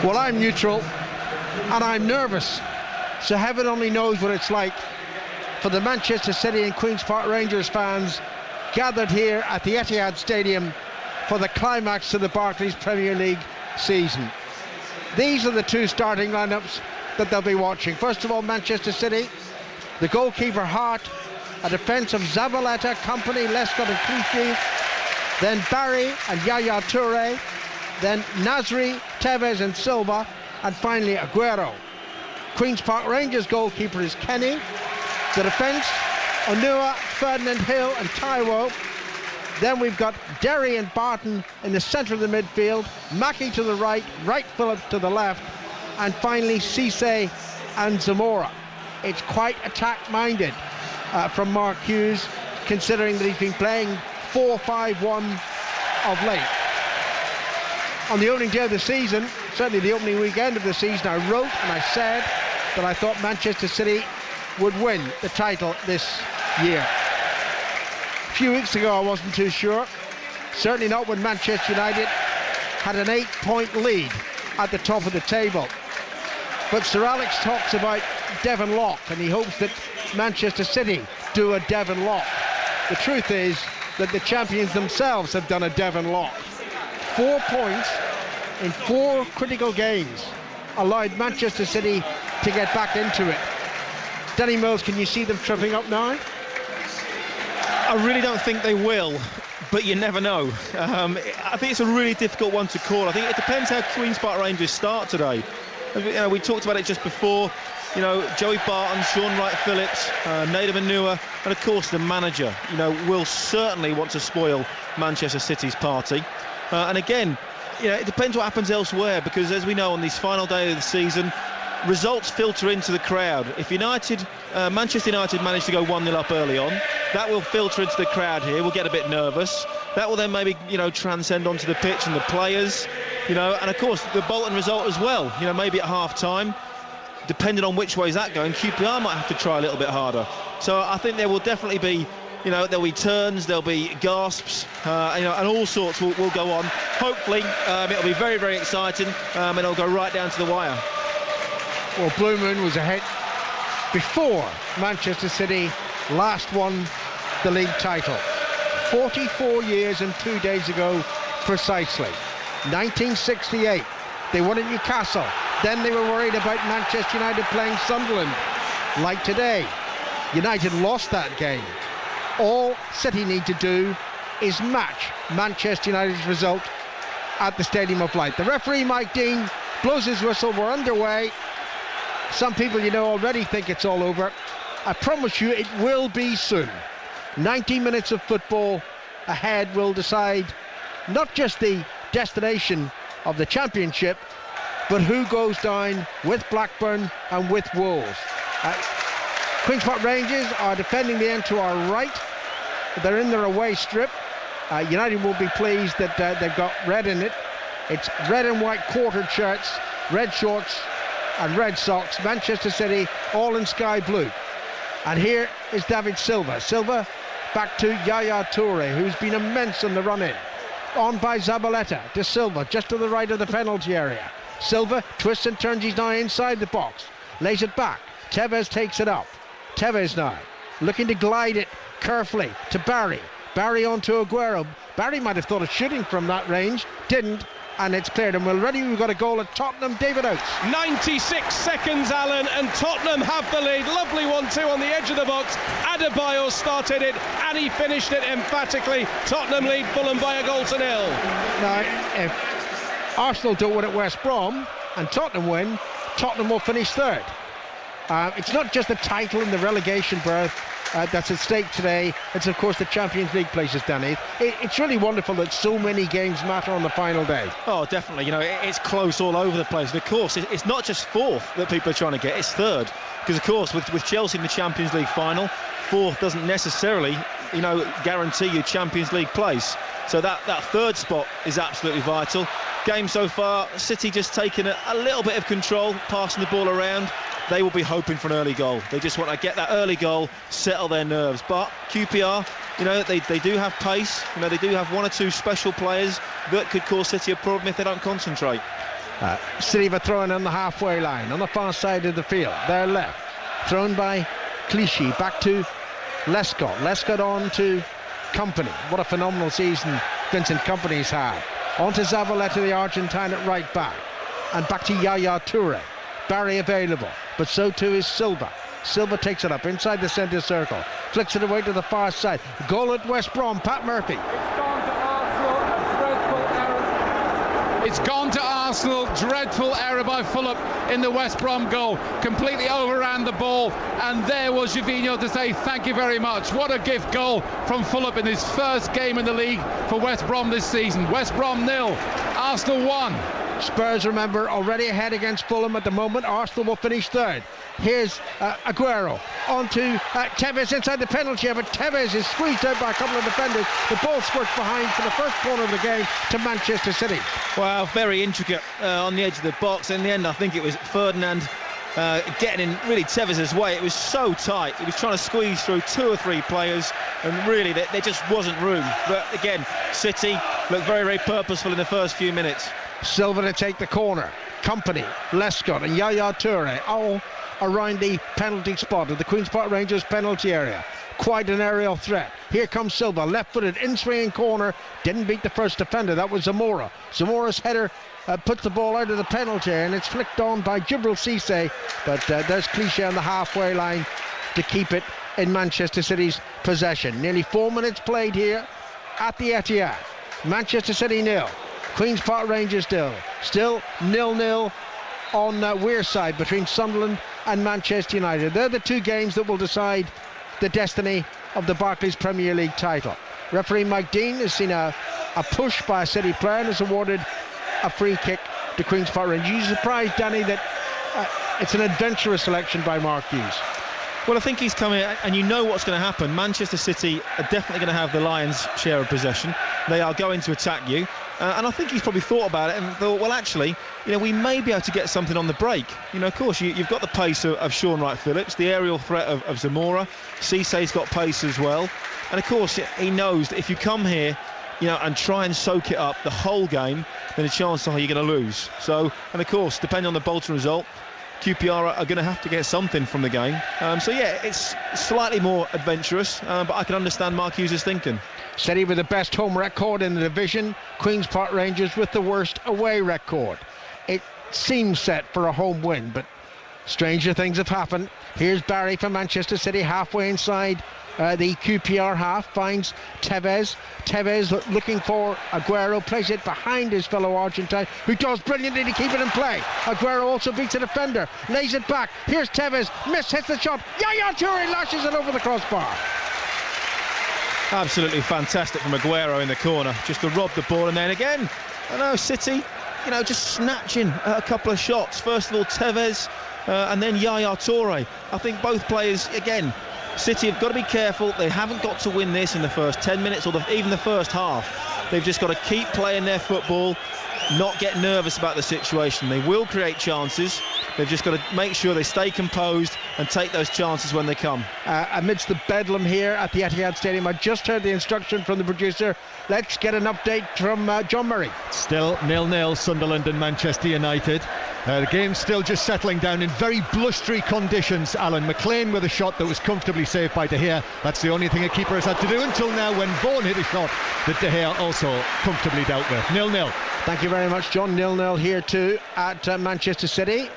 Well, I'm neutral and I'm nervous, so heaven only knows what it's like for the Manchester City and Queen's Park Rangers fans gathered here at the Etihad Stadium for the climax to the Barclays Premier League season. These are the two starting lineups that they'll be watching. First of all, Manchester City, the goalkeeper Hart, a defence of Zabaleta, Company, Lescott and Clichy, then Barry and Yaya Toure, then Nasri, Tevez and Silva, and finally Aguero. Queen's Park Rangers goalkeeper is Kenny. The defence, Onua, Ferdinand Hill and Taiwo. Then we've got Derry and Barton in the centre of the midfield, Mackie to the right, Wright Phillips to the left, and finally Cisse and Zamora. It's quite attack-minded from Mark Hughes, considering that he's been playing 4-5-1 of late. On the opening day of the season, certainly the opening weekend of the season, I wrote and I said that I thought Manchester City would win the title this year. A few weeks ago I wasn't too sure, certainly not when Manchester United had an 8-point lead at the top of the table. But Sir Alex talks about Devon Lock and he hopes that Manchester City do a Devon Lock. The truth is that the champions themselves have done a Devon Lock. 4 points in 4 critical games allowed Manchester City to get back into it. Danny Mills, can you see them tripping up now? I really don't think they will, but you never know. I think it's a really difficult one to call. I think it depends how Queen's Park Rangers start today. We talked about it just before. Joey Barton, Sean Wright-Phillips, Nader Manua, and of course the manager, will certainly want to spoil Manchester City's party. And again, it depends what happens elsewhere, because as we know, on this final day of the season, results filter into the crowd. If Manchester United manage to go 1-0 up early on, that will filter into the crowd here. We'll get a bit nervous. That will then maybe, transcend onto the pitch and the players, and of course the Bolton result as well. Maybe at half-time, depending on which way is that going, QPR might have to try a little bit harder. So I think there will definitely be, there'll be turns, there'll be gasps, and all sorts will go on. Hopefully, it'll be very, very exciting, and it'll go right down to the wire. Well, Blue Moon was ahead before Manchester City last won the league title. 44 years and 2 days ago, precisely. 1968. They won at Newcastle. Then they were worried about Manchester United playing Sunderland. Like today, United lost that game. All City need to do is match Manchester United's result at the Stadium of Light. The referee, Mike Dean, blows his whistle. We're underway. Some people, already think it's all over. I promise you it will be soon. 90 minutes of football ahead will decide not just the destination of the championship, but who goes down with Blackburn and with Wolves. Queen's Park Rangers are defending the end to our right. They're in their away strip. United will be pleased that they've got red in it. It's red and white quartered shirts, red shorts and red socks. Manchester City all in sky blue. And here is David Silva. Silva back to Yaya Toure, who's been immense in the run-in. On by Zabaleta to Silva, just to the right of the penalty area. Silva twists and turns, he's now inside the box. Lays it back. Tevez takes it up. Tevez now looking to glide it carefully to Barry. Barry on to Aguero. Barry might have thought of shooting from that range, didn't, and it's cleared. And already we've got a goal at Tottenham. David Oates. 96 seconds, Alan, and Tottenham have the lead. Lovely 1-2 on the edge of the box. Adebayor started it and he finished it emphatically. Tottenham lead Fulham by a goal to nil. Now, if Arsenal don't win at West Brom and Tottenham win, Tottenham will finish third. It's not just the title and the relegation berth that's at stake today. It's of course the Champions League places, Danny. It's really wonderful that so many games matter on the final day. Oh, definitely. It's close all over the place. And of course, it's not just fourth that people are trying to get, it's third. Because of course, with Chelsea in the Champions League final, fourth doesn't necessarily, guarantee you Champions League place. So that third spot is absolutely vital. Game so far, City just taking a little bit of control, passing the ball around. They will be hoping for an early goal. They just want to get that early goal, settle their nerves. But QPR, they do have pace. They do have one or two special players that could cause City a problem if they don't concentrate. City have a throw in on the halfway line, on the far side of the field. They're left. Thrown by Clichy, back to Lescott. Lescott on to Kompany. What a phenomenal season Vincent Kompany's had. On to Zabaleta, the Argentine, at right back. And back to Yaya Toure. Barry available, but so too is Silva. Silva takes it up inside the centre circle. Flicks it away to the far side. Goal at West Brom, Pat Murphy. It's gone to Arsenal. Dreadful error by Fulham in the West Brom goal. Completely overran the ball, and there was Gervinho to say thank you very much. What a gift goal from Fulham in his first game in the league for West Brom this season. West Brom 0, Arsenal 1. Spurs, remember, already ahead against Fulham at the moment. Arsenal will finish third. Here's Aguero on to Tevez inside the penalty area, but Tevez is squeezed out by a couple of defenders. The ball squirts behind for the first corner of the game to Manchester City. Wow, very intricate on the edge of the box. In the end, I think it was Ferdinand getting in really Tevez's way. It was so tight. He was trying to squeeze through 2 or 3 players, and really there just wasn't room. But again, City looked very, very purposeful in the first few minutes. Silva to take the corner. Kompany, Lescott and Yaya Toure all around the penalty spot of the Queen's Park Rangers penalty area. Quite an aerial threat. Here comes Silva, left-footed, in-swinging corner. Didn't beat the first defender. That was Zamora. Zamora's header puts the ball out of the penalty area, and it's flicked on by Djibril Cissé. But there's Clichy on the halfway line to keep it in Manchester City's possession. Nearly 4 minutes played here at the Etihad. Manchester City 0. Queen's Park Rangers still 0-0 on Weir side between Sunderland and Manchester United. They're the 2 games that will decide the destiny of the Barclays Premier League title. Referee Mike Dean has seen a push by a City player and has awarded a free kick to Queen's Park Rangers. Are you surprised, Danny, that it's an adventurous selection by Mark Hughes? Well, I think he's coming, and you know what's going to happen. Manchester City are definitely going to have the Lions' share of possession. They are going to attack you. And I think he's probably thought about it and thought, well, actually, we may be able to get something on the break. Of course, you've got the pace of Sean Wright-Phillips, the aerial threat of Zamora. Cissé's got pace as well. And, of course, he knows that if you come here, and try and soak it up the whole game, then the chances are you're going to lose. So, and, of course, depending on the Bolton result, QPR are going to have to get something from the game. It's slightly more adventurous, but I can understand Mark Hughes' thinking. City with the best home record in the division. Queen's Park Rangers with the worst away record. It seems set for a home win, but stranger things have happened. Here's Barry for Manchester City, halfway inside the QPR half, finds Tevez. Tevez looking for Aguero, plays it behind his fellow Argentine, who does brilliantly to keep it in play. Aguero also beats a defender, lays it back. Here's Tevez, hits the shot. Yaya Toure lashes it over the crossbar. Absolutely fantastic from Aguero in the corner, just to rob the ball. And then again, City, just snatching a couple of shots. First of all, Tevez, and then Yaya Toure. I think both players, again, City have got to be careful. They haven't got to win this in the first 10 minutes or even the first half. They've just got to keep playing their football, not get nervous about the situation. They will create chances. They've just got to make sure they stay composed and take those chances when they come. Amidst the bedlam here at the Etihad Stadium, I just heard the instruction from the producer. Let's get an update from John Murray. Still 0-0 Sunderland and Manchester United. The game's still just settling down in very blustery conditions. Alan McLean with a shot that was comfortably saved by De Gea. That's the only thing a keeper has had to do until now, when Vaughan hit a shot that De Gea also comfortably dealt with. 0-0. Thank you very much, John. 0-0 here too at Manchester City.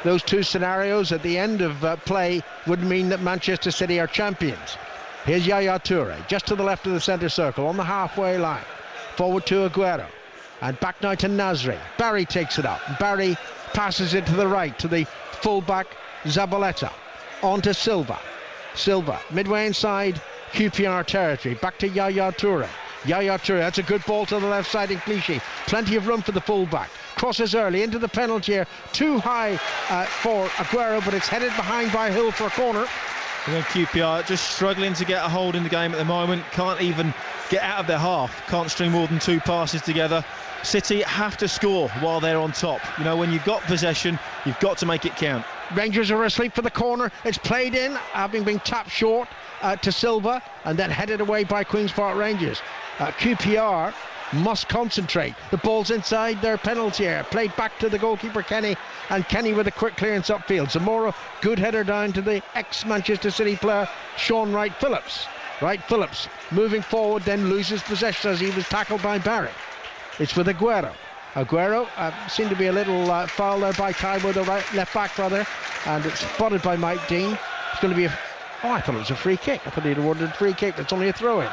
Those 2 scenarios at the end of play would mean that Manchester City are champions. Here's Yaya Toure, just to the left of the centre circle, on the halfway line. Forward to Aguero. And back now to Nasri. Barry takes it up. Barry passes it to the right to the full-back Zabaleta. On to Silva. Silva, midway inside QPR territory. Back to Yaya Toure. Yaya Toure, that's a good ball to the left side in Clichy. Plenty of room for the full-back. Crosses early into the penalty area. Too high for Aguero, but it's headed behind by Hill for a corner. And then QPR just struggling to get a hold in the game at the moment. Can't even get out of their half. Can't string more than 2 passes together. City have to score while they're on top. When you've got possession, you've got to make it count. Rangers are asleep for the corner. It's played in, having been tapped short to Silva, and then headed away by Queen's Park Rangers. QPR must concentrate. The ball's inside their penalty area, played back to the goalkeeper Kenny, and Kenny with a quick clearance upfield. Zamora, good header down to the ex-Manchester City player Sean Wright-Phillips. Wright-Phillips moving forward, then loses possession as he was tackled by Barry. It's with Aguero. Aguero seemed to be a little foul there by Taiwo, the left back rather, and it's spotted by Mike Dean. It's going to be I thought it was a free kick. I thought he'd awarded a free kick, but it's only a throw-in.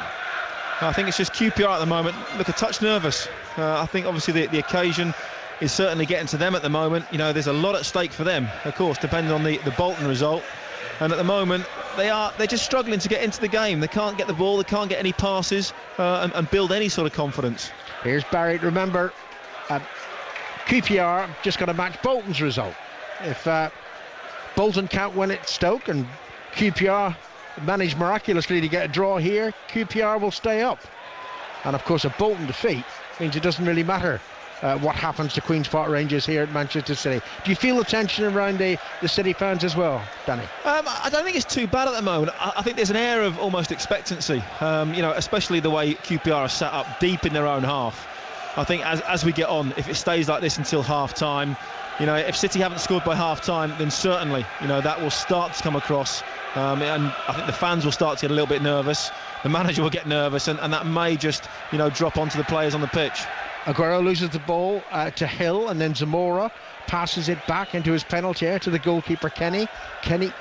I think it's just QPR at the moment. Look, a touch nervous. I think obviously the occasion is certainly getting to them at the moment. You know, there's a lot at stake for them, of course, depending on the Bolton result. And at the moment, they're just struggling to get into the game. They can't get the ball, they can't get any passes and build any sort of confidence. Here's Barry. Remember, QPR just got to match Bolton's result. If Bolton can't win at Stoke and QPR managed miraculously to get a draw here, QPR will stay up. And of course a Bolton defeat means it doesn't really matter what happens to Queen's Park Rangers here at Manchester City. Do you feel the tension around the City fans as well, Danny? I don't think it's too bad at the moment. I think there's an air of almost expectancy, especially the way QPR are set up deep in their own half. I think as we get on, if it stays like this until half-time, if City haven't scored by half-time, then certainly, that will start to come across. And I think the fans will start to get a little bit nervous. The manager will get nervous, and that may just, drop onto the players on the pitch. Aguero loses the ball to Hill, and then Zamora passes it back into his penalty area to the goalkeeper Kenny. Kenny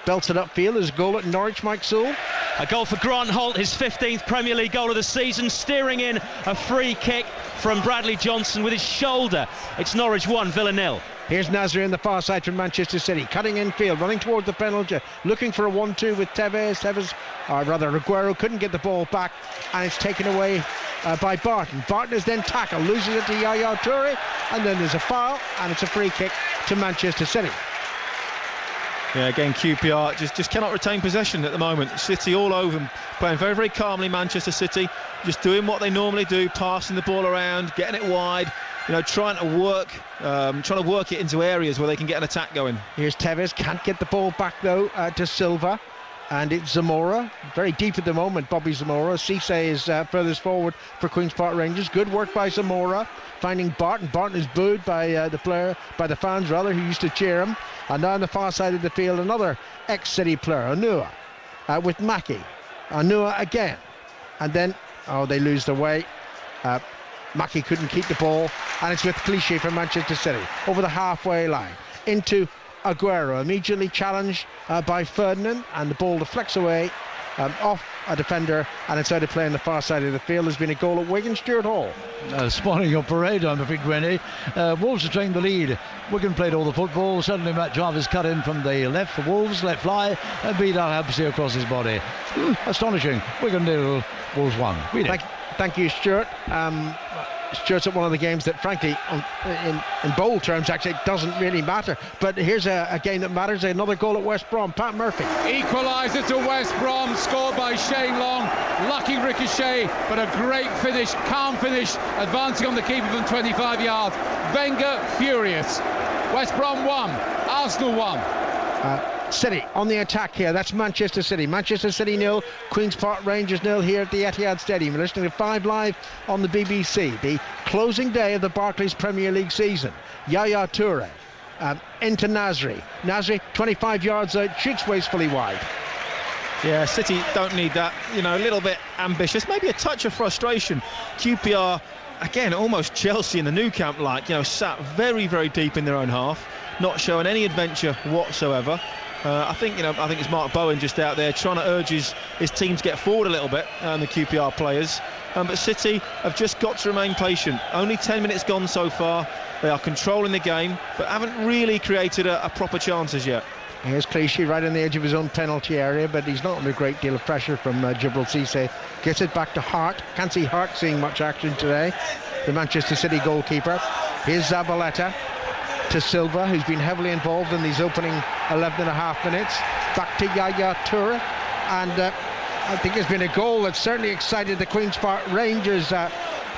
belts it upfield. There's a goal at Norwich, Mike Sewell. A goal for Grant Holt, his 15th Premier League goal of the season, steering in a free kick from Bradley Johnson with his shoulder. It's Norwich 1, Villa 0. Here's Nasri on the far side from Manchester City, cutting in field, running towards the penalty, looking for a 1-2 with Tevez. Aguero couldn't get the ball back, and it's taken away by Barton. Barton is then tackled, loses it to Yaya Toure, and then there's a foul, and it's a free kick to Manchester City. Yeah, again, QPR just cannot retain possession at the moment. City all over them, playing very, very calmly. Manchester City just doing what they normally do, passing the ball around, getting it wide, trying to work it into areas where they can get an attack going. Here's Tevez, can't get the ball back though to Silva, and it's Zamora, very deep at the moment. Bobby Zamora. Cisse is furthest forward for Queen's Park Rangers. Good work by Zamora, finding Barton. Barton is booed by the fans who used to cheer him. And now on the far side of the field, another ex-City player, Onua, with Mackie. Onua again, and then they lose their way. Mackie couldn't keep the ball, and it's with Clichy for Manchester City over the halfway line into Aguero, immediately challenged by Ferdinand, and the ball deflects away off a defender, and it's out of play on the far side of the field. There's been a goal at Wigan. Stuart Hall. Spoiling your parade, I'm afraid, Grenny. Wolves are taking the lead. Wigan played all the football. Suddenly Matt Jarvis cut in from the left for Wolves, let fly, and beat Al Habsi across his body. Astonishing. Wigan 0, Wolves 1. Thank you, Stuart. Stuart's at one of the games that, frankly, in bold terms, actually, it doesn't really matter. But here's a game that matters. Another goal at West Brom. Pat Murphy. Equaliser to West Brom, scored by Shane Long. Lucky ricochet, but a great finish, calm finish, advancing on the keeper from 25 yards. Wenger furious. West Brom 1, Arsenal 1. City on the attack here. That's Manchester City. Manchester City 0, Queen's Park Rangers 0 here at the Etihad Stadium. You're listening to 5 Live on the BBC. The closing day of the Barclays Premier League season. Yaya Toure into Nasri. Nasri 25 yards out, shoots wastefully wide. Yeah, City don't need that. A little bit ambitious, maybe a touch of frustration. QPR, again, almost Chelsea in the Nou Camp sat very, very deep in their own half, not showing any adventure whatsoever. I think it's Mark Bowen just out there trying to urge his team to get forward a little bit, the QPR players. But City have just got to remain patient. Only 10 minutes gone so far. They are controlling the game, but haven't really created a proper chances yet. Here's Clichy right on the edge of his own penalty area, but he's not under a great deal of pressure from Djibril Cisse. Gets it back to Hart. Can't see Hart seeing much action today, the Manchester City goalkeeper. Here's Zabaleta to Silva, who's been heavily involved in these opening 11 and a half minutes. Back to Yaya Toure, and I think there's been a goal that certainly excited the Queen's Park Rangers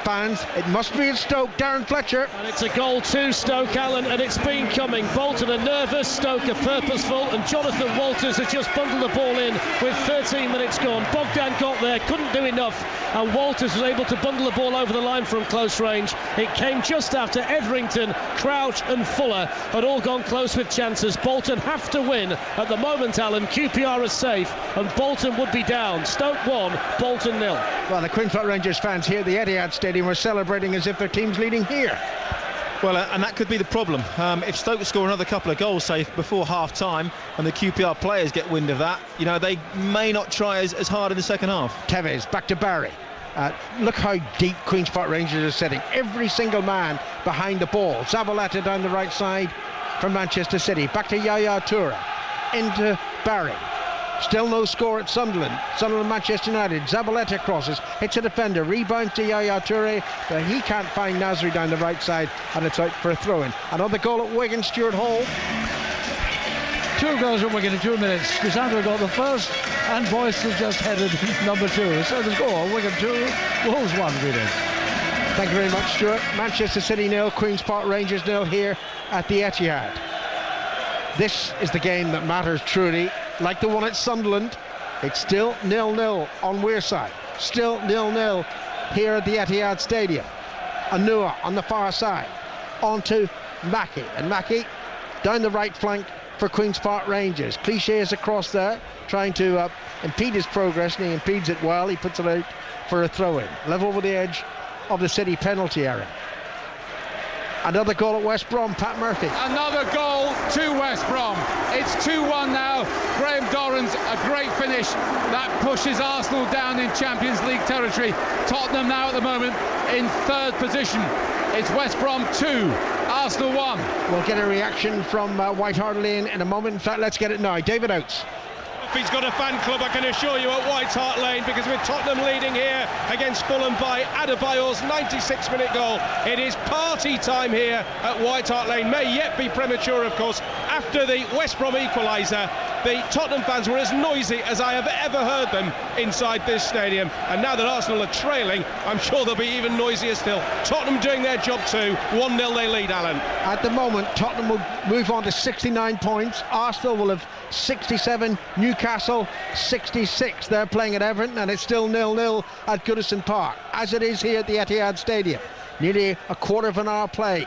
fans. It must be at Stoke. Darren Fletcher. And it's a goal to Stoke, Alan, and it's been coming. Bolton are nervous, Stoke are purposeful, and Jonathan Walters has just bundled the ball in with 13 minutes gone. Bogdan got there, couldn't do enough, and Walters was able to bundle the ball over the line from close range. It came just after Etherington, Crouch and Fuller had all gone close with chances. Bolton have to win. At the moment, Alan, QPR is safe, and Bolton would be down. Stoke 1, Bolton 0. Well, the Queen's Park Rangers fans here at the Etihad Stadium were celebrating as if their team's leading here. Well, and that could be the problem. If Stoke score another couple of goals, say, before half-time, and the QPR players get wind of that, you know, they may not try as hard in the second half. Tevez, back to Barry. Look how deep Queen's Park Rangers are setting. Every single man behind the ball. Zabaleta down the right side from Manchester City. Back to Yaya Toure. Into Barry. Still no score at Sunderland. Sunderland, Manchester United. Zabaleta crosses, hits a defender, rebounds to Yaya Toure, but he can't find Nasri down the right side, and it's out for a throw-in. Another goal at Wigan, Stuart Hall. 2 goals at Wigan in 2 minutes. Cassandra got the first, and Boyce has just headed number 2. So the score, Wigan 2, Wolves 1, really. Thank you very much, Stuart. Manchester City 0, Queen's Park Rangers 0 here at the Etihad. This is the game that matters truly. Like the one at Sunderland, it's still 0-0 on Wearside. Still 0-0 here at the Etihad Stadium. Anua on the far side. On to Mackie. And Mackie down the right flank for Queen's Park Rangers. Cliché is across there, trying to impede his progress, and he impedes it well. He puts it out for a throw-in. Level with the edge of the City penalty area. Another goal at West Brom, Pat Murphy. Another goal to West Brom. It's 2-1 now. Graham Dorrans, a great finish. That pushes Arsenal down in Champions League territory. Tottenham now at the moment in 3rd position. It's West Brom 2, Arsenal 1. We'll get a reaction from White Hart Lane in a moment. In fact, let's get it now. David Oates. He's got a fan club, I can assure you, at White Hart Lane, because with Tottenham leading here against Fulham by Adebayor's 96-minute goal, it is party time here at White Hart Lane. May yet be premature, of course. After the West Brom equaliser, the Tottenham fans were as noisy as I have ever heard them inside this stadium, and now that Arsenal are trailing, I'm sure they'll be even noisier still. Tottenham doing their job too. 1-0 they lead, Alan. At the moment, Tottenham will move on to 69 points. Arsenal will have 67, Newcastle 66. They're playing at Everton, and it's still 0-0 at Goodison Park, as it is here at the Etihad Stadium. Nearly a quarter of an hour play.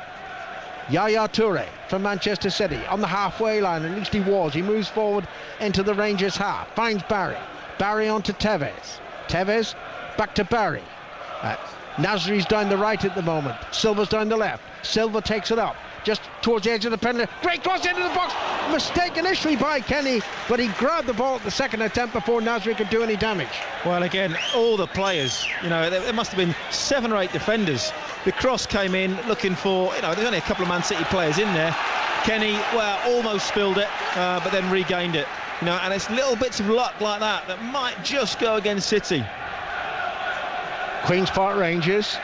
Yaya Toure from Manchester City on the halfway line, at least he was. He moves forward into the Rangers half, finds Barry. Barry on to Tevez. Tevez back to Barry. Nasri's down the right at the moment. Silva's down the left. Silva takes it up just towards the edge of the penalty. Great cross into the box. Mistake initially by Kenny, but he grabbed the ball at the second attempt before Nasri could do any damage. Well, again, all the players, you know, there must have been 7 or 8 defenders. The cross came in looking for, you know, there's only a couple of Man City players in there. Kenny, well, almost spilled it, but then regained it. You know, and it's little bits of luck like that that might just go against City. Queen's Park Rangers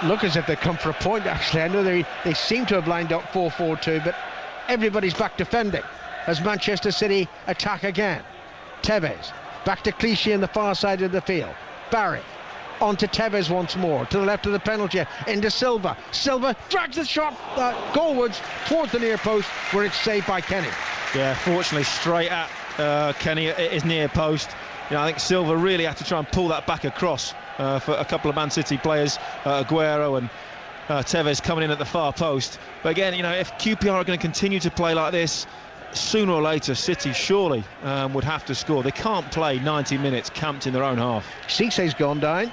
look as if they've come for a point, actually. I know they seem to have lined up 4-4-2, but everybody's back defending as Manchester City attack again. Tevez back to Clichy in the far side of the field. Barry on to Tevez once more, to the left of the penalty, into Silva. Silva drags the shot goalwards towards the near post, where it's saved by Kenny. Yeah, fortunately straight at Kenny at his near post. You know, I think Silva really had to try and pull that back across for a couple of Man City players, Aguero and Tevez coming in at the far post. But again, you know, if QPR are going to continue to play like this, sooner or later City surely would have to score. They can't play 90 minutes camped in their own half. Cissé's gone down.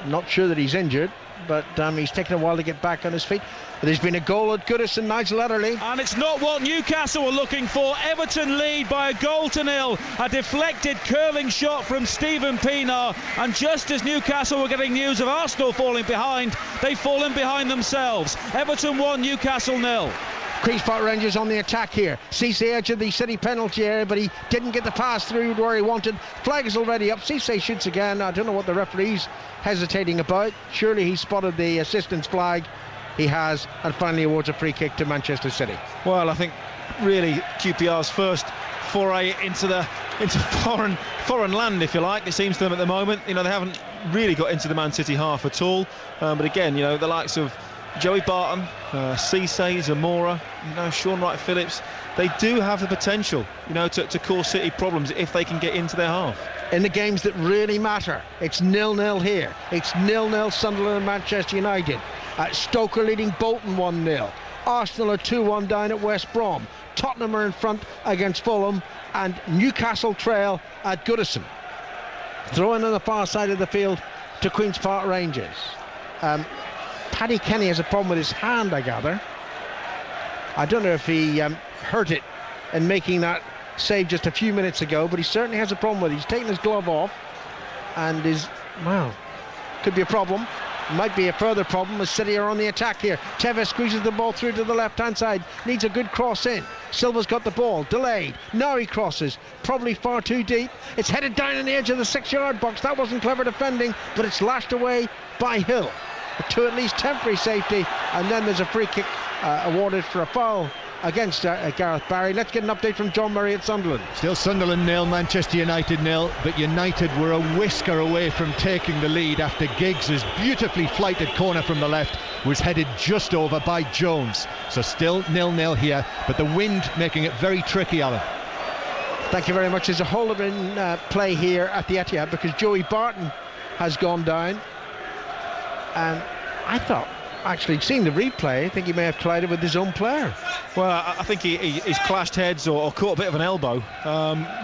Not sure that he's injured, but he's taken a while to get back on his feet. But there's been a goal at Goodison, Nigel Adderley. And it's not what Newcastle were looking for. Everton lead by a goal to nil. A deflected curling shot from Stephen Pienaar. And just as Newcastle were getting news of Arsenal falling behind, they've fallen behind themselves. Everton 1, Newcastle 0. Queen's Park Rangers on the attack here. Cissé edge of the City penalty area, but he didn't get the pass through where he wanted. Flag is already up. Cissé shoots again. I don't know what the referee's hesitating about. Surely he spotted the assistance flag. He has, and finally awards a free kick to Manchester City. Well, I think really QPR's first foray into foreign land, if you like, it seems to them at the moment. You know, they haven't really got into the Man City half at all. But again, the likes of Joey Barton, Cisse, Zamora, Sean Wright-Phillips, they do have the potential, to cause City problems if they can get into their half. In the games that really matter, it's 0-0 here. It's 0-0 Sunderland and Manchester United. Stoke are leading Bolton 1-0. Arsenal are 2-1 down at West Brom. Tottenham are in front against Fulham, and Newcastle trail at Goodison. Throw in on the far side of the field to Queen's Park Rangers. Paddy Kenny has a problem with his hand, I gather. I don't know if he hurt it in making that save just a few minutes ago, but he certainly has a problem with it. He's taken his glove off, and could be a problem. Might be a further problem as City are on the attack here. Tevez squeezes the ball through to the left hand side, needs a good cross in. Silva's got the ball, delayed. Now he crosses, probably far too deep. It's headed down on the edge of the 6-yard box. That wasn't clever defending, but it's lashed away by Hill to at least temporary safety, and then there's a free kick awarded for a foul against Gareth Barry. Let's get an update from John Murray at Sunderland. Still Sunderland 0, Manchester United 0, but United were a whisker away from taking the lead after Giggs' beautifully flighted corner from the left was headed just over by Jones. So still 0-0 here, but the wind making it very tricky, Alan. Thank you very much. There's a hold up in play here at the Etihad because Joey Barton has gone down, and I thought, actually seeing the replay, I think he may have collided with his own player. Well, I think he's clashed heads or caught a bit of an elbow.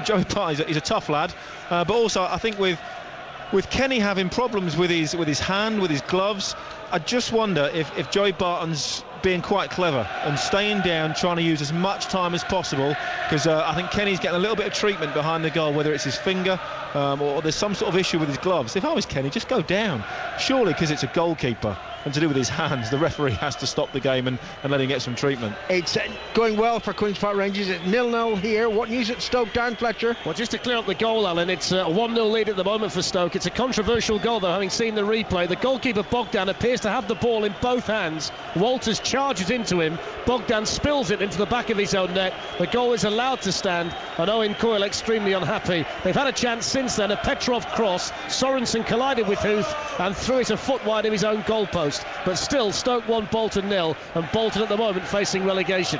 Joey Barton, he's a tough lad, but also I think with Kenny having problems with his hand, with his gloves, I just wonder if Joey Barton's being quite clever and staying down, trying to use as much time as possible, because I think Kenny's getting a little bit of treatment behind the goal, whether it's his finger or there's some sort of issue with his gloves. If I was Kenny, just go down. Surely, because it's a goalkeeper and to do with his hands, the referee has to stop the game and let him get some treatment. It's going well for Queen's Park Rangers at 0-0 here. What news at Stoke, Dan Fletcher? Well, just to clear up the goal, Alan, it's a 1-0 lead at the moment for Stoke. It's a controversial goal, though, having seen the replay. The goalkeeper, Bogdan, appears to have the ball in both hands. Walters charges into him. Bogdan spills it into the back of his own net. The goal is allowed to stand, and Owen Coyle extremely unhappy. They've had a chance since then, a Petrov cross. Sorensen collided with Huth and threw it a foot wide of his own goalpost. But still, Stoke 1, Bolton 0, and Bolton at the moment facing relegation.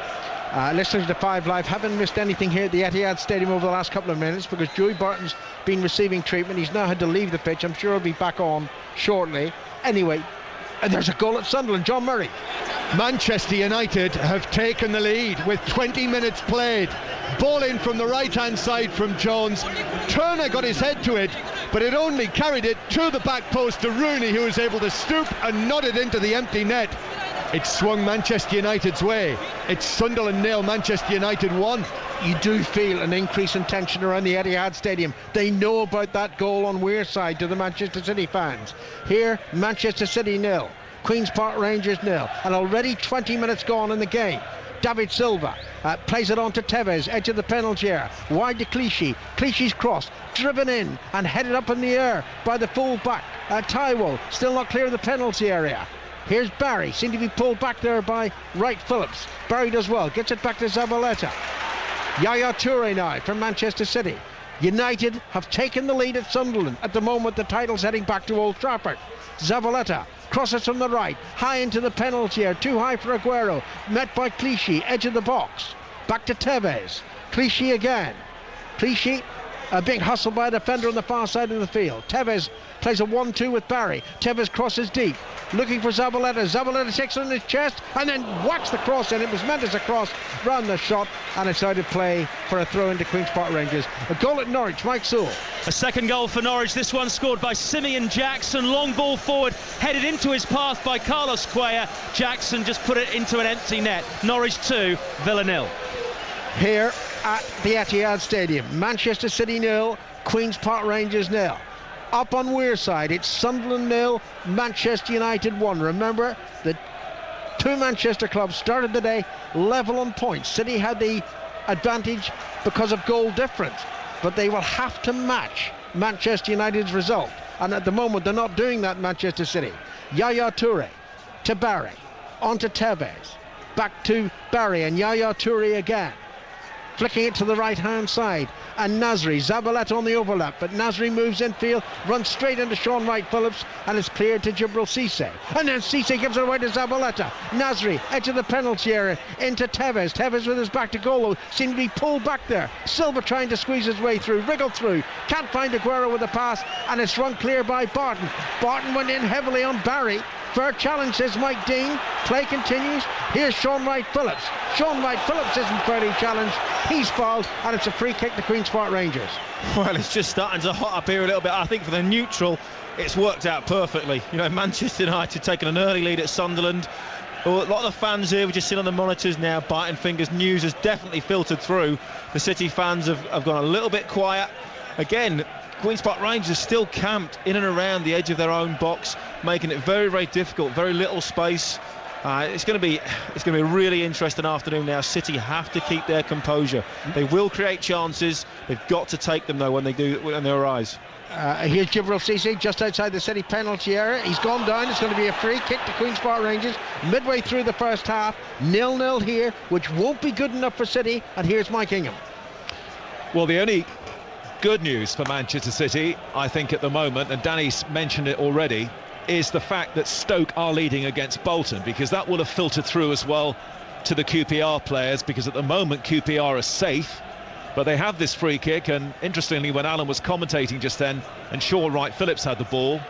Listeners to 5 Live, haven't missed anything here at the Etihad Stadium over the last couple of minutes because Joey Barton's been receiving treatment. He's now had to leave the pitch. I'm sure he'll be back on shortly. Anyway, there's a goal at Sunderland. John Murray. Manchester United have taken the lead with 20 minutes played. Ball in from the right hand side from Jones. Turner got his head to it, but it only carried it to the back post to Rooney, who was able to stoop and nod it into the empty net. It swung Manchester United's way. It's Sunderland 0, Manchester United 1. You do feel an increase in tension around the Etihad Stadium. They know about that goal on Weir side to the Manchester City fans. Here, Manchester City 0, Queen's Park Rangers 0, and already 20 minutes gone in the game. David Silva plays it on to Tevez, edge of the penalty area, wide to Clichy. Clichy's cross, driven in and headed up in the air by the full-back Taiwo, still not clear of the penalty area. Here's Barry, seemed to be pulled back there by Wright-Phillips. Barry does well, gets it back to Zabaleta. Yaya Toure now from Manchester City. United have taken the lead at Sunderland. At the moment, the title's heading back to Old Trafford. Zabaleta crosses from the right, high into the penalty area, too high for Aguero, met by Clichy, edge of the box, back to Tevez, Clichy again, Clichy being hustled by a defender on the far side of the field. Tevez plays a 1-2 with Barry. Tevez crosses deep, looking for Zabaleta. Zabaleta takes it on his chest and then whacks the cross in. It was meant as a cross round the shot, and it's out of play for a throw into Queen's Park Rangers. A goal at Norwich, Mike Sewell. A second goal for Norwich, this one scored by Simeon Jackson. Long ball forward, headed into his path by Carlos Cuellar. Jackson just put it into an empty net. Norwich 2, Villa 0. Here at the Etihad Stadium, Manchester City 0, Queen's Park Rangers 0. Up on Weir side, it's Sunderland 0, Manchester United 1. Remember, the two Manchester clubs started the day level on points. City had the advantage because of goal difference, but they will have to match Manchester United's result, and at the moment they're not doing that. Manchester City. Yaya Toure to Barry, on to Tevez, back to Barry and Yaya Toure again. flicking it to the right hand side, and Nasri, Zabaleta on the overlap, but Nasri moves infield, runs straight into Sean Wright-Phillips, and is cleared to Djibril Cissé, and then Cissé gives it away to Zabaleta. Nasri edge of the penalty area into Tevez. Tevez with his back to goal, seemed to be pulled back there. Silva trying to squeeze his way through, wriggled through, can't find Aguero with the pass, and it's run clear by Barton. Barton went in heavily on Barry. Fair challenge, says Mike Dean. Play continues. Here's Sean Wright-Phillips. Sean Wright-Phillips isn't fairly challenged. He's fouled, and it's a free kick to Queen's Park Rangers. Well, it's just starting to hot up here a little bit. I think for the neutral, it's worked out perfectly. You know, Manchester United taking an early lead at Sunderland. A lot of the fans here, we just sit on the monitors now, biting fingers. News has definitely filtered through. The City fans have gone a little bit quiet. Again, Queen's Park Rangers still camped in and around the edge of their own box, making it very, very difficult, very little space. It's going to be a really interesting afternoon now. City have to keep their composure. They will create chances. They've got to take them though when they arise. Here's Djibril Cissé just outside the City penalty area. He's gone down. It's going to be a free kick to Queen's Park Rangers midway through the first half. 0-0 here, which won't be good enough for City. And here's Mike Ingham. Well, the only good news for Manchester City, I think, at the moment, and Danny's mentioned it already, is the fact that Stoke are leading against Bolton, because that will have filtered through as well to the QPR players, because at the moment QPR are safe, but they have this free kick. And interestingly, when Alan was commentating just then and Sean Wright-Phillips had the ball,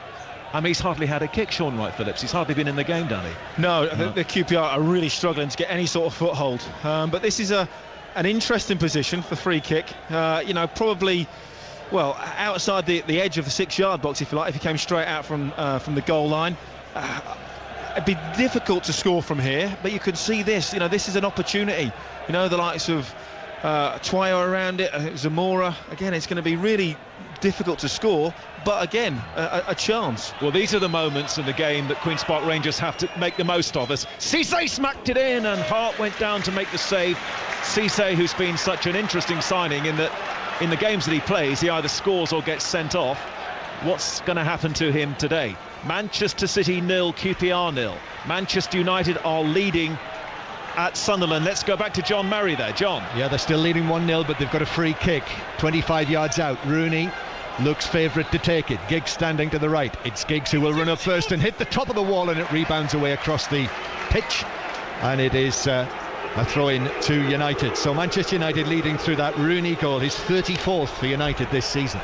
I mean, he's hardly had a kick, Sean Wright-Phillips. He's hardly been in the game, Danny. No, the QPR are really struggling to get any sort of foothold, but this is an interesting position for free kick. You know, probably, well, outside the edge of the 6-yard box, if you like, if he came straight out from the goal line. It'd be difficult to score from here, but you could see this. You know, this is an opportunity. You know, the likes of Twayo around it, Zamora. Again, it's going to be really difficult to score, but again, a chance. Well, these are the moments in the game that Queen's Park Rangers have to make the most of. As Cissé smacked it in, and Hart went down to make the save. Cissé, who's been such an interesting signing in that in the games that he plays, he either scores or gets sent off. What's going to happen to him today? Manchester City 0, QPR 0. Manchester United are leading at Sunderland. Let's go back to John Murray there. John. Yeah, they're still leading 1-0, but they've got a free kick 25 yards out. Rooney looks favourite to take it. Giggs standing to the right. It's Giggs who will run up first and hit the top of the wall, and it rebounds away across the pitch, and it is a throw-in to United. So Manchester United leading through that Rooney goal, his 34th for United this season.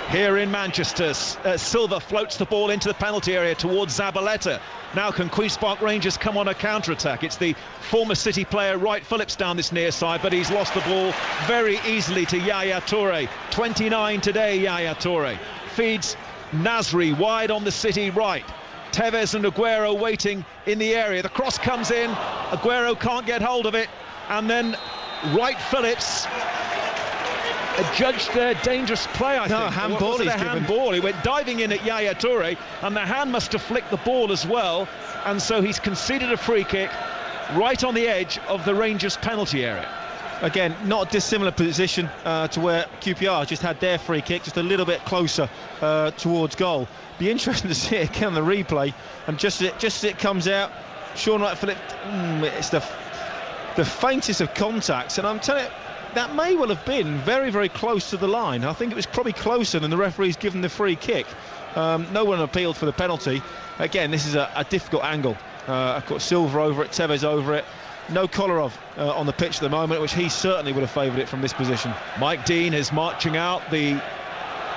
Here in Manchester, Silva floats the ball into the penalty area towards Zabaleta. Now can Queen's Park Rangers come on a counter-attack? It's the former City player Wright-Phillips down this near side, but he's lost the ball very easily to Yaya Toure. 29 today, Yaya Toure. Feeds Nasri wide on the City right. Tevez and Aguero waiting in the area. The cross comes in, Aguero can't get hold of it, and then Wright-Phillips judged a dangerous play, I think. No, handball. Was it a handball? He went diving in at Yaya Toure, and the hand must have flicked the ball as well, and so he's conceded a free kick right on the edge of the Rangers penalty area. Again, not a dissimilar position to where QPR just had their free kick, just a little bit closer towards goal. Be interesting to see it again on the replay, and just as it comes out, Sean Wright-Phillips, it's the faintest of contacts, and I'm telling you, that may well have been very, very close to the line. I think it was probably closer than the referee's given the free kick. No one appealed for the penalty. Again, this is a difficult angle. I've got Silva over it, Tevez over it. No Kolarov on the pitch at the moment, which he certainly would have favoured it from this position. Mike Dean is marching out the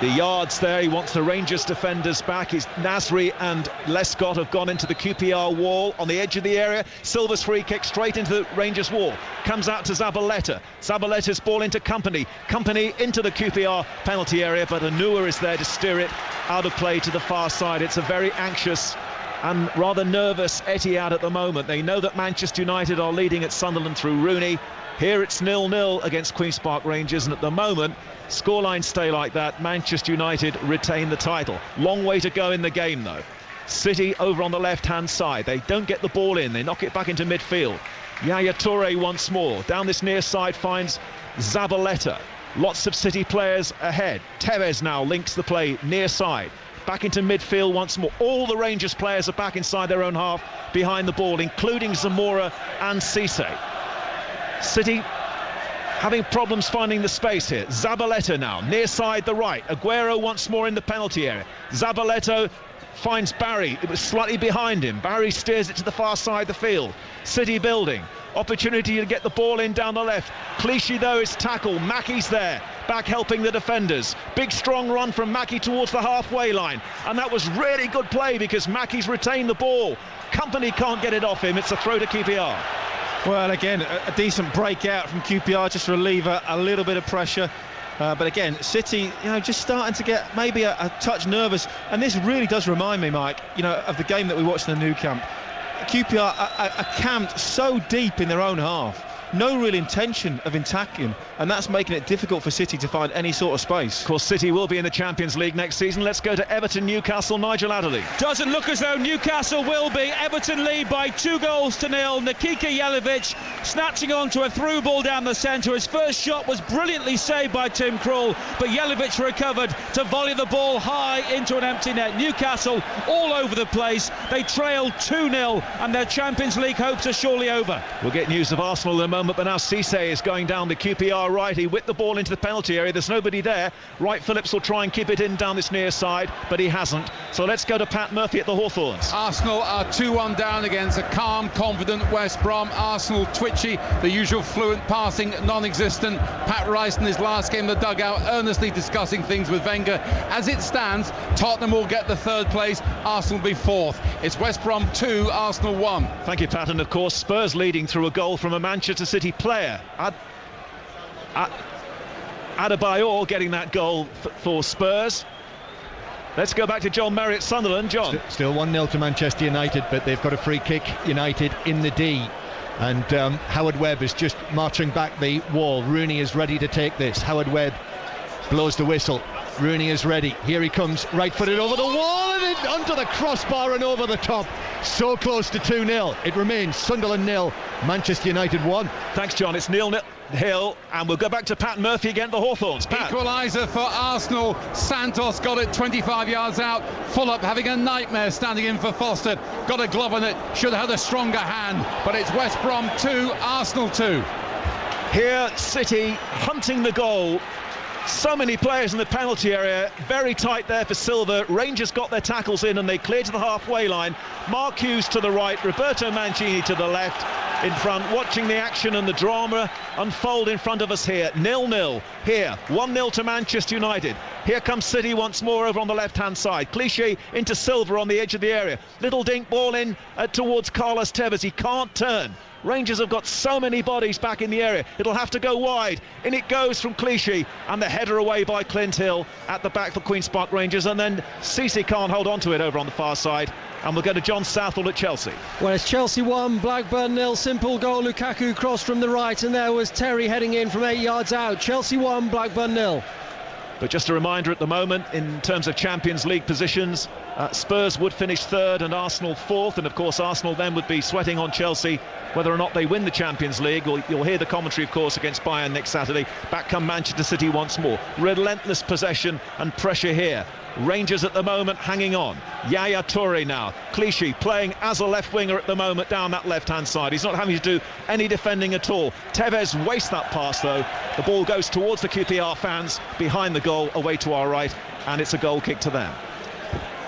yards there. He wants the Rangers defenders back. It's Nasri and Lescott have gone into the QPR wall on the edge of the area. Silva's free kick straight into the Rangers wall. Comes out to Zabaleta. Zabaleta's ball into Company. Company into the QPR penalty area, but Anua is there to steer it out of play to the far side. It's a very anxious and rather nervous Etihad at the moment. They know that Manchester United are leading at Sunderland through Rooney. Here it's 0-0 against Queen's Park Rangers, and at the moment, scorelines stay like that, Manchester United retain the title. Long way to go in the game though. City over on the left-hand side. They don't get the ball in, they knock it back into midfield. Yaya Toure once more. Down this near side finds Zabaleta. Lots of City players ahead. Tevez now links the play near side. Back into midfield once more. All the Rangers players are back inside their own half behind the ball, including Zamora and Cissé. City having problems finding the space here. Zabaleta now, near side the right. Aguero once more in the penalty area. Zabaleta finds Barry. It was slightly behind him. Barry steers it to the far side of the field. City building. Opportunity to get the ball in down the left. Clichy though is tackled. Mackey's there, back helping the defenders. Big strong run from Mackey towards the halfway line, and that was really good play because Mackey's retained the ball. Company can't get it off him. It's a throw to QPR. Well, again, a decent breakout from QPR just to relieve a little bit of pressure. But again, City, just starting to get maybe a touch nervous. And this really does remind me, Mike, of the game that we watched in the Nou Camp. QPR are camped so deep in their own half. No real intention of attacking, and that's making it difficult for City to find any sort of space. Of course, City will be in the Champions League next season. Let's go to Everton, Newcastle. Nigel Adderley. Doesn't look as though Newcastle will be. Everton lead by 2-0. Nikita Jelavic snatching on to a through ball down the centre. His first shot was brilliantly saved by Tim Krul, but Jelavic recovered to volley the ball high into an empty net. Newcastle all over the place. They trail 2-0 and their Champions League hopes are surely over. We'll get news of Arsenal in a moment, but now Cisse is going down the QPR right. He whipped the ball into the penalty area. There's nobody there. Wright Phillips will try and keep it in down this near side, but he hasn't. So let's go to Pat Murphy at the Hawthorns. Arsenal are 2-1 down against a calm, confident West Brom. Arsenal twitchy, the usual fluent passing non-existent. Pat Rice in his last game in the dugout earnestly discussing things with Wenger. As it stands, Tottenham will get the third place, Arsenal will be fourth. It's West Brom 2, Arsenal 1. Thank you, Pat. And of course Spurs leading through a goal from a Manchester City player. Adebayor getting that goal for Spurs. Let's go back to John Merritt, Sunderland. John. Still 1-0 to Manchester United, but they've got a free kick, United, in the D. And Howard Webb is just marching back the wall. Rooney is ready to take this. Howard Webb blows the whistle. Rooney is ready. Here he comes, right-footed over the wall and onto the crossbar and over the top. So close to 2-0. It remains Sunderland 0, Manchester United 1. Thanks, John. It's 0-0 and we'll go back to Pat Murphy again, the Hawthorns. Pat. Equaliser for Arsenal. Santos got it 25 yards out. Fulham having a nightmare standing in for Foster. Got a glove on it. Should have had a stronger hand. But it's West Brom 2, Arsenal 2. Here, City hunting the goal. So many players in the penalty area, very tight there for Silva. Rangers got their tackles in and they cleared to the halfway line. Mark Hughes to the right, Roberto Mancini to the left, in front, watching the action and the drama unfold in front of us here. 0-0 here, 1-0 to Manchester United. Here comes City once more over on the left-hand side. Clichy into Silva on the edge of the area. Little dink ball in towards Carlos Tevez. He can't turn. Rangers have got so many bodies back in the area. It'll have to go wide. In it goes from Clichy, and the header away by Clint Hill at the back for Queen's Park Rangers, and then Cisse can't hold on to it over on the far side. And we'll go to John Southall at Chelsea. Well, it's Chelsea 1, Blackburn 0. Simple goal. Lukaku crossed from the right, and there was Terry heading in from 8 yards out. Chelsea 1, Blackburn 0. But just a reminder at the moment, in terms of Champions League positions, Spurs would finish third and Arsenal fourth, and of course Arsenal then would be sweating on Chelsea whether or not they win the Champions League. You'll hear the commentary, of course, against Bayern next Saturday. Back come Manchester City once more. Relentless possession and pressure here. Rangers at the moment hanging on. Yaya Toure now. Clichy playing as a left winger at the moment down that left-hand side. He's not having to do any defending at all. Tevez wastes that pass though. The ball goes towards the QPR fans behind the goal, away to our right, and it's a goal kick to them.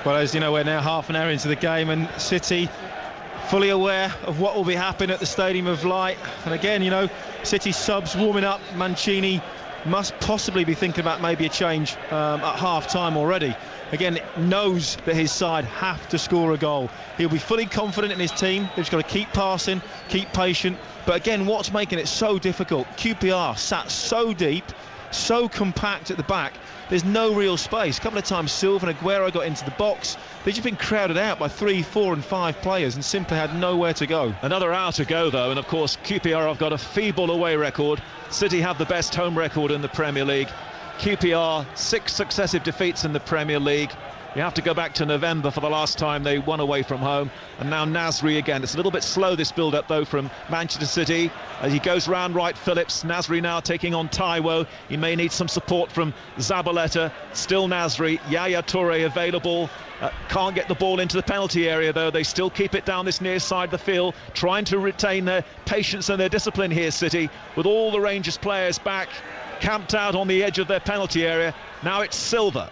Well, as you know, we're now half an hour into the game, and City fully aware of what will be happening at the Stadium of Light. And again, City subs warming up. Mancini must possibly be thinking about maybe a change at half-time already. Again, knows that his side have to score a goal. He'll be fully confident in his team. They've just got to keep passing, keep patient. But again, what's making it so difficult? QPR sat so deep, so compact at the back. There's no real space. A couple of times Silva and Aguero got into the box. They've just been crowded out by 3, 4 and 5 players and simply had nowhere to go. Another hour to go though, and of course QPR have got a feeble away record. City have the best home record in the Premier League. QPR 6 successive defeats in the Premier League. You have to go back to November for the last time they won away from home, and now Nasri again. It's a little bit slow, this build-up though from Manchester City as he goes round right. Phillips, Nasri now taking on Taiwo. He may need some support from Zabaleta. Still Nasri, Yaya Toure available. Can't get the ball into the penalty area though. They still keep it down this near side of the field, trying to retain their patience and their discipline here, City, with all the Rangers players back, camped out on the edge of their penalty area. Now it's Silva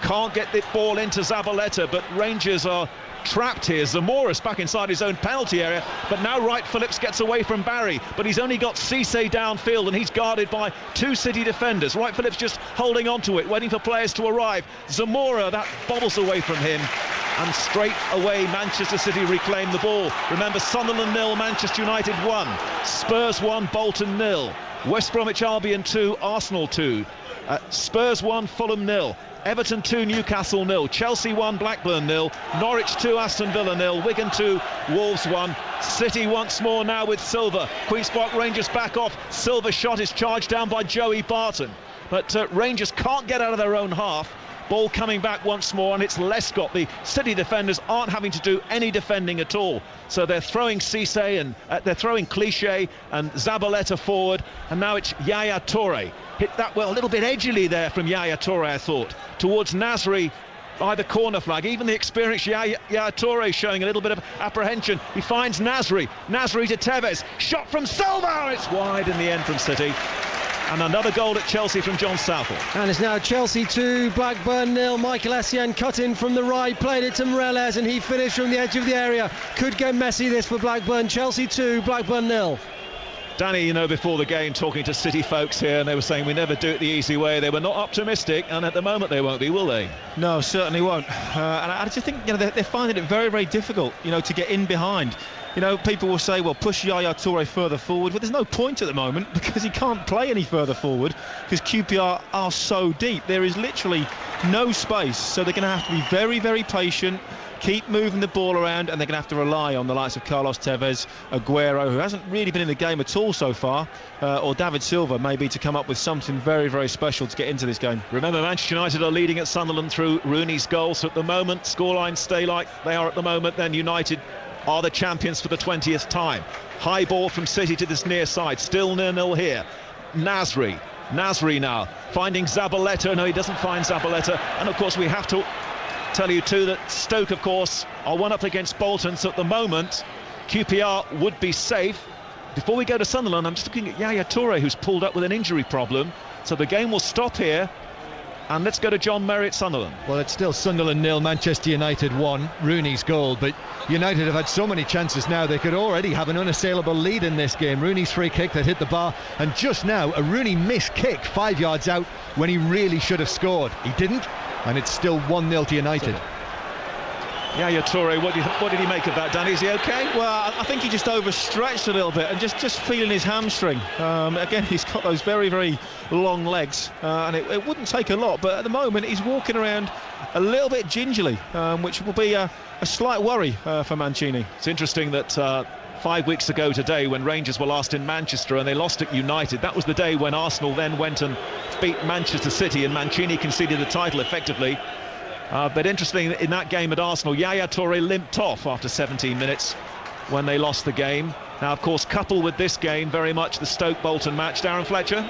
can't get the ball into Zabaleta, but Rangers are trapped here. Zamora's back inside his own penalty area, but now Wright Phillips gets away from Barry, but he's only got Cisse downfield and he's guarded by two City defenders. Wright Phillips just holding on to it, waiting for players to arrive. Zamora, that bobbles away from him, and straight away Manchester City reclaim the ball. Remember, Sunderland 0, Manchester United 1, Spurs 1, Bolton 0, West Bromwich Albion 2, Arsenal 2, Spurs 1, Fulham 0, Everton 2, Newcastle 0, Chelsea 1, Blackburn 0, Norwich 2, Aston Villa 0, Wigan 2, Wolves 1. City once more now with Silva. Queen's Park Rangers back off. Silva's shot is charged down by Joey Barton, but Rangers can't get out of their own half. Ball coming back once more, and it's Lescott. The City defenders aren't having to do any defending at all, so they're throwing Cisse and they're throwing Clichy and Zabaleta forward, and now it's Yaya Toure. Hit that well, a little bit edgily there from Yaya Toure, I thought, towards Nasri by the corner flag. Even the experienced Yaya Toure showing a little bit of apprehension. He finds Nasri to Tevez, shot from Silva, it's wide in the end from City. And another goal at Chelsea from John Southall. And it's now Chelsea 2, Blackburn 0. Michael Essien cut in from the right, played it to Morelos, and he finished from the edge of the area. Could get messy this for Blackburn. Chelsea 2, Blackburn 0. Danny, you know, before the game, talking to City folks here, and they were saying we never do it the easy way. They were not optimistic, and at the moment they won't be, will they? No, certainly won't. And I just think, you know, they're finding it very, very difficult, you know, to get in behind. You know, people will say, well, push Yaya Toure further forward, but there's no point at the moment because he can't play any further forward because QPR are so deep. There is literally no space, so they're going to have to be very, very patient, keep moving the ball around, and they're going to have to rely on the likes of Carlos Tevez, Aguero, who hasn't really been in the game at all so far, or David Silva maybe, to come up with something very, very special to get into this game. Remember, Manchester United are leading at Sunderland through Rooney's goal, so at the moment scorelines stay like they are at the moment, then United are the champions for the 20th time. High ball from City to this near side, still 0-0 here. Nasri now finding Zabaleta. No, he doesn't find Zabaleta, and of course we have to tell you too that Stoke, of course, are one up against Bolton, so at the moment QPR would be safe. Before we go to Sunderland, I'm just looking at Yaya Toure, who's pulled up with an injury problem, so the game will stop here. And let's go to John Merritt, Sunderland. Well, it's still Sunderland 0, Manchester United 1, Rooney's goal, but United have had so many chances now they could already have an unassailable lead in this game. Rooney's free kick that hit the bar, and just now a Rooney missed kick 5 yards out when he really should have scored. He didn't, and it's still 1-0 to United. Yaya Toure, what did he make of that, Danny? Is he okay? Well, I think he just overstretched a little bit and just feeling his hamstring. Again, he's got those very, very long legs, and it wouldn't take a lot, but at the moment he's walking around a little bit gingerly, which will be a slight worry for Mancini. It's interesting that 5 weeks ago today, when Rangers were last in Manchester and they lost at United, that was the day when Arsenal then went and beat Manchester City and Mancini conceded the title effectively. But interesting, in that game at Arsenal, Yaya Toure limped off after 17 minutes when they lost the game. Now, of course, coupled with this game, very much the Stoke-Bolton match. Darren Fletcher?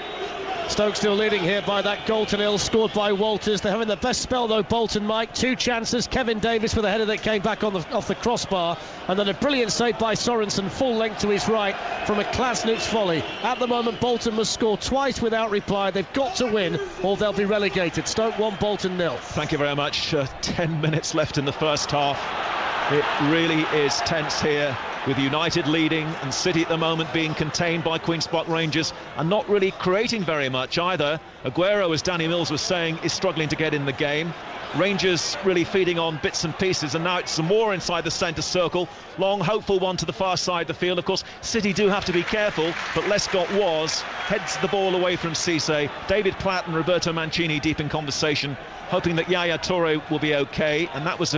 Stoke still leading here by that goal to nil scored by Walters. They're having the best spell though, Bolton, Mike. Two chances. Kevin Davis with a header that came back off the crossbar, and then a brilliant save by Sorensen, full length to his right from a Klasnitz volley. At the moment, Bolton must score twice without reply. They've got to win or they'll be relegated. Stoke 1, Bolton 0. Thank you very much. 10 minutes left in the first half. It really is tense here, with United leading and City at the moment being contained by Queen's Park Rangers and not really creating very much either. Aguero, as Danny Mills was saying, is struggling to get in the game. Rangers really feeding on bits and pieces, and now it's some more inside the centre circle. Long, hopeful one to the far side of the field. Of course, City do have to be careful, but Lescott heads the ball away from Cisse. David Platt and Roberto Mancini deep in conversation, hoping that Yaya Toure will be okay, and that was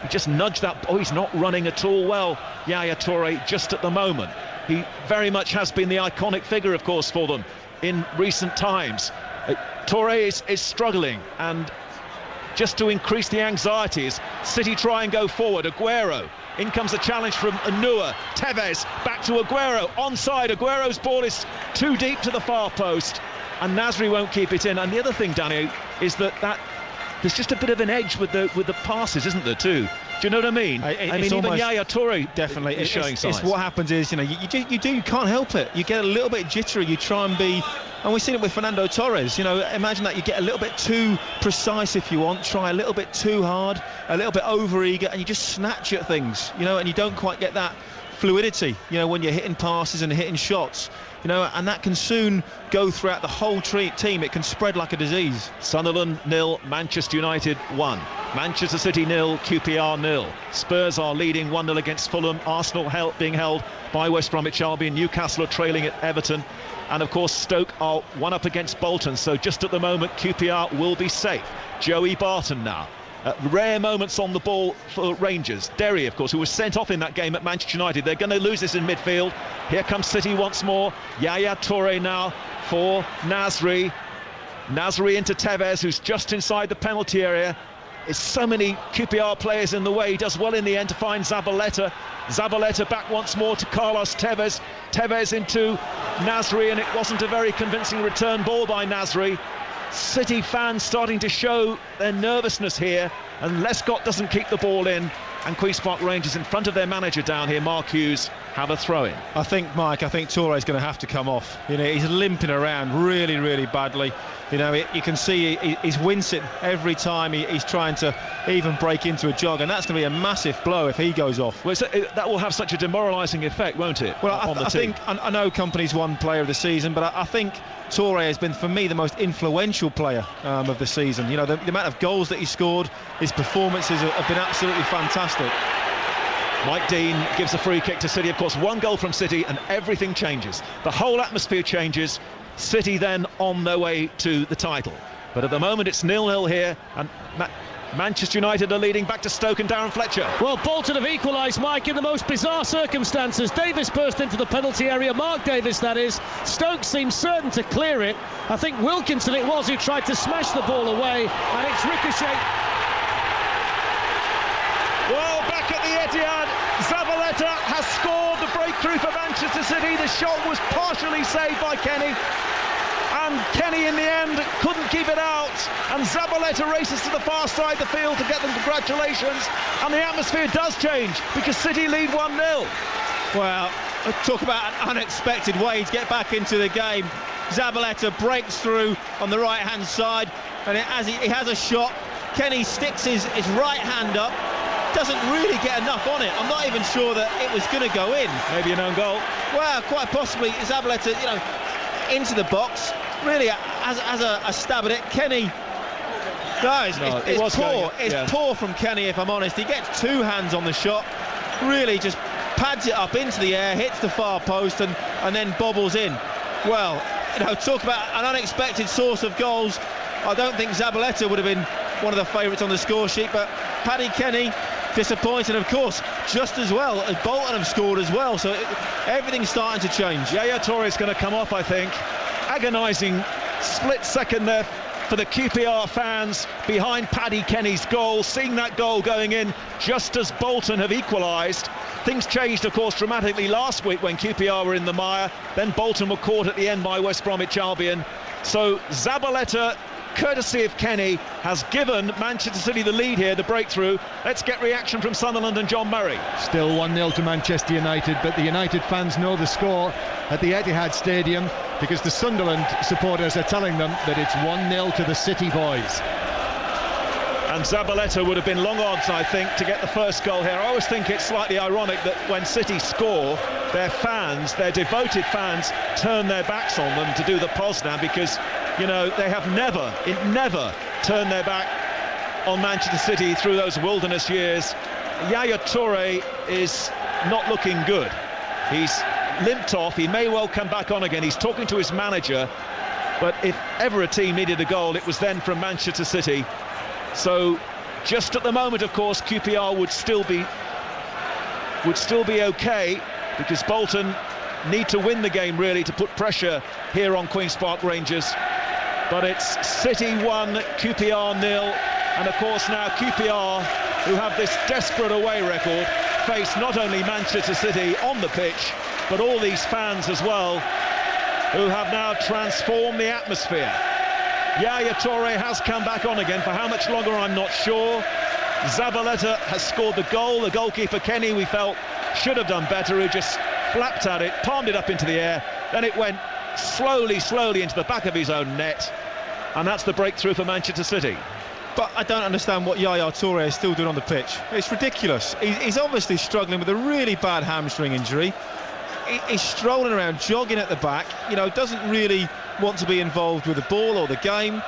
he just nudged that. Oh, he's not running at all well, Yaya Toure, just at the moment. He very much has been the iconic figure, of course, for them in recent times. Toure is struggling, and just to increase the anxieties. City try and go forward. Aguero. In comes a challenge from Anua. Tevez back to Aguero. Onside. Aguero's ball is too deep to the far post, and Nasri won't keep it in. And the other thing, Danny, is that there's just a bit of an edge with the passes, isn't there, too? Do you know what I mean? I mean, even Yaya Toure definitely is showing signs. It's what happens is, you can't help it. You get a little bit jittery. You try and be, and we've seen it with Fernando Torres. Imagine that you get a little bit too precise if you want, try a little bit too hard, a little bit over-eager, and you just snatch at things, and you don't quite get that fluidity, when you're hitting passes and hitting shots. And that can soon go throughout the whole team. It can spread like a disease. Sunderland 0, Manchester United 1. Manchester City 0, QPR 0. Spurs are leading 1-0 against Fulham. Arsenal being held by West Bromwich Albion. Newcastle are trailing at Everton. And of course Stoke are 1-up against Bolton. So just at the moment QPR will be safe. Joey Barton now. Rare moments on the ball for Rangers. Derry, of course, who was sent off in that game at Manchester United. They're going to lose this in midfield. Here comes City once more. Yaya Toure now for Nasri. Nasri into Tevez, who's just inside the penalty area. There's so many QPR players in the way. He does well in the end to find Zabaleta. Zabaleta back once more to Carlos Tevez. Tevez into Nasri, and it wasn't a very convincing return ball by Nasri. City fans starting to show their nervousness here, and Lescott doesn't keep the ball in, and Queen's Park Rangers in front of their manager down here, Mark Hughes, have a throw-in. I think Toure's going to have to come off. He's limping around really, really badly. You can see he's wincing every time he's trying to even break into a jog, and that's going to be a massive blow if he goes off. Well, that will have such a demoralising effect, won't it? Well, I know Kompany's won player of the season, but I think Toure has been, for me, the most influential player of the season. The amount of goals that he scored, his performances have been absolutely fantastic. Mike Dean gives a free kick to City. Of course, one goal from City and everything changes. The whole atmosphere changes. City then on their way to the title. But at the moment it's 0-0 here, and Manchester United are leading back to Stoke and Darren Fletcher. Well, Bolton have equalised, Mike, in the most bizarre circumstances. Davis burst into the penalty area, Mark Davis that is. Stoke seemed certain to clear it. I think Wilkinson it was who tried to smash the ball away, and it's ricocheted. Well, back at the Etihad, Zabaleta has scored the breakthrough for Manchester City. The shot was partially saved by Kenny, and Kenny in the end couldn't keep it out, and Zabaleta races to the far side of the field to get them congratulations, and the atmosphere does change because City lead 1-0. Well, talk about an unexpected way to get back into the game. Zabaleta breaks through on the right hand side, and as he has a shot, Kenny sticks his right hand up, doesn't really get enough on it. I'm not even sure that it was going to go in. Maybe an own goal. Well, quite possibly. Zabaleta, into the box, really as a stab at it. Kenny, guys, it's poor. It's poor from Kenny, if I'm honest. He gets two hands on the shot, really just pads it up into the air, hits the far post, and then bobbles in. Well, talk about an unexpected source of goals. I don't think Zabaleta would have been one of the favourites on the score sheet, but Paddy Kenny disappointed, of course, just as well as Bolton have scored as well, so everything's starting to change. Yaya Toure is going to come off, I think. Agonising split second there for the QPR fans behind Paddy Kenny's goal, seeing that goal going in just as Bolton have equalised. Things changed, of course, dramatically last week when QPR were in the mire. Then Bolton were caught at the end by West Bromwich Albion. So Zabaleta, courtesy of Kenny, has given Manchester City the lead here, the breakthrough. Let's get reaction from Sunderland and John Murray. Still 1-0 to Manchester United, but the United fans know the score at the Etihad Stadium because the Sunderland supporters are telling them that it's 1-0 to the City boys. And Zabaleta would have been long odds, I think, to get the first goal here. I always think it's slightly ironic that when City score, their fans, their devoted fans, turn their backs on them to do the Poznan, because they have never turned their back on Manchester City through those wilderness years. Yaya Toure is not looking good. He's limped off. He may well come back on again. He's talking to his manager, but if ever a team needed a goal, it was then from Manchester City. So just at the moment, of course, QPR would still be okay, because Bolton need to win the game really to put pressure here on Queen's Park Rangers. But it's City 1, QPR 0, And of course now QPR, who have this desperate away record, face not only Manchester City on the pitch, but all these fans as well, who have now transformed the atmosphere. Yaya Toure has come back on again. For how much longer, I'm not sure. Zabaleta has scored the goal. The goalkeeper, Kenny, we felt should have done better, who just flapped at it, palmed it up into the air, then it went slowly into the back of his own net, and that's the breakthrough for Manchester City. But I don't understand what Yaya Toure is still doing on the pitch. It's ridiculous. He's obviously struggling with a really bad hamstring injury. He's strolling around, jogging at the back, doesn't really want to be involved with the ball or the game.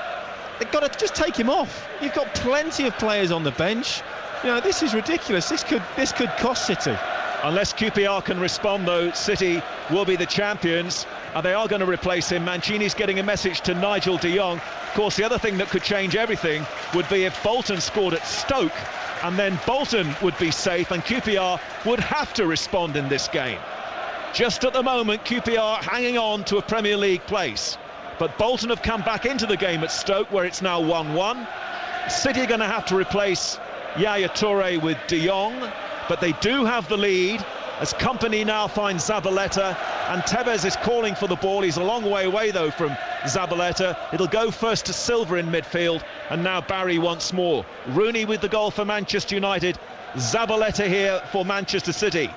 They've got to just take him off. You've got plenty of players on the bench. This is ridiculous. This could cost City. Unless QPR can respond, though, City will be the champions, and they are going to replace him. Mancini's getting a message to Nigel de Jong. Of course, the other thing that could change everything would be if Bolton scored at Stoke, and then Bolton would be safe, and QPR would have to respond in this game. Just at the moment, QPR hanging on to a Premier League place. But Bolton have come back into the game at Stoke, where it's now 1-1. City are going to have to replace Yaya Toure with de Jong, but they do have the lead as Kompany now finds Zabaleta, and Tevez is calling for the ball. He's a long way away, though, from Zabaleta. It'll go first to Silva in midfield, and now Barry once more. Rooney with the goal for Manchester United. Zabaleta here for Manchester City.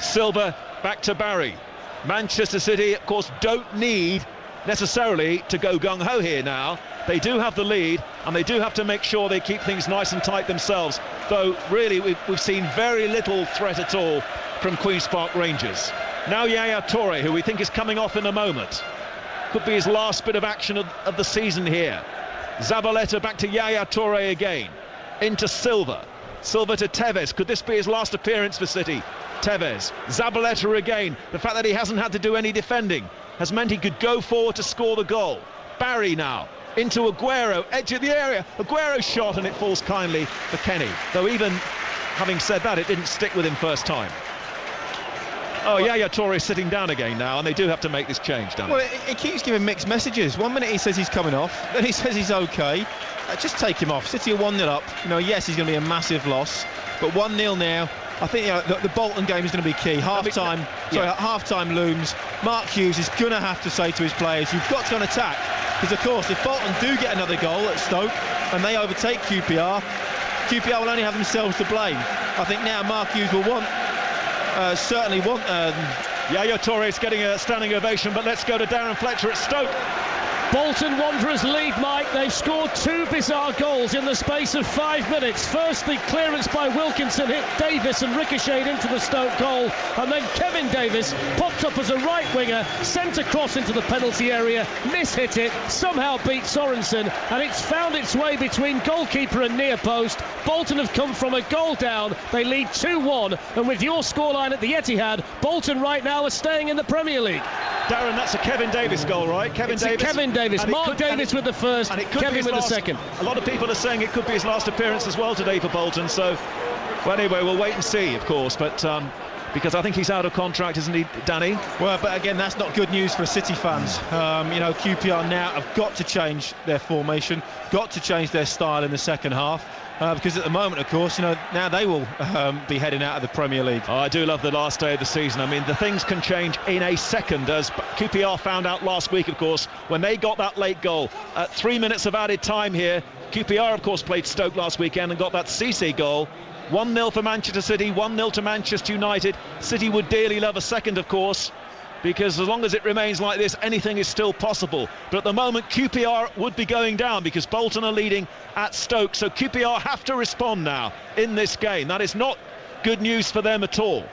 Silva back to Barry. Manchester City, of course, don't need necessarily to go gung-ho here now. They do have the lead, and they do have to make sure they keep things nice and tight themselves, though really we've seen very little threat at all from Queen's Park Rangers. Now Yaya Toure, who we think is coming off in a moment. Could be his last bit of action of the season here. Zabaleta back to Yaya Toure again. Into Silva. Silva to Tevez. Could this be his last appearance for City? Tevez. Zabaleta again. The fact that he hasn't had to do any defending has meant he could go forward to score the goal. Barry now into Aguero, edge of the area. Aguero's shot, and it falls kindly for Kenny. Though even having said that, it didn't stick with him first time. Oh, Yaya Toure is sitting down again now, and they do have to make this change, don't Well, he keeps giving mixed messages. 1 minute he says he's coming off, then he says he's okay. Just take him off. City are 1-0 up. Yes, he's going to be a massive loss, but 1-0 now. I think the Bolton game is going to be key. Half-time looms. Mark Hughes is going to have to say to his players, you've got to go and attack, because of course if Bolton do get another goal at Stoke and they overtake QPR will only have themselves to blame. I think now Mark Hughes will certainly want Yaya Toure is getting a standing ovation, but let's go to Darren Fletcher at Stoke. Bolton Wanderers lead, Mike. They've scored two bizarre goals in the space of 5 minutes. First, the clearance by Wilkinson hit Davis and ricocheted into the Stoke goal, and then Kevin Davis popped up as a right winger, sent across into the penalty area, mishit it, somehow beat Sorensen, and it's found its way between goalkeeper and near post. Bolton have come from a goal down. They lead 2-1, and with your scoreline at the Etihad, Bolton right now are staying in the Premier League. Darren, that's a Kevin Davis goal, right? Kevin Davis. Mark Davis with the first, Kevin with the second. A lot of people are saying it could be his last appearance as well today for Bolton, so well, anyway, we'll wait and see, of course, but because I think he's out of contract, isn't he, Danny? Well, but again, that's not good news for City fans. QPR now have got to change their formation, got to change their style in the second half. Because at the moment, of course, now they will be heading out of the Premier League. Oh, I do love the last day of the season. I mean, the things can change in a second, as QPR found out last week, of course, when they got that late goal. 3 minutes of added time here. QPR, of course, played Stoke last weekend and got that Cisse goal. 1-0 for Manchester City, 1-0 to Manchester United. City would dearly love a second, of course, because as long as it remains like this, anything is still possible. But at the moment, QPR would be going down because Bolton are leading at Stoke. So QPR have to respond now in this game. That is not good news for them at all.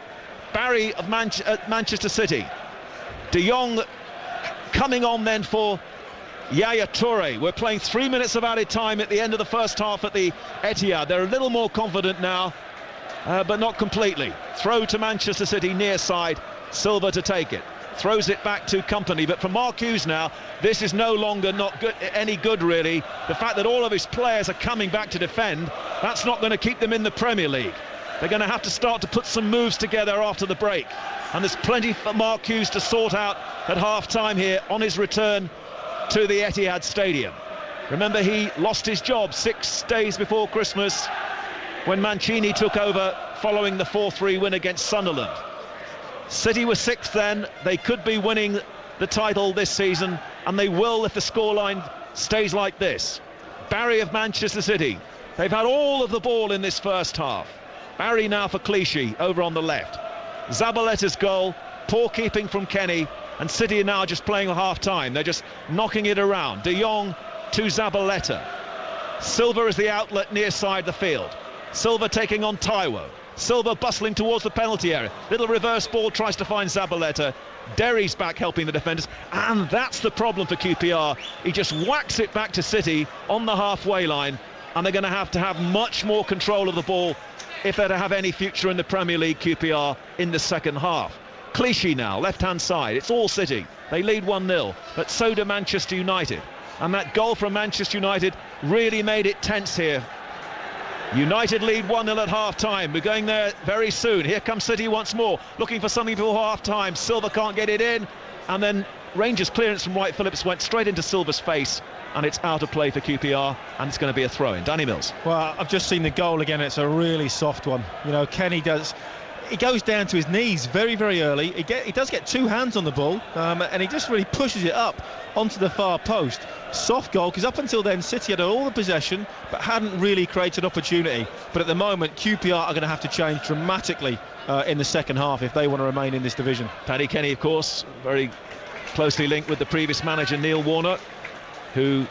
Barry of Manchester City. De Jong coming on then for Yaya Toure. We're playing 3 minutes of added time at the end of the first half at the Etihad. They're a little more confident now, but not completely. Throw to Manchester City near side. Silva to take it. Throws it back to Kompany, but for Mark Hughes now, this is no longer any good really. The fact that all of his players are coming back to defend, that's not going to keep them in the Premier League. They're going to have to start to put some moves together after the break, and there's plenty for Mark Hughes to sort out at half-time here on his return to the Etihad Stadium. Remember, he lost his job 6 days before Christmas when Mancini took over following the 4-3 win against Sunderland. City were 6th then. They could be winning the title this season, and they will if the scoreline stays like this. Barry of Manchester City. They've had all of the ball in this first half. Barry now for Clichy over on the left. Zabaletta's goal, poor keeping from Kenny, and City are now just playing half-time. They're just knocking it around. De Jong to Zabaleta. Silva is the outlet near side the field. Silva taking on Taiwo. Silva bustling towards the penalty area. Little reverse ball, tries to find Zabaleta. Derry's back helping the defenders, and that's the problem for QPR. He just whacks it back to City on the halfway line, and they're going to have much more control of the ball if they're to have any future in the Premier League, QPR, in the second half. Clichy now, left-hand side. It's all City. They lead 1-0, but so do Manchester United. And that goal from Manchester United really made it tense here. United lead 1-0 at half-time. We're going there very soon. Here comes City once more, looking for something before half-time. Silva can't get it in, and then Rangers' clearance from Wright Phillips went straight into Silva's face, and it's out of play for QPR, and it's going to be a throw-in. Danny Mills. Well, I've just seen the goal again. It's a really soft one. You know, Kenny does... He goes down to his knees very, very early. He does get two hands on the ball, and he just really pushes it up onto the far post. Soft goal, because up until then City had all the possession but hadn't really created opportunity. But at the moment QPR are going to have to change dramatically in the second half if they want to remain in this division. Paddy Kenny, of course, very closely linked with the previous manager Neil Warnock, who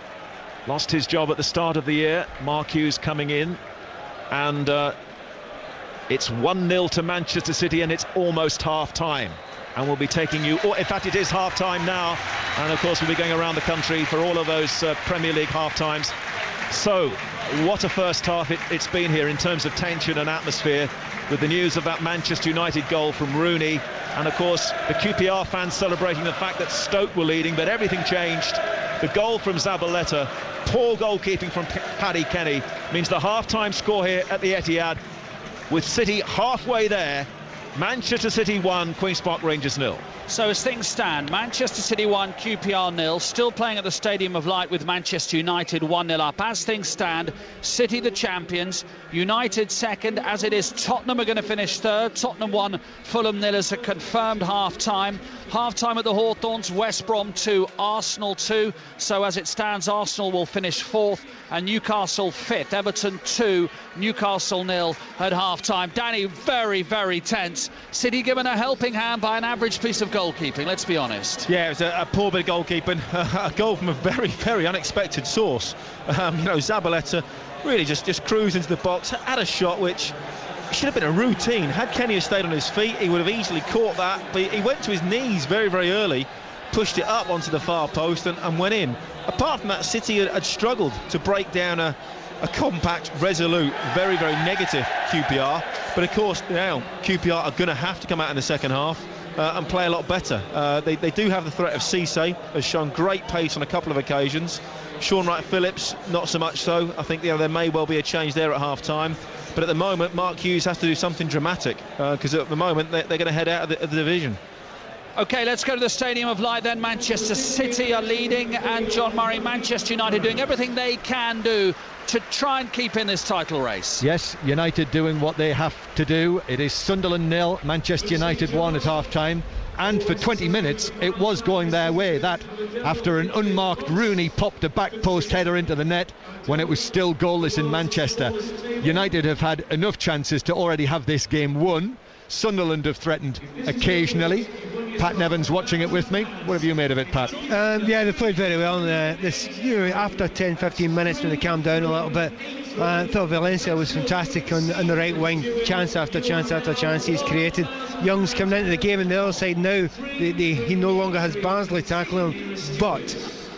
lost his job at the start of the year. Mark Hughes coming in, and it's 1-0 to Manchester City, and it's almost half-time. And we'll be taking you, or in fact it is half-time now, and of course we'll be going around the country for all of those Premier League half-times. So what a first half it's been here in terms of tension and atmosphere, with the news of that Manchester United goal from Rooney, and of course the QPR fans celebrating the fact that Stoke were leading, but everything changed. The goal from Zabaleta, poor goalkeeping from Paddy Kenny, means the half-time score here at the Etihad, with City halfway there. Manchester City 1, Queen's Park Rangers 0. So as things stand, Manchester City 1, QPR 0, still playing at the Stadium of Light with Manchester United 1-0 up. As things stand, City the champions, United second, as it is Tottenham are going to finish third. Tottenham 1, Fulham 0 as a confirmed half-time. Half-time at the Hawthorns, West Brom 2, Arsenal 2. So as it stands, Arsenal will finish fourth and Newcastle fifth. Everton 2, Newcastle 0 at half-time. Danny, very, very tense. City given a helping hand by an average piece of goalkeeping, let's be honest. Yeah, it was a poor bit of goalkeeping. A goal from a very, very unexpected source. You know, Zabaleta really just cruised into the box, had a shot which should have been a routine. Had Kenny stayed on his feet, he would have easily caught that, but he went to his knees very, very early, pushed it up onto the far post and went in. Apart from that, City had struggled to break down a compact, resolute, very, very negative QPR. But of course now QPR are going to have to come out in the second half and play a lot better. They do have the threat of Cisse, has shown great pace on a couple of occasions. Sean Wright-Phillips not so much so. I think there may well be a change there at half time, but at the moment Mark Hughes has to do something dramatic, because at the moment they're going to head out of the division. OK, let's go to the Stadium of Light then. Manchester City are leading, and John Murray, Manchester United doing everything they can do to try and keep in this title race. Yes, United doing what they have to do. It is Sunderland 0, Manchester United 1 at half-time. And for 20 minutes it was going their way. That after an unmarked Rooney popped a back post header into the net when it was still goalless in Manchester. United have had enough chances to already have this game won. Sunderland have threatened occasionally. Pat Nevins watching it with me. What have you made of it, Pat? Yeah, they played very well after 10-15 minutes when they calmed down a little bit. I thought Valencia was fantastic on the right wing, chance after chance after chance he's created. Young's coming into the game on the other side now. He no longer has Barnsley tackling him, but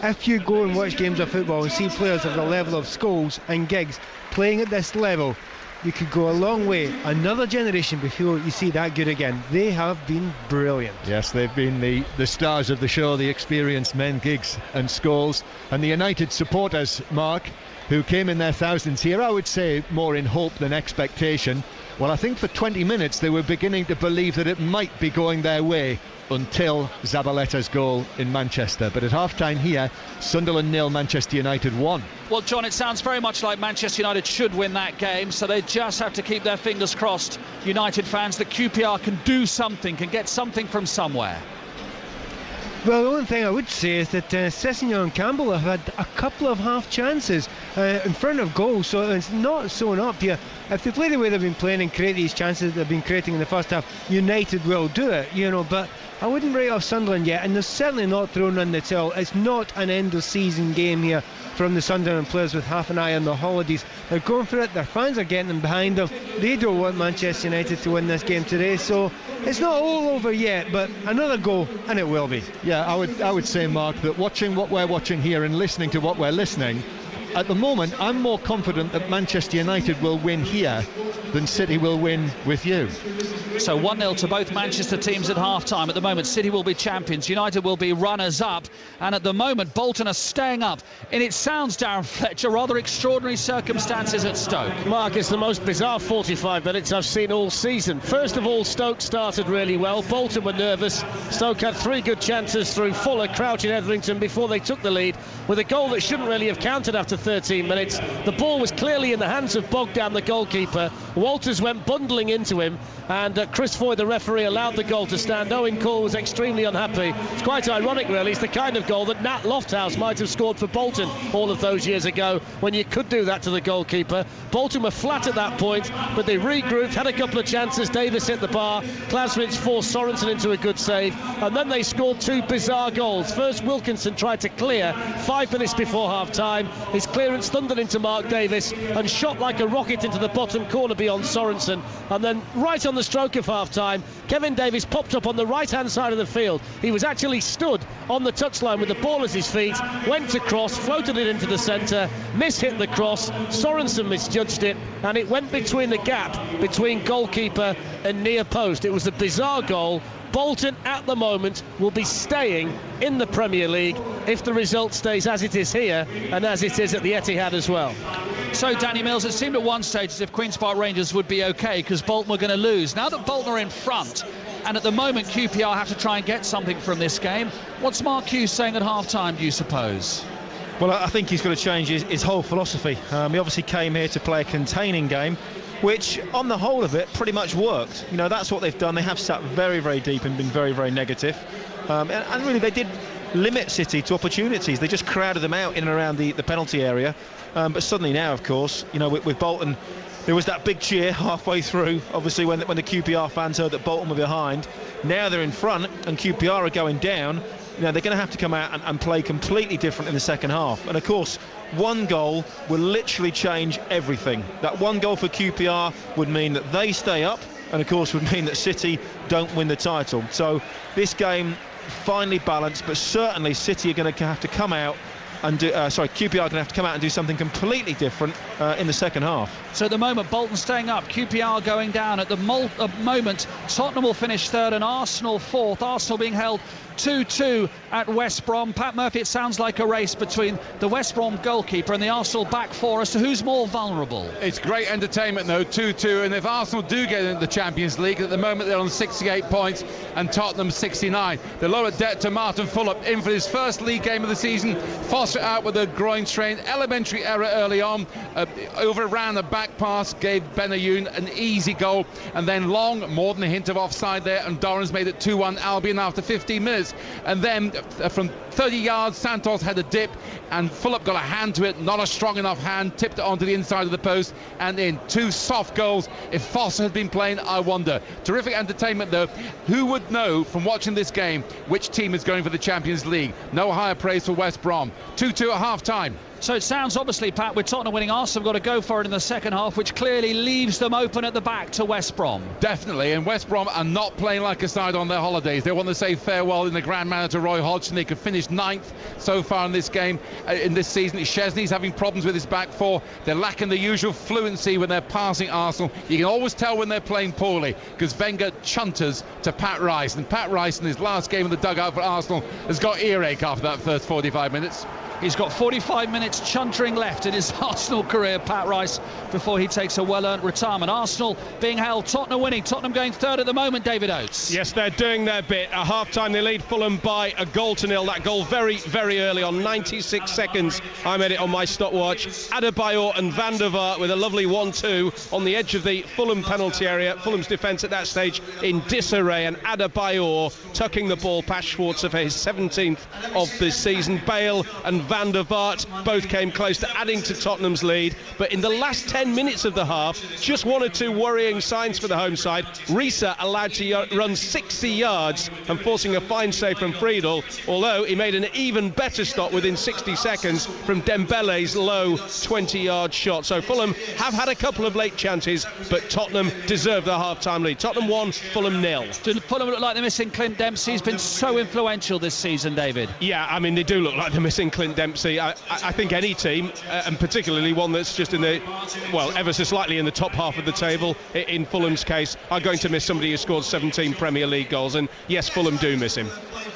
if you go and watch games of football and see players of the level of Scholes and Giggs playing at this level, you could go a long way, another generation before you see that good again. They have been brilliant. Yes, they've been the stars of the show, the experienced men, Giggs and Scholes, and the United supporters, Mark, who came in their thousands here, I would say more in hope than expectation. Well, I think for 20 minutes they were beginning to believe that it might be going their way until Zabaletta's goal in Manchester. But at half-time here, Sunderland 0, Manchester United 1. Well, John, it sounds very much like Manchester United should win that game, so they just have to keep their fingers crossed, United fans, that QPR can do something, can get something from somewhere. Well, the only thing I would say is that Sessegnon and Campbell have had a couple of half chances in front of goal, so it's not sewn up here. If they play the way they've been playing and create these chances they've been creating in the first half, United will do it, but I wouldn't write off Sunderland yet, and they're certainly not thrown in the towel. It's not an end of season game here from the Sunderland players with half an eye on the holidays. They're going for it, their fans are getting them behind them. They don't want Manchester United to win this game today, so it's not all over yet, but another goal and it will be. Yeah, I would say, Mark, that watching what we're watching here and listening to what we're listening, at the moment I'm more confident that Manchester United will win here than City will win with you. So 1-0 to both Manchester teams at half-time. At the moment, City will be champions, United will be runners-up, and at the moment Bolton are staying up in, it sounds, Darren Fletcher, rather extraordinary circumstances at Stoke. Mark, it's the most bizarre 45 minutes I've seen all season. First of all, Stoke started really well. Bolton were nervous. Stoke had 3 good chances through Fuller, Crouch and Etherington before they took the lead, with a goal that shouldn't really have counted after 13 minutes. The ball was clearly in the hands of Bogdan, the goalkeeper. Walters went bundling into him, and Chris Foy, the referee, allowed the goal to stand. Owen Cole was extremely unhappy. It's quite ironic, really. It's the kind of goal that Nat Lofthouse might have scored for Bolton all of those years ago, when you could do that to the goalkeeper. Bolton were flat at that point, but they regrouped, had a couple of chances. Davis hit the bar, Klaswitz forced Sorensen into a good save, and then they scored 2 bizarre goals. First, Wilkinson tried to clear 5 minutes before half-time. His clearance thundered into Mark Davis and shot like a rocket into the bottom corner beyond Sorensen, and then right on the stroke of half-time, Kevin Davis popped up on the right-hand side of the field. He was actually stood on the touchline with the ball at his feet, went to cross, floated it into the centre, mishit the cross, Sorensen misjudged it, and it went between the gap between goalkeeper and near post. It was a bizarre goal. Bolton at the moment will be staying in the Premier League if the result stays as it is here and as it is at the Etihad as well. So, Danny Mills, it seemed at one stage as if Queen's Park Rangers would be OK because Bolton were going to lose. Now that Bolton are in front, and at the moment QPR have to try and get something from this game, what's Mark Hughes saying at half-time, do you suppose? Well, I think he's got to change his whole philosophy. He obviously came here to play a containing game, which on the whole of it pretty much worked. That's what they've done. They have sat very, very deep and been very, very negative. And really they did limit City to opportunities. They just crowded them out in and around the penalty area. But suddenly now, of course, with Bolton, there was that big cheer halfway through, obviously, when the QPR fans heard that Bolton were behind. Now they're in front and QPR are going down. They're going to have to come out and play completely different in the second half. And of course, one goal will literally change everything. That one goal for QPR would mean that they stay up, and of course would mean that City don't win the title. So this game finely balanced, but certainly City are going to have to come out and QPR are going to have to come out and do something completely different in the second half. So at the moment, Bolton staying up, QPR going down. At the moment, Tottenham will finish third and Arsenal fourth. Arsenal being held 2-2 at West Brom. Pat Murphy, it sounds like a race between the West Brom goalkeeper and the Arsenal back four as to who's more vulnerable. It's great entertainment though, 2-2, and if Arsenal do get into the Champions League, at the moment they're on 68 points and Tottenham 69. The lower debt to Martin Fulop in for his first league game of the season. Foster out with a groin strain, elementary error early on, overran the back pass, gave Benayoun an easy goal, and then Long, more than a hint of offside there, and Dorrans made it 2-1 Albion after 15 minutes. And then from 30 yards, Santos had a dip, and Fulop got a hand to it, not a strong enough hand, tipped it onto the inside of the post, and in 2 soft goals. If Foster had been playing, I wonder. Terrific entertainment though. Who would know from watching this game which team is going for the Champions League? No higher praise for West Brom. 2-2 at half-time. So it sounds obviously, Pat, with Tottenham winning, Arsenal have got to go for it in the second half, which clearly leaves them open at the back to West Brom. Definitely, and West Brom are not playing like a side on their holidays. They want to say farewell in the grand manner to Roy Hodgson. They could finish 9th so far in this game, in this season. Szczesny's having problems with his back four. They're lacking the usual fluency when they're passing Arsenal. You can always tell when they're playing poorly, because Wenger chunters to Pat Rice, and Pat Rice in his last game in the dugout for Arsenal has got earache after that first 45 minutes. He's got 45 minutes chuntering left in his Arsenal career, Pat Rice, before he takes a well-earned retirement. Arsenal being held, Tottenham winning, Tottenham going third at the moment, David Oates. Yes, they're doing their bit. At half-time they lead Fulham by a goal to nil. That goal very, very early on, 96 seconds. I made it on my stopwatch. Adebayor and Van der Vaart with a lovely 1-2 on the edge of the Fulham penalty area. Fulham's defence at that stage in disarray, and Adebayor tucking the ball past Schwarzer for his 17th of the season. Bale and Van der Vaart both came close to adding to Tottenham's lead, but in the last 10 minutes of the half, just one or two worrying signs for the home side. Risa allowed to run 60 yards and forcing a fine save from Friedel, although he made an even better stop within 60 seconds from Dembele's low 20-yard shot. So Fulham have had a couple of late chances, but Tottenham deserve the half-time lead. Tottenham 1, Fulham 0. Did Fulham look like they're missing Clint Dempsey? He's been so influential this season, David. Yeah, I mean, they do look like they're missing Clint Dempsey. I think any team, and particularly one that's just in the, well, ever so slightly in the top half of the table, in Fulham's case, are going to miss somebody who scored 17 Premier League goals, and yes, Fulham do miss him.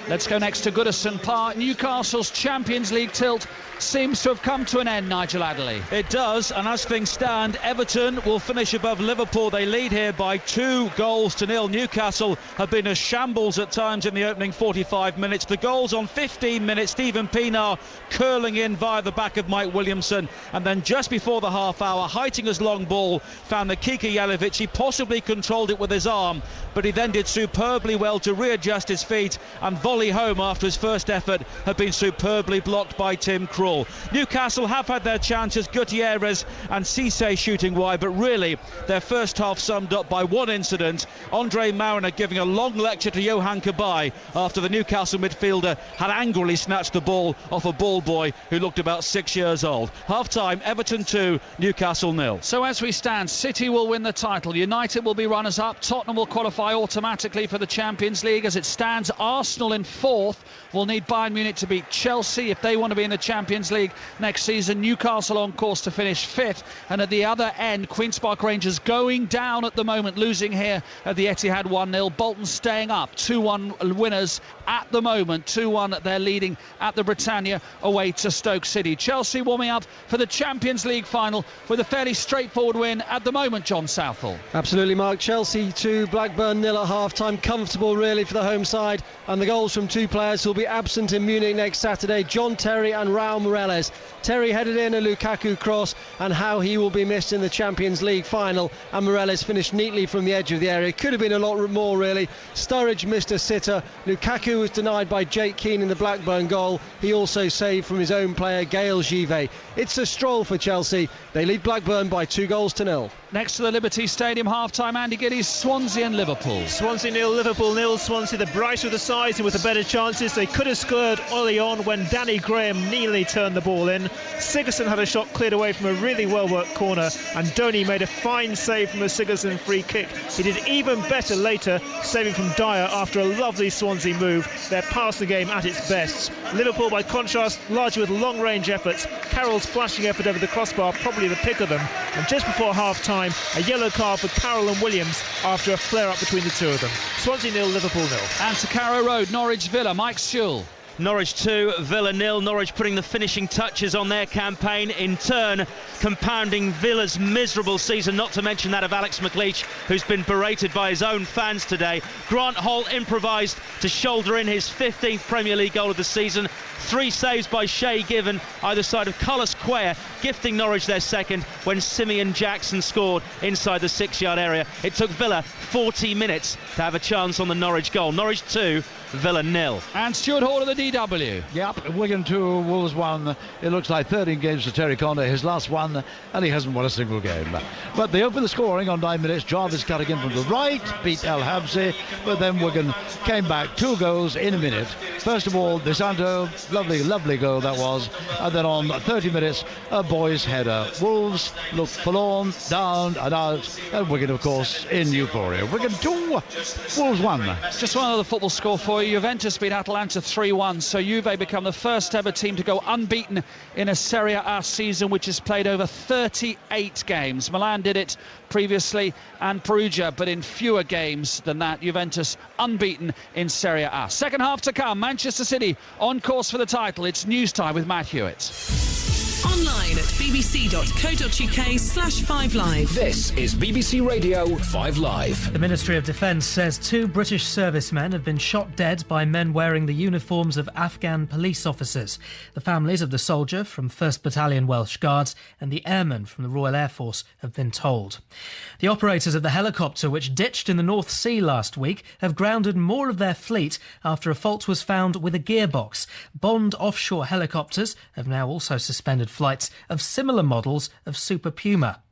Let's go next to Goodison Park. Newcastle's Champions League tilt seems to have come to an end, Nigel Adderley. It does, and as things stand, Everton will finish above Liverpool. They lead here by 2-0. Newcastle have been a shambles at times in the opening 45 minutes. The goals on 15 minutes, Steven Pienaar curling in via the back of Mike Williamson, and then just before the half hour, Heitinger's long ball found the Kiki Jelavic. He possibly controlled it with his arm, but he then did superbly well to readjust his feet and volley home after his first effort had been superbly blocked by Tim Krul. Newcastle have had their chances, Gutierrez and Cisse shooting wide, but really their first half summed up by one incident, Andre Mariner giving a long lecture to Johan Cabaye after the Newcastle midfielder had angrily snatched the ball off a ball boy who looked about 6 years old. Half time, Everton 2, Newcastle 0. So as we stand, City will win the title, United will be runners up, Tottenham will qualify automatically for the Champions League. As it stands, Arsenal in fourth will need Bayern Munich to beat Chelsea if they want to be in the Champions League next season. Newcastle on course to finish fifth, and at the other end, Queen's Park Rangers going down at the moment, losing here at the Etihad 1-0. Bolton staying up, 2-1 winners at the moment, 2-1 they're leading at the Britannia away to Stoke City. Chelsea warming up for the Champions League final with a fairly straightforward win at the moment, John Southall. Absolutely, Mark. Chelsea 2, Blackburn 0 at half-time. Comfortable really for the home side, and the goals from two players who will be absent in Munich next Saturday, John Terry and Raul Meireles. Terry headed in a Lukaku cross, and how he will be missed in the Champions League final, and Meireles finished neatly from the edge of the area. Could have been a lot more really. Sturridge missed a sitter. Lukaku was denied by Jake Keane in the Blackburn goal. He also saved from his own player Gaël Givet. It's a stroll for Chelsea. They lead Blackburn by 2-0. Next to the Liberty Stadium half-time, Andy Giddy's Swansea and Liverpool. Swansea 0, Liverpool 0. Swansea the brighter of the sides and with the better chances. They could have scored early on when Danny Graham nearly turned the ball in. Sigurdsson had a shot cleared away from a really well-worked corner, and Donny made a fine save from a Sigurdsson free kick. He did even better later, saving from Dyer after a lovely Swansea move. They're past the game at its best. Liverpool, by contrast, largely with long-range efforts. Carroll's flashing effort over the crossbar, probably the pick of them. And just before half-time, a yellow card for Carroll and Williams after a flare-up between the two of them. Swansea 0, Liverpool 0. And to Carrow Road, Norwich Villa, Mike Sewell. Norwich 2, Villa 0. Norwich putting the finishing touches on their campaign, in turn compounding Villa's miserable season, not to mention that of Alex McLeish, who's been berated by his own fans today. Grant Holt improvised to shoulder in his 15th Premier League goal of the season. 3 saves by Shay Given either side of Carlos Cuellar, gifting Norwich their second when Simeon Jackson scored inside the 6-yard area. It took Villa 40 minutes to have a chance on the Norwich goal. Norwich 2, Villa 0. And Stuart Hall of the DW. Yep, Wigan 2, Wolves 1. It looks like 13 games for Terry Conte, his last one, and he hasn't won a single game. But they opened the scoring on 9 minutes. Jarvis cutting in from the right, beat El Habsi, but then Wigan came back, 2 goals in a minute. First of all, De Santo, lovely goal that was, and then on 30 minutes, a boy's header. Wolves looked forlorn, down and out, and Wigan, of course, in euphoria. Wigan 2, Wolves 1. Just one other football score for you. Juventus beat Atalanta 3-1 won, so Juve become the first ever team to go unbeaten in a Serie A season which has played over 38 games. Milan did it previously and Perugia, but in fewer games than that. Juventus unbeaten in Serie A. Second half to come. Manchester City on course for the title. It's news time with Matt Hewitt. Online at bbc.co.uk/5live. This is BBC Radio 5 Live. The Ministry of Defence says 2 British servicemen have been shot dead by men wearing the uniforms of Afghan police officers. The families of the soldier from 1st Battalion Welsh Guards and the airman from the Royal Air Force have been told. The operators of the helicopter which ditched in the North Sea last week have grounded more of their fleet after a fault was found with a gearbox. Bond offshore helicopters have now also suspended flights of similar models of Super Puma.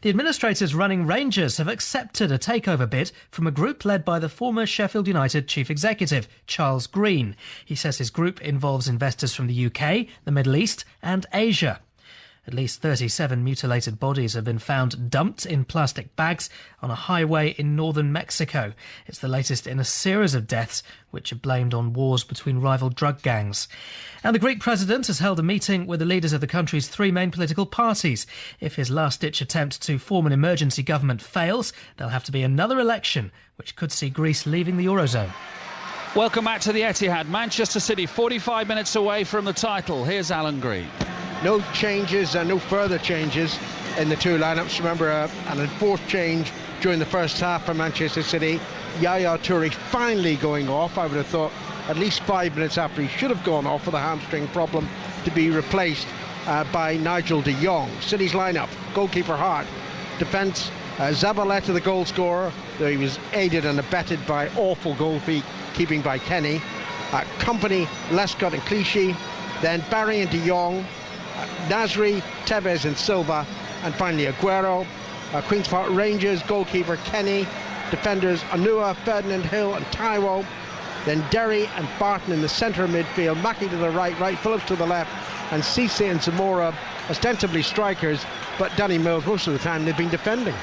The administrators running Rangers have accepted a takeover bid from a group led by the former Sheffield United chief executive, Charles Green. He says his group involves investors from the UK, the Middle East and Asia. At least 37 mutilated bodies have been found dumped in plastic bags on a highway in northern Mexico. It's the latest in a series of deaths which are blamed on wars between rival drug gangs. And the Greek president has held a meeting with the leaders of the country's 3 main political parties. If his last-ditch attempt to form an emergency government fails, there'll have to be another election, which could see Greece leaving the Eurozone. Welcome back to the Etihad. Manchester City 45 minutes away from the title. Here's Alan Green. No changes and no further changes in the 2 lineups. Remember, an enforced change during the first half for Manchester City. Yaya Toure finally going off. I would have thought at least 5 minutes after he should have gone off with a hamstring problem, to be replaced by Nigel de Jong. City's lineup: goalkeeper Hart, defence Zabaleta the goal scorer, though he was aided and abetted by awful goalkeeping by Kenny. Company, Lescott and Clichy, then Barry and de Jong, Nasri, Tevez and Silva, and finally Aguero. Queen's Park Rangers, goalkeeper Kenny, defenders Anua, Ferdinand, Hill and Taiwo, then Derry and Barton in the centre of midfield, Mackie to the right, Phillips to the left, and Cisse and Zamora ostensibly strikers, but Danny Mills most of the time they've been defending.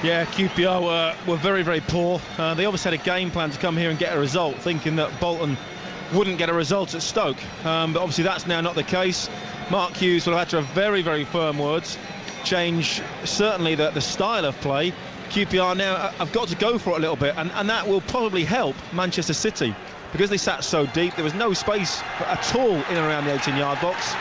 Yeah, QPR were very, very poor. They obviously had a game plan to come here and get a result, thinking that Bolton wouldn't get a result at Stoke, but obviously that's now not the case. Mark Hughes will have had to have very, very firm words, change certainly the style of play. QPR now have got to go for it a little bit, and that will probably help Manchester City, because they sat so deep. There was no space at all in and around the 18-yard box.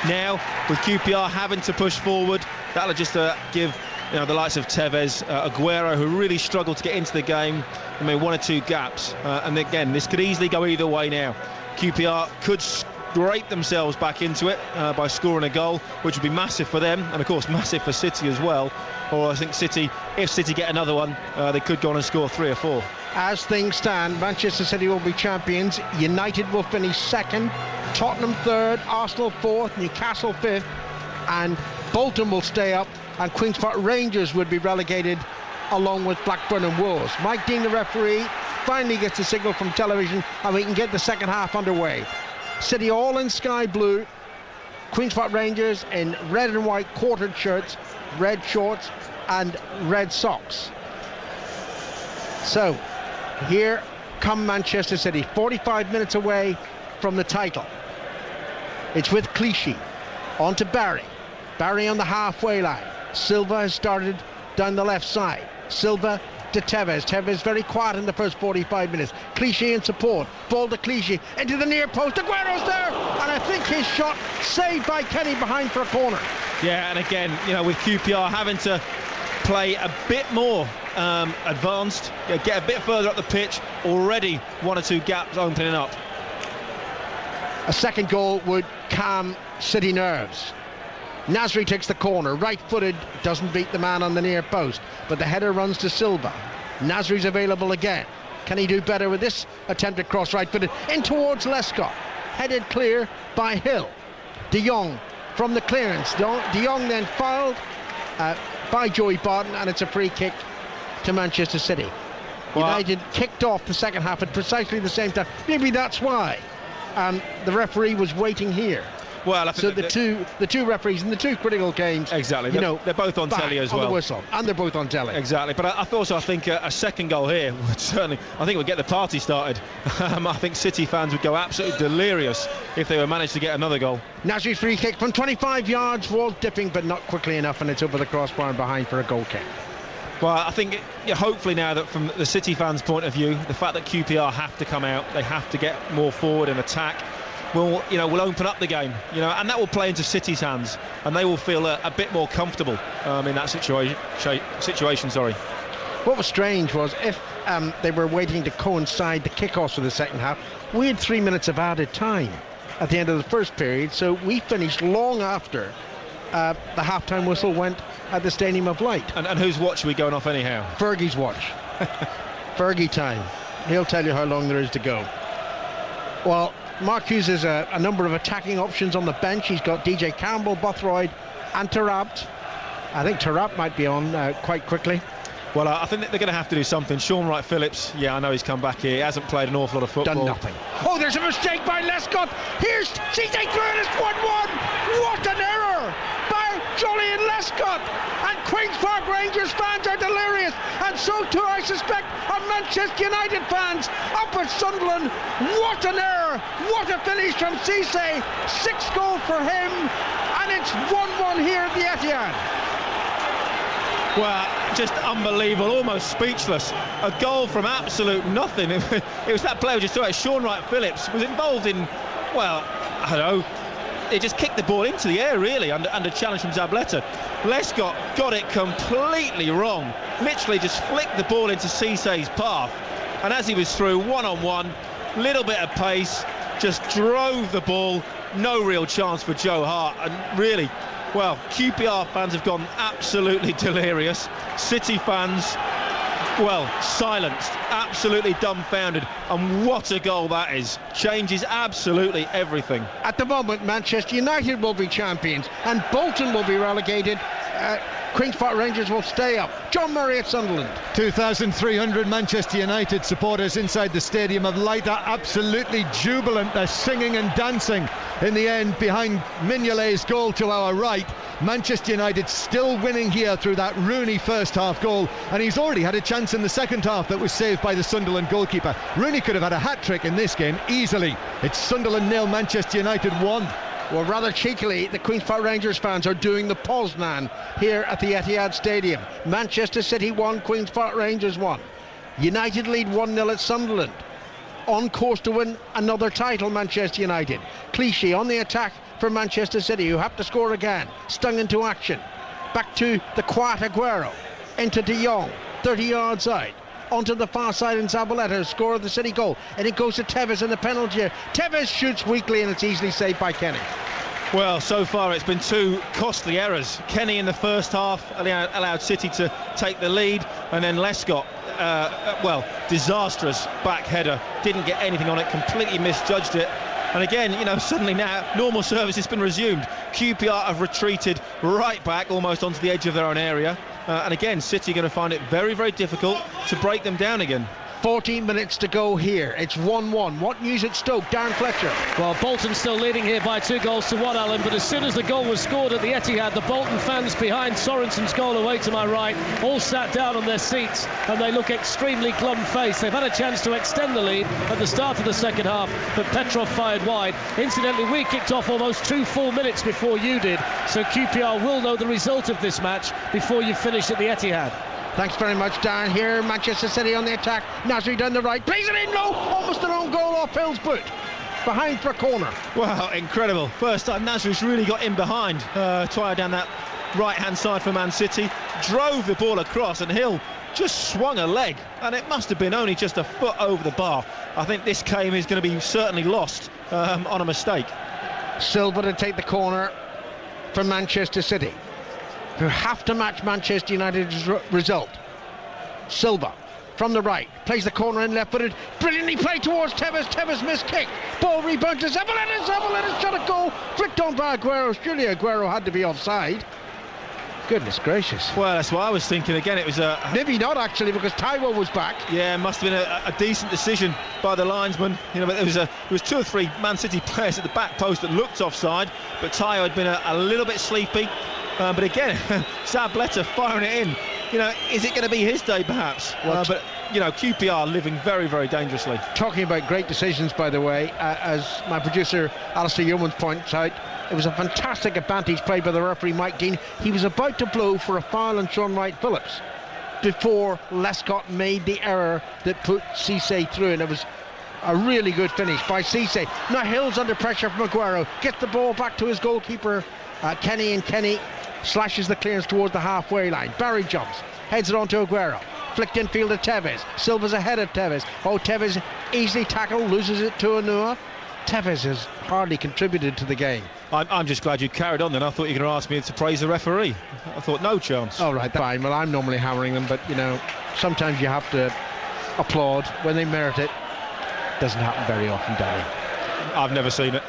Now, with QPR having to push forward, that'll just give the likes of Tevez, Aguero, who really struggled to get into the game, 1 or 2 gaps. And again, this could easily go either way now. QPR could scrape themselves back into it by scoring a goal, which would be massive for them, and of course massive for City as well. Or I think if City get another one, they could go on and score 3 or 4. As things stand, Manchester City will be champions. United will finish 2nd, Tottenham 3rd, Arsenal 4th, Newcastle 5th, and Bolton will stay up, and Queen's Park Rangers would be relegated along with Blackburn and Wolves. Mike Dean, the referee, finally gets a signal from television and we can get the second half underway. City all in sky blue, Queen's Park Rangers in red and white quartered shirts, red shorts and red socks. So here come Manchester City, 45 minutes away from the title. It's with Clichy, on to Barry on the halfway line. Silva has started down the left side. Silva to Tevez very quiet in the first 45 minutes. Clichy in support, ball to Clichy into the near post. Aguero's there, and I think his shot saved by Kenny behind for a corner. Yeah, and again, with QPR having to play a bit more advanced, get a bit further up the pitch, already 1 or 2 gaps opening up. A second goal would calm City nerves. Nasri takes the corner, right-footed, doesn't beat the man on the near post, but the header runs to Silva. Nasri's available again. Can he do better with this attempted cross, right-footed in towards Lescott, headed clear by Hill. De Jong from the clearance. De Jong then fouled by Joey Barton, and it's a free kick to Manchester City. United kicked off the second half at precisely the same time. Maybe that's why the referee was waiting here. Well, so the two referees in the two critical games, exactly. They're both on telly as well. On the whistle, and they're both on telly. Exactly. But I think a second goal here would certainly, I think, would get the party started. I think City fans would go absolutely delirious if they were managed to get another goal. Nasri's free kick from 25 yards, was dipping but not quickly enough, and it's over the crossbar and behind for a goal kick. Well, I think hopefully now that from the City fans' point of view, the fact that QPR have to come out, they have to get more forward and attack, will open up the game, and that will play into City's hands, and they will feel a bit more comfortable in that situation. What was strange was if they were waiting to coincide the kickoffs for the second half, we had 3 minutes of added time at the end of the first period, so we finished long after the half-time whistle went at the Stadium of Light. And whose watch are we going off anyhow? Fergie's watch. Fergie time. He'll tell you how long there is to go. Well, Mark Hughes has a number of attacking options on the bench. He's got DJ Campbell, Bothroyd and Tarabt. I think Tarabt might be on quite quickly. Well, I think they're going to have to do something. Sean Wright-Phillips, I know he's come back here. He hasn't played an awful lot of football. Done nothing. Oh, there's a mistake by Lescott. Here's CJ through it. It's 1-1. What an error by Julian Lescott. And Queen's Park Rangers fans are delirious. And so too, I suspect, are Manchester United fans up at Sunderland. What an error. What a finish from Cisse. 6 goals for him. And it's 1-1 here at the Etihad. Well, just unbelievable, almost speechless. A goal from absolute nothing. It was that player just saw it. Sean Wright-Phillips was involved in, I don't know, it just kicked the ball into the air, really, under challenge from Zabaleta. Lescott got it completely wrong. Literally just flicked the ball into Cisse's path. And as he was through, one-on-one, little bit of pace, just drove the ball. No real chance for Joe Hart. And really, well, QPR fans have gone absolutely delirious. City fans, silenced, absolutely dumbfounded. And what a goal that is. Changes absolutely everything. At the moment, Manchester United will be champions and Bolton will be relegated. Queen's Park Rangers will stay up. John Murray at Sunderland. 2,300 Manchester United supporters inside the Stadium of Light are absolutely jubilant. They're singing and dancing in the end behind Mignolet's goal to our right. Manchester United still winning here through that Rooney first half goal, and he's already had a chance in the second half that was saved by the Sunderland goalkeeper. Rooney could have had a hat-trick in this game easily. It's Sunderland 0, Manchester United 1. Well, rather cheekily, the Queen's Park Rangers fans are doing the Poznan here at the Etihad Stadium. Manchester City 1, Queen's Park Rangers 1. United lead 1-0 at Sunderland. On course to win another title, Manchester United. Clichy on the attack for Manchester City, who have to score again. Stung into action. Back to the quiet Aguero. Into De Jong, 30 yards out. Onto the far side, and Zabaleta scored the City goal, and it goes to Tevez in the penalty area. Tevez shoots weakly, and it's easily saved by Kenny. Well, so far it's been two costly errors. Kenny in the first half allowed City to take the lead, and then Lescott, disastrous back header, didn't get anything on it, completely misjudged it. And again, suddenly now normal service has been resumed. QPR have retreated right back, almost onto the edge of their own area. And again, City are going to find it very, very difficult to break them down again. 14 minutes to go here. It's 1-1. What news at Stoke? Darren Fletcher. Well, Bolton still leading here by 2-1, Alan, but as soon as the goal was scored at the Etihad, the Bolton fans behind Sorensen's goal away to my right all sat down on their seats, and they look extremely glum-faced. They've had a chance to extend the lead at the start of the second half, but Petrov fired wide. Incidentally, we kicked off almost 2 full minutes before you did, so QPR will know the result of this match before you finish at the Etihad. Thanks very much, Darren. Here, Manchester City on the attack. Nasri down the right, plays it in low, almost an own goal off Hill's boot. Behind for a corner. Wow, incredible. First time Nasri's really got in behind. Try down that right-hand side for Man City. Drove the ball across, and Hill just swung a leg, and it must have been only just a foot over the bar. I think this game is going to be certainly lost on a mistake. Silva to take the corner for Manchester City, who have to match Manchester United's result. Silva from the right, plays the corner in left-footed, brilliantly played towards Tevez. Tevez missed kick, ball rebounds to Zabaleta shot a goal, flicked on by Aguero. Surely Aguero had to be offside. Goodness gracious. Well, that's what I was thinking. Again, it was a... Maybe not, actually, because Taiwo was back. Yeah, it must have been a decent decision by the linesman. You know, but there was 2 or 3 Man City players at the back post that looked offside, but Taiwo had been a little bit sleepy. But again, Zabaleta firing it in. You know, is it going to be his day, perhaps? But, you know, QPR living very, very dangerously. Talking about great decisions, by the way, as my producer Alistair Yeomans points out, it was a fantastic advantage played by the referee Mike Dean. He was about to blow for a foul on Sean Wright-Phillips before Lescott made the error that put Cisse through, and it was a really good finish by Cisse. Now Hill's under pressure from Aguero, gets the ball back to his goalkeeper Kenny, and Kenny slashes the clearance towards the halfway line. Barry jumps, heads it on to Aguero, flicked infield to Tevez. Silva's ahead of Tevez. Tevez easily tackled, loses it to Anua. Tevez has hardly contributed to the game. I'm just glad you carried on then. I thought you were going to ask me to praise the referee. I thought no chance. All right, fine. Well, I'm normally hammering them, but you know, sometimes you have to applaud when they merit it. Doesn't happen very often, Danny. I've never seen it.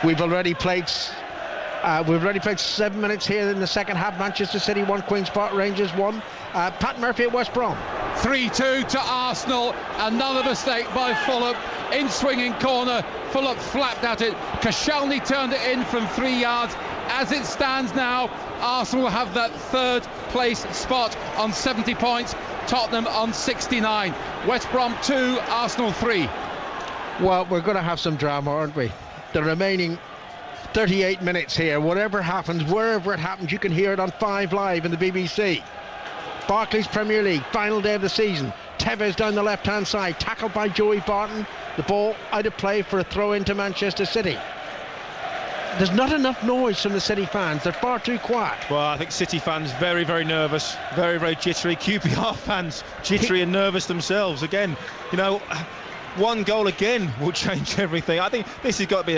We've already played 7 minutes here in the second half. Manchester City 1, Queen's Park Rangers 1. Pat Murphy at West Brom. 3-2 to Arsenal. Another mistake by Fulham. In swinging corner, Fulham flapped at it. Koscielny turned it in from 3 yards. As it stands now, Arsenal have that 3rd place spot on 70 points. Tottenham on 69. West Brom 2, Arsenal 3. Well, we're going to have some drama, aren't we? The remaining 38 minutes here. Whatever happens, wherever it happens, you can hear it on 5 Live in the BBC. Barclays Premier League, final day of the season. Tevez down the left-hand side, tackled by Joey Barton. The ball out of play for a throw into Manchester City. There's not enough noise from the City fans. They're far too quiet. Well, I think City fans very, very nervous, very, very jittery. QPR fans jittery and nervous themselves. Again, you know, one goal again will change everything. I think this has got to be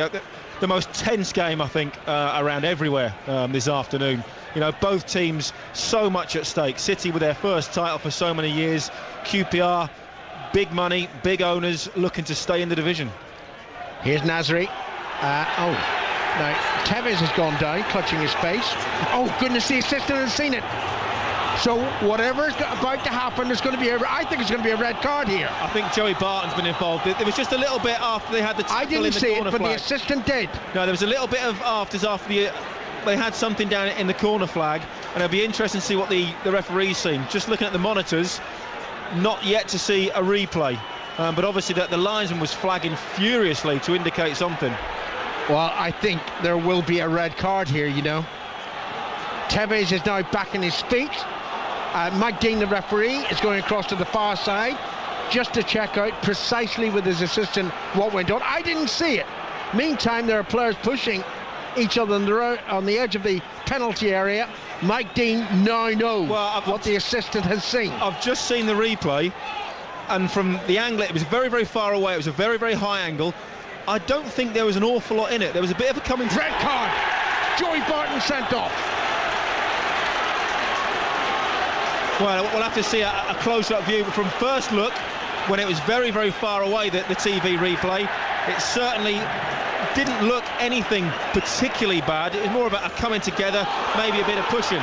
the most tense game, I think, around everywhere this afternoon. You know, both teams so much at stake. City with their first title for so many years. QPR, big money, big owners looking to stay in the division. Here's Nasri. Now Tevez has gone down, clutching his face. Oh goodness, the assistant has seen it. So whatever is about to happen, there's going to be I think it's going to be a red card here. I think Joey Barton's been involved. There was just a little bit after they had the tackle. I didn't see it, but flag. the assistant did. No, there was a little bit of after they had something down in the corner flag, and it'll be interesting to see what the referee's seen. Just looking at the monitors, not yet to see a replay, but obviously that the linesman was flagging furiously to indicate something. Well, I think there will be a red card here, you know. Tevez is now back in his feet. Mike Dean, the referee, is going across to the far side just to check out precisely with his assistant what went on. I didn't see it. Meantime, there are players pushing each other on the edge of the penalty area. Mike Dean now knows what the assistant has seen. I've just seen the replay, and from the angle, it was very, very far away. It was a very, very high angle. I don't think there was an awful lot in it. There was a bit of a coming... Red card! Joey Barton sent off. Well, we'll have to see a close-up view. But from first look, when it was very, very far away, the TV replay, it certainly didn't look anything particularly bad. It was more about a coming together, maybe a bit of pushing.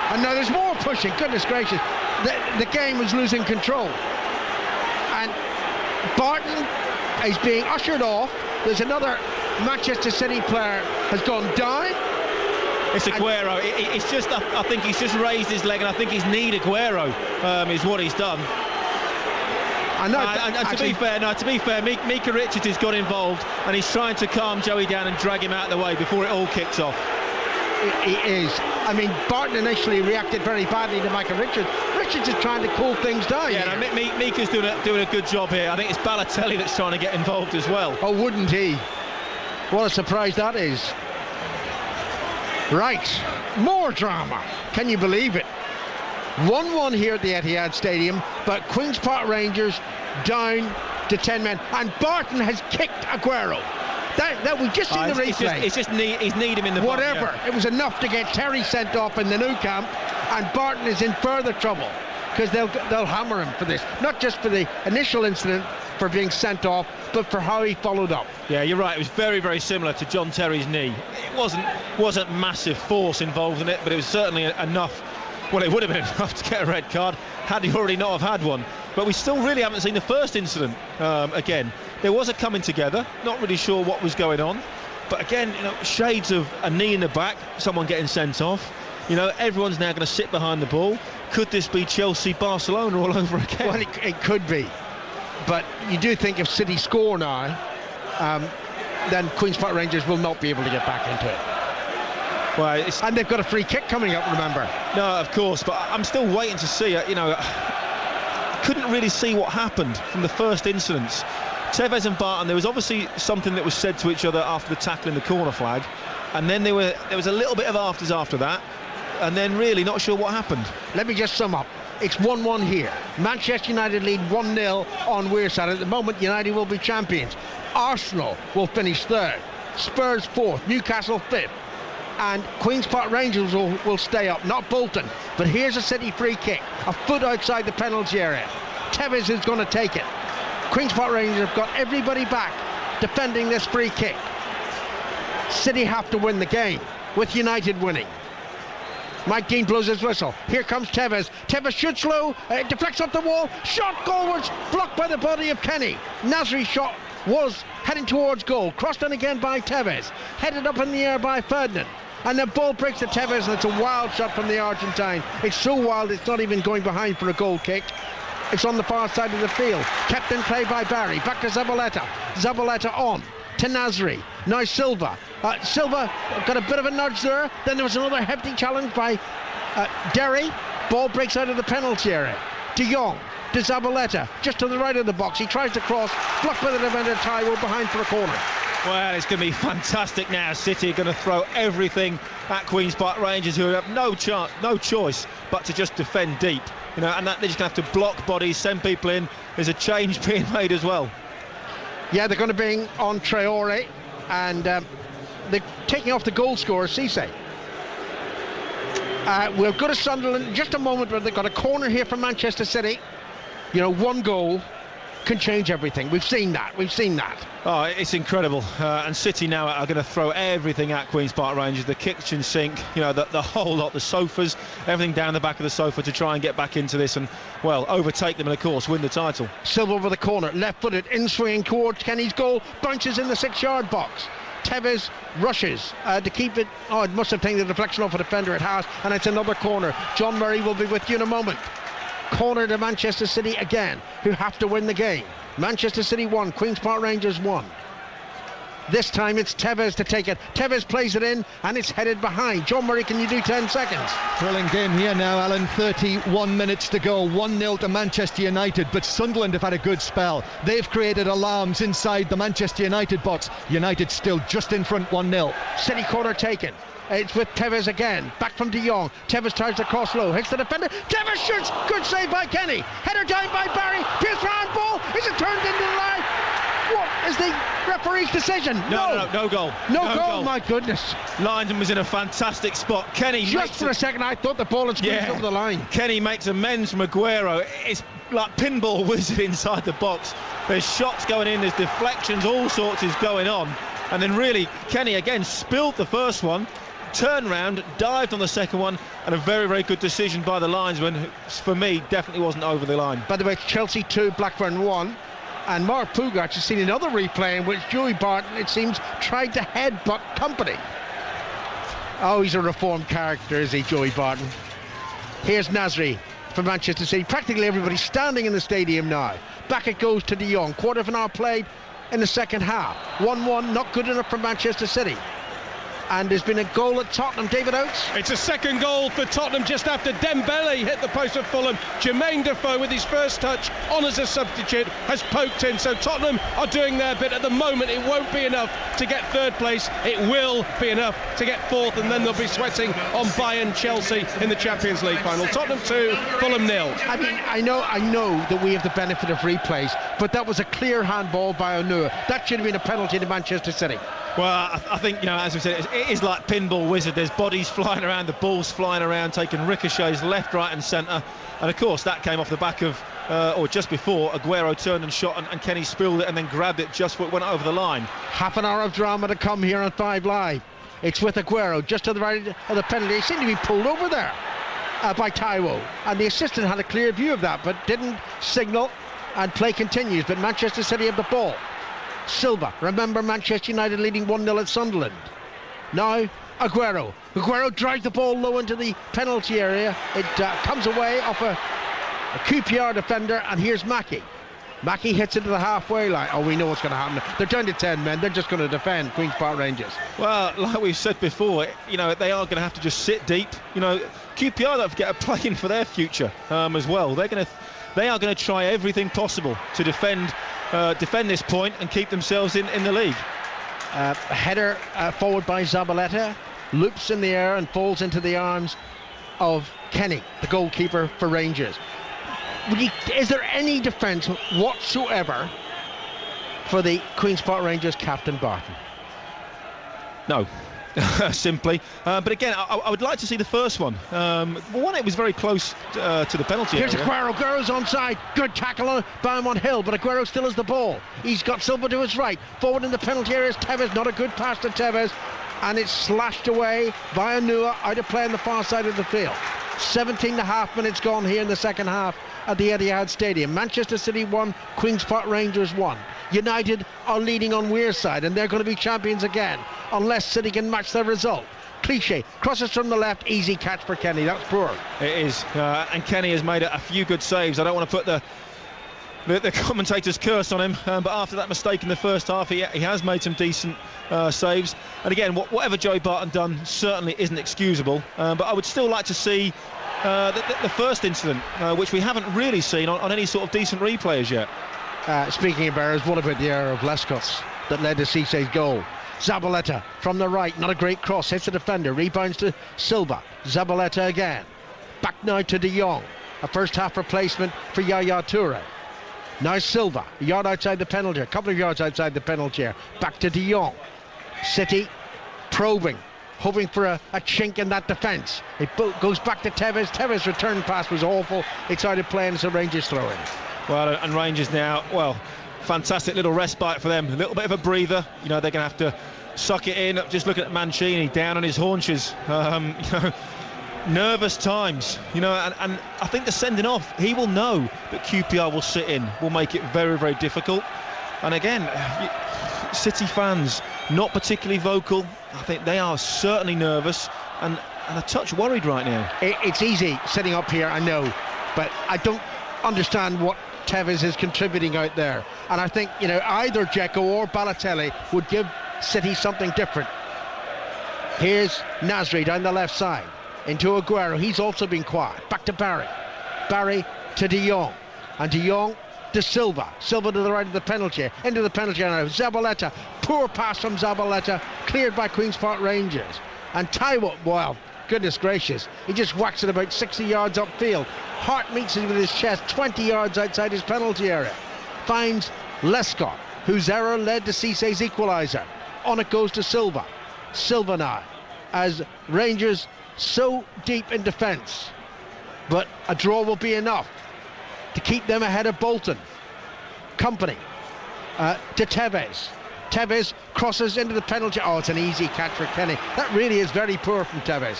And now there's more pushing, goodness gracious. The game was losing control. And Barton is being ushered off. There's another Manchester City player has gone down. It's Aguero. It's just, I think he's just raised his leg, and I think he's kneed Aguero is what he's done. To be fair, Mika Richards has got involved, and he's trying to calm Joey down and drag him out of the way before it all kicks off. He is. I mean, Barton initially reacted very badly to Mika Richards. Richards is trying to cool things down. Yeah, no, Mika's doing a good job here. I think it's Balotelli that's trying to get involved as well. Oh, wouldn't he? What a surprise that is. Right, more drama. Can you believe it? 1-1 here at the Etihad Stadium, but Queen's Park Rangers down to 10 men, and Barton has kicked Aguero. That we just seen the replay. He's need him in the whatever. Ball, yeah. It was enough to get Terry sent off in the Nou Camp, and Barton is in further trouble. because they'll hammer him for this, not just for the initial incident for being sent off, but for how he followed up. Yeah, you're right. It was very, very similar to John Terry's knee. It wasn't massive force involved in it, but it was certainly enough. Well, it would have been enough to get a red card had he already not have had one. But we still really haven't seen the first incident again. There was a coming together, not really sure what was going on. But again, shades of a knee in the back, someone getting sent off. Everyone's now going to sit behind the ball. Could this be Chelsea-Barcelona all over again? Well, it could be. But you do think if City score now, then Queen's Park Rangers will not be able to get back into it. Well, and they've got a free kick coming up, remember? No, of course, but I'm still waiting to see it. Couldn't really see what happened from the first incidents. Tevez and Barton, there was obviously something that was said to each other after the tackle in the corner flag, and then there was a little bit of afters after that, and then really not sure what happened. Let me just sum up. It's 1-1 here. Manchester United lead 1-0 on Wearside. At the moment, United will be champions. Arsenal will finish third. Spurs fourth. Newcastle fifth. And Queen's Park Rangers will stay up, not Bolton. But here's a City free kick, a foot outside the penalty area. Tevez is going to take it. Queen's Park Rangers have got everybody back defending this free kick. City have to win the game, with United winning. Mike Dean blows his whistle. Here comes Tevez. Tevez shoots low, deflects off the wall, shot goalwards, blocked by the body of Kenny. Nasri's shot was heading towards goal, crossed in again by Tevez, headed up in the air by Ferdinand. And the ball breaks to Tevez, and it's a wild shot from the Argentine. It's so wild it's not even going behind for a goal kick. It's on the far side of the field. Kept in play by Barry. Back to Zabaleta. Zabaleta on to Nasri. Now Silva. Silva got a bit of a nudge there. Then there was another hefty challenge by Derry. Ball breaks out of the penalty area. De Jong to Zabaleta, just to the right of the box. He tries to cross, blocked by the defender. Taiwo behind for a corner. Well, it's going to be fantastic now. City are going to throw everything at Queen's Park Rangers, who have no choice but to just defend deep. And that they're just going to have to block bodies, send people in. There's a change being made as well. Yeah, they're going to bring on Traore, and they're taking off the goal scorer, Cisse. We'll go to Sunderland in just a moment, where they've got a corner here from Manchester City. One goal can change everything. We've seen that. Oh, it's incredible. And City now are going to throw everything at Queen's Park Rangers. The kitchen sink, the whole lot, the sofas, everything down the back of the sofa to try and get back into this and, well, overtake them and, of course, win the title. Silva over the corner, left-footed, in-swinging towards Kenny's goal, bounces in the 6-yard box. Tevez rushes to keep it. Oh, it must have taken the deflection off a defender. It has, and it's another corner. John Murray will be with you in a moment. Corner to Manchester City again, who have to win the game. Manchester City 1, Queen's Park Rangers 1. This time it's Tevez to take it. Tevez plays it in, and it's headed behind. John Murray, can you do 10 seconds? Thrilling game here now, Alan. 31 minutes to go. 1-0 to Manchester United, but Sunderland have had a good spell. They've created alarms inside the Manchester United box. United still just in front, 1-0. City corner taken. It's with Tevez again. Back from De Jong. Tevez tries to cross low. Hits the defender. Tevez shoots. Good save by Kenny. Header down by Barry. Pierce round ball. Is it turned into the line? What is the referee's decision? No goal. No goal, my goodness. Linesman was in a fantastic spot. Kenny just for a second I thought the ball had squeezed over the line. Kenny makes amends from Aguero. It's like pinball wizard inside the box. There's shots going in, there's deflections, all sorts is going on. And then really Kenny again spilled the first one, turned round, dived on the second one, and a very, very good decision by the linesman, who, for me, definitely wasn't over the line. By the way, Chelsea 2, Blackburn 1. And Mark Pugac has seen another replay in which Joey Barton, it seems, tried to headbutt Company. Oh, he's a reformed character, is he, Joey Barton? Here's Nasri for Manchester City. Practically everybody standing in the stadium now. Back it goes to De Jong. Quarter of an hour played in the second half. 1-1, not good enough for Manchester City. And there's been a goal at Tottenham. David Oates. It's a second goal for Tottenham just after Dembele hit the post of Fulham. Jermaine Defoe, with his first touch on as a substitute, has poked in. So Tottenham are doing their bit. At the moment it won't be enough to get third place. It will be enough to get fourth, and then they'll be sweating on Bayern Chelsea in the Champions League final. Tottenham 2, Fulham 0. I mean, I know that we have the benefit of replays, but that was a clear handball by Onua. That should have been a penalty to Manchester City. Well, I think, as we said, it is like Pinball Wizard. There's bodies flying around, the balls flying around, taking ricochets left, right and centre. And of course that came off the back of, or just before, Aguero turned and shot, and Kenny spilled it and then grabbed it just before it went over the line. Half an hour of drama to come here on 5 Live. It's with Aguero just to the right of the penalty. He seemed to be pulled over there by Taiwo, and the assistant had a clear view of that but didn't signal, and play continues. But Manchester City have the ball. Silva, remember Manchester United leading 1-0 at Sunderland. Now Aguero drives the ball low into the penalty area. It comes away off a QPR defender, and here's Mackie. Mackie hits it to the halfway line. Oh, we know what's going to happen. They're down to 10 men. They're just going to defend Queen's Park Rangers. Well, like we've said before, they are going to have to just sit deep. QPR, don't forget, are playing for their future as well. They are going to try everything possible to defend this point and keep themselves in the league. Header forward by Zabaleta, loops in the air and falls into the arms of Kenny, the goalkeeper for Rangers. Is there any defence whatsoever for the Queen's Park Rangers captain Barton? No. Simply, but again, I would like to see the first one. One, it was very close to the penalty area. Here's Aguero's onside. Good tackle by him on Hill, but Aguero still has the ball. He's got Silva to his right. Forward in the penalty area is Tevez. Not a good pass to Tevez, and it's slashed away by Anua, out of play on the far side of the field. 17.5 minutes gone here in the second half at the Etihad Stadium. Manchester City 1, Queen's Park Rangers 1. United are leading on Weir's side, and they're going to be champions again unless City can match their result. Cliche crosses from the left, easy catch for Kenny. That's poor. It is, and Kenny has made a few good saves. I don't want to put the commentator's curse on him, but after that mistake in the first half, he has made some decent saves. And again, whatever Joey Barton done certainly isn't excusable, but I would still like to see the first incident, which we haven't really seen on any sort of decent replay as yet. Speaking of errors, what about the error of Lescott that led to Cisse's goal? Zabaleta from the right, not a great cross, hits the defender, rebounds to Silva. Zabaleta again, back now to De Jong, a first half replacement for Yaya Toure. Now Silva, a yard outside the penalty, a couple of yards outside the penalty area, back to De Jong. City probing, hoping for a chink in that defence. It goes back to Tevez. Tevez' return pass was awful. It's out of play and it's a Rangers throw-in. Well, and Rangers now, fantastic little respite for them. A little bit of a breather. They're going to have to suck it in. Just looking at Mancini down on his haunches. Nervous times. And I think the sending off, he will know that QPR will sit in, will make it very, very difficult. And again, City fans not particularly vocal. I think they are certainly nervous and a touch worried right now. It's easy sitting up here, I know, but I don't understand what Tevez is contributing out there, and I think either Dzeko or Balotelli would give City something different. Here's Nasri down the left side into Aguero. He's also been quiet. Back to Barry to De Jong, and De Jong to Silva to the right of the penalty, into the penalty area. Zabaleta, poor pass from Zabaleta, cleared by Queen's Park Rangers. And Taiwo, well, goodness gracious, he just whacks it about 60 yards upfield. Hart meets it with his chest 20 yards outside his penalty area. Finds Lescott, whose error led to Cisse's equaliser. On it goes to Silva now, as Rangers so deep in defence, but a draw will be enough to keep them ahead of Bolton. Company to Tevez. Tevez crosses into the penalty. Oh, it's an easy catch for Kenny. That really is very poor from Tevez.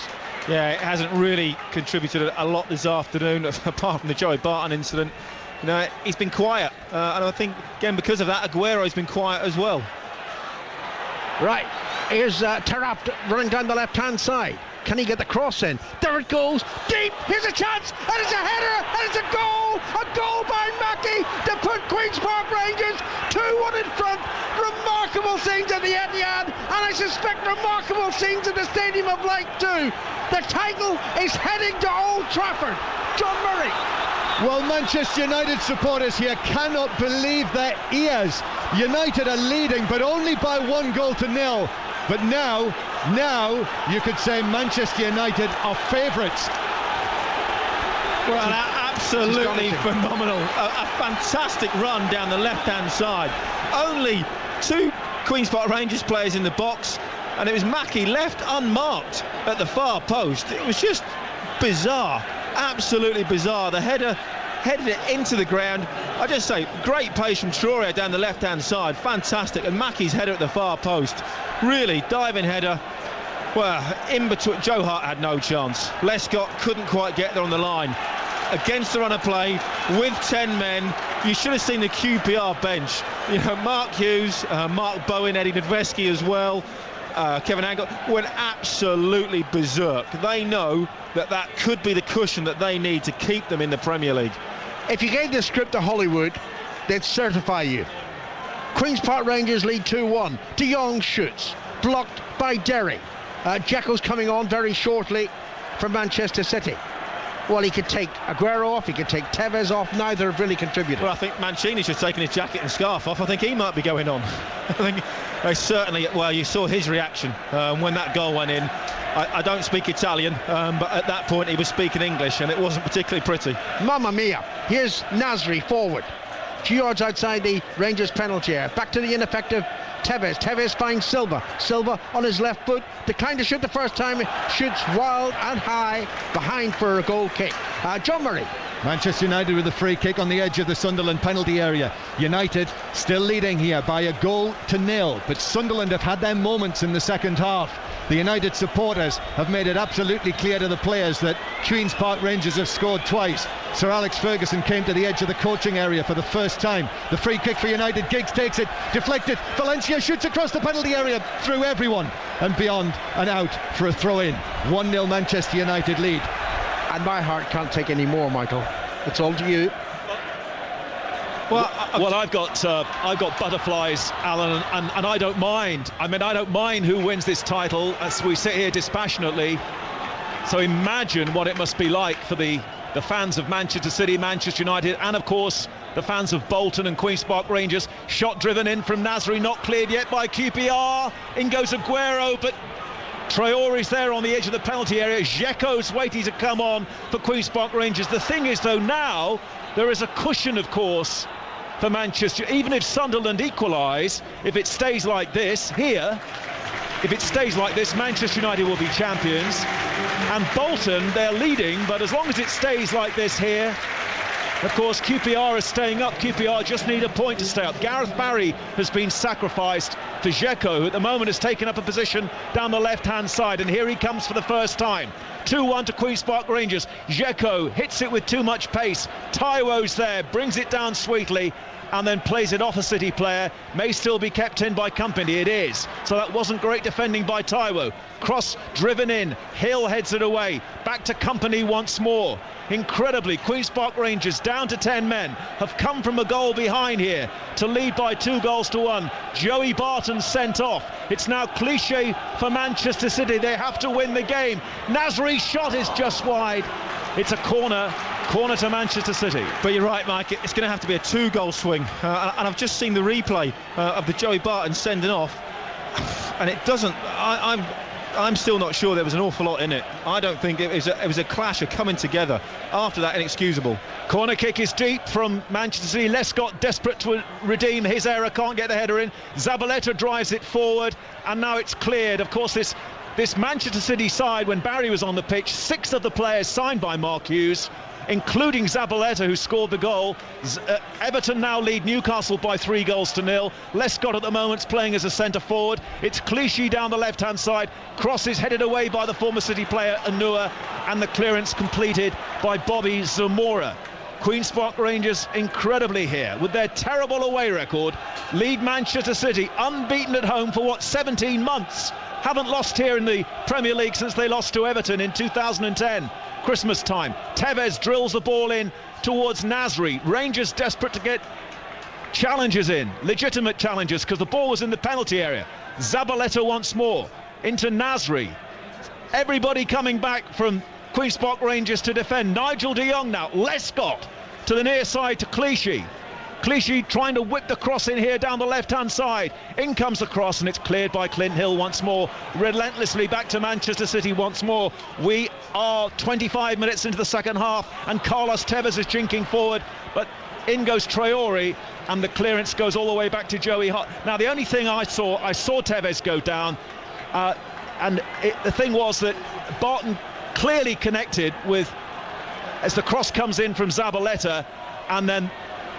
Yeah, it hasn't really contributed a lot this afternoon, apart from the Joey Barton incident. He's been quiet, and I think again because of that, Aguero's been quiet as well. Right, here's Tarap running down the left-hand side. Can he get the cross in? There it goes, deep, here's a chance, and it's a header, and it's a goal by Mackie to put Queen's Park Rangers 2-1 in front. Remarkable scenes at the Etihad, and I suspect remarkable scenes at the Stadium of Light too. The title is heading to Old Trafford. John Murray. Well, Manchester United supporters here cannot believe their ears. United are leading, but only by 1-0. But now you could say Manchester United are favourites. Well, absolutely phenomenal. A fantastic run down the left-hand side. Only Queen's Park Rangers players in the box, and it was Mackie left unmarked at the far post. It was just bizarre, absolutely bizarre. The header headed it into the ground. I just say, great pace from Traore down the left-hand side, fantastic. And Mackie's header at the far post, really diving header. Well, in between, Joe Hart had no chance. Lescott couldn't quite get there on the line. Against the run of play, with 10 men, you should have seen the QPR bench. You know, Mark Hughes, Mark Bowen, Eddie Nedvesky as well, Kevin Angle went absolutely berserk. They know that that could be the cushion that they need to keep them in the Premier League. If you gave this script to Hollywood, they'd certify you. Queen's Park Rangers lead 2-1. De Jong shoots, blocked by Derry. Dzeko's coming on very shortly from Manchester City. Well, he could take Aguero off, he could take Tevez off. Neither have really contributed. Well, I think Mancini's just taken his jacket and scarf off. I think he might be going on. I think they certainly, well, you saw his reaction when that goal went in. I don't speak Italian, but at that point he was speaking English, and it wasn't particularly pretty. Mamma mia. Here's Nasri forward. 2 yards outside the Rangers penalty area. Back to the ineffective Tevez. Tevez finds Silva. Silva on his left foot. Declined to shoot the first time. Shoots wild and high. Behind for a goal kick. John Murray. Manchester United with a free kick on the edge of the Sunderland penalty area. United still leading here by 1-0, but Sunderland have had their moments in the second half. The United supporters have made it absolutely clear to the players that Queen's Park Rangers have scored twice. Sir Alex Ferguson came to the edge of the coaching area for the first time. The free kick for United. Giggs takes it, deflected. Valencia shoots across the penalty area, through everyone and beyond and out for a throw-in. 1-0 Manchester United lead. And my heart can't take any more, Michael. It's all to you. Well, I've got butterflies, Alan, and I don't mind. I mean, I don't mind who wins this title as we sit here dispassionately. So imagine what it must be like for the fans of Manchester City, Manchester United, and of course the fans of Bolton and Queen's Park Rangers. Shot driven in from Nasri, not cleared yet by QPR. In goes Aguero, but Traore's there on the edge of the penalty area. Dzeko's waiting to come on for Queen's Park Rangers. The thing is, though, now there is a cushion, of course, for Manchester. Even if Sunderland equalise, if it stays like this here, if it stays like this, Manchester United will be champions. And Bolton, they're leading, but as long as it stays like this here, of course, QPR is staying up. QPR just need a point to stay up. Gareth Barry has been sacrificed to Dzeko, who at the moment has taken up a position down the left-hand side, and here he comes for the first time. 2-1 to Queen's Park Rangers. Dzeko hits it with too much pace. Taiwo's there, brings it down sweetly, and then plays it off a City player. May still be kept in by Company. It is. So that wasn't great defending by Taiwo. Cross driven in. Hill heads it away. Back to Company once more. Incredibly, Queen's Park Rangers down to 10 men have come from a goal behind here to lead by 2-1. Joey Barton sent off. It's now Clichy for Manchester City. They have to win the game. Nasri's shot is just wide. It's a corner to Manchester City. But you're right, Mike, it's going to have to be a 2-goal swing. And I've just seen the replay of the Joey Barton sending off, and it doesn't. I'm still not sure there was an awful lot in it. I don't think it was a clash of coming together. After that, inexcusable. Corner kick is deep from Manchester City. Lescott desperate to redeem his error, can't get the header in. Zabaleta drives it forward, and now it's cleared. Of course, this Manchester City side, when Barry was on the pitch, 6 of the players signed by Mark Hughes, including Zabaleta, who scored the goal. Everton now lead Newcastle by 3-0. Lescott at the moment is playing as a centre forward. It's Clichy down the left hand side. Cross is headed away by the former City player Anua, and the clearance completed by Bobby Zamora. Queen's Park Rangers incredibly here with their terrible away record lead Manchester City unbeaten at home for 17 months. Haven't lost here in the Premier League since they lost to Everton in 2010. Christmas time. Tevez drills the ball in towards Nasri. Rangers desperate to get challenges in, legitimate challenges, because the ball was in the penalty area. Zabaleta once more into Nasri. Everybody coming back from Queen's Park Rangers to defend. Nigel de Jong now. Lescott to the near side to Clichy. Clichy trying to whip the cross in here down the left-hand side. In comes the cross, and it's cleared by Clint Hill once more. Relentlessly back to Manchester City once more. We are 25 minutes into the second half, and Carlos Tevez is jinking forward. But in goes Traore, and the clearance goes all the way back to Joey Hart. Now the only thing I saw Tevez go down, the thing was that Barton clearly connected with, as the cross comes in from Zabaleta, and then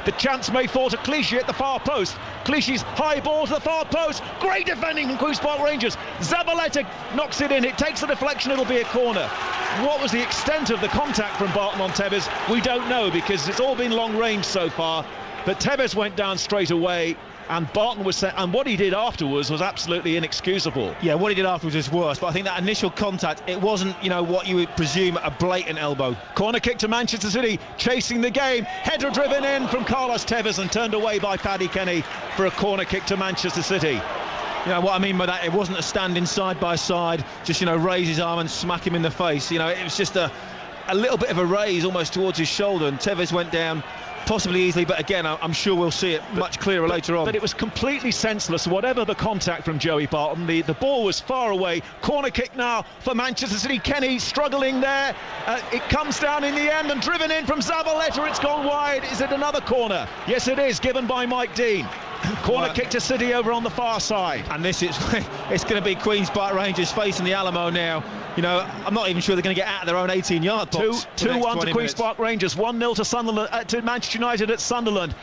the chance may fall to Clichy at the far post. Clichy's high ball to the far post. Great defending from Queen's Park Rangers. Zabaleta knocks it in. It takes a deflection. It'll be a corner. What was the extent of the contact from Barton on Tevez? We don't know, because it's all been long range so far. But Tevez went down straight away, and Barton was set, and what he did afterwards was absolutely inexcusable. Yeah, what he did afterwards was worse, but I think that initial contact, it wasn't, what you would presume a blatant elbow. Corner kick to Manchester City, chasing the game. Header driven in from Carlos Tevez and turned away by Paddy Kenny for a corner kick to Manchester City. What I mean by that, it wasn't a standing side by side, just raise his arm and smack him in the face. It was just a little bit of a raise almost towards his shoulder, and Tevez went down possibly easily, but again, I'm sure we'll see it much clearer later on. But it was completely senseless, whatever the contact from Joey Barton. The ball was far away. Corner kick now for Manchester City. Kenny struggling there. It comes down in the end and driven in from Zabaleta. It's gone wide. Is it another corner? Yes, it is, given by Mike Dean. Corner kick to City over on the far side. And this is it's going to be Queen's Park Rangers facing the Alamo now. I'm not even sure they're going to get out of their own 18-yard box. 2-1 to Queen's Park Rangers, 1-0 to Sunderland, to Manchester United at Sunderland.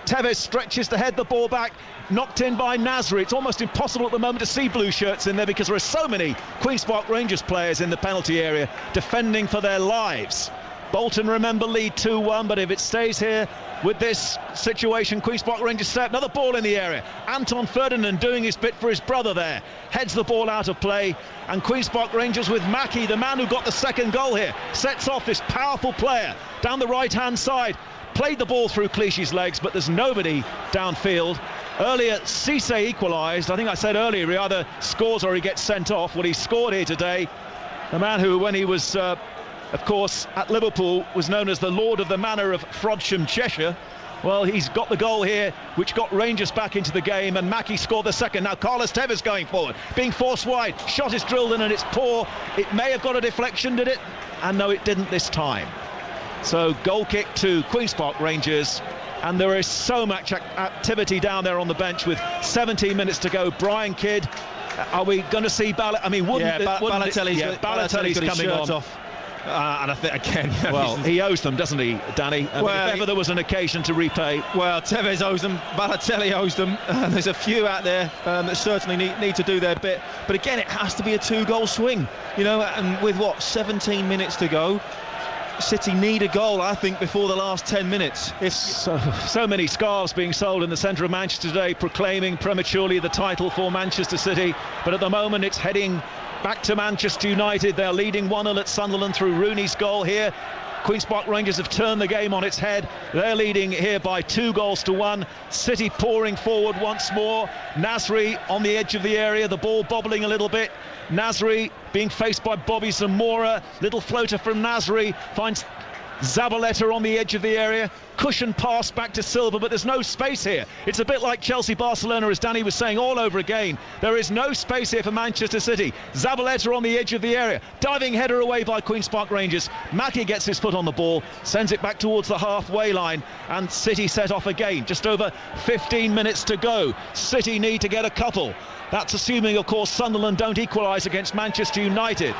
Tevez stretches to head the ball back, knocked in by Nasri. It's almost impossible at the moment to see blue shirts in there, because there are so many Queen's Park Rangers players in the penalty area defending for their lives. Bolton, remember, lead 2-1, but if it stays here with this situation, Queen's Park Rangers set another ball in the area. Anton Ferdinand doing his bit for his brother there, heads the ball out of play, and Queen's Park Rangers with Mackie, the man who got the second goal here, sets off this powerful player down the right hand side. Played the ball through Clichy's legs, but there's nobody downfield. Earlier, Cisse equalised. I think I said earlier he either scores or he gets sent off. Well, he scored here today. The man who, when he was of course, at Liverpool, was known as the Lord of the Manor of Frodsham, Cheshire. Well, he's got the goal here, which got Rangers back into the game, and Mackie scored the second. Now Carlos Tevez going forward, being forced wide. Shot is drilled in and it's poor. It may have got a deflection, did it? And no, it didn't this time. So goal kick to Queen's Park Rangers, and there is so much activity down there on the bench with 17 minutes to go. Brian Kidd, are we going to see Balotelli's coming on. Off. And I think again, he owes them, doesn't he, Danny? If ever there was an occasion to repay. Well, Tevez owes them, Balotelli owes them. There's a few out there that certainly need to do their bit. But again, it has to be a 2-goal swing, and with 17 minutes to go, City need a goal, I think, before the last 10 minutes. So many scarves being sold in the centre of Manchester today, proclaiming prematurely the title for Manchester City. But at the moment, it's heading back to Manchester United. They're leading 1-0 at Sunderland through Rooney's goal here. Queen's Park Rangers have turned the game on its head. They're leading here by 2-1. City pouring forward once more. Nasri on the edge of the area, the ball bobbling a little bit. Nasri being faced by Bobby Zamora. Little floater from Nasri, finds Zabaleta on the edge of the area. Cushion pass back to Silva, but there's no space here. It's a bit like Chelsea-Barcelona, as Danny was saying, all over again. There is no space here for Manchester City. Zabaleta on the edge of the area. Diving header away by Queen's Park Rangers. Mackie gets his foot on the ball, sends it back towards the halfway line, and City set off again. Just over 15 minutes to go. City need to get a couple. That's assuming, of course, Sunderland don't equalise against Manchester United.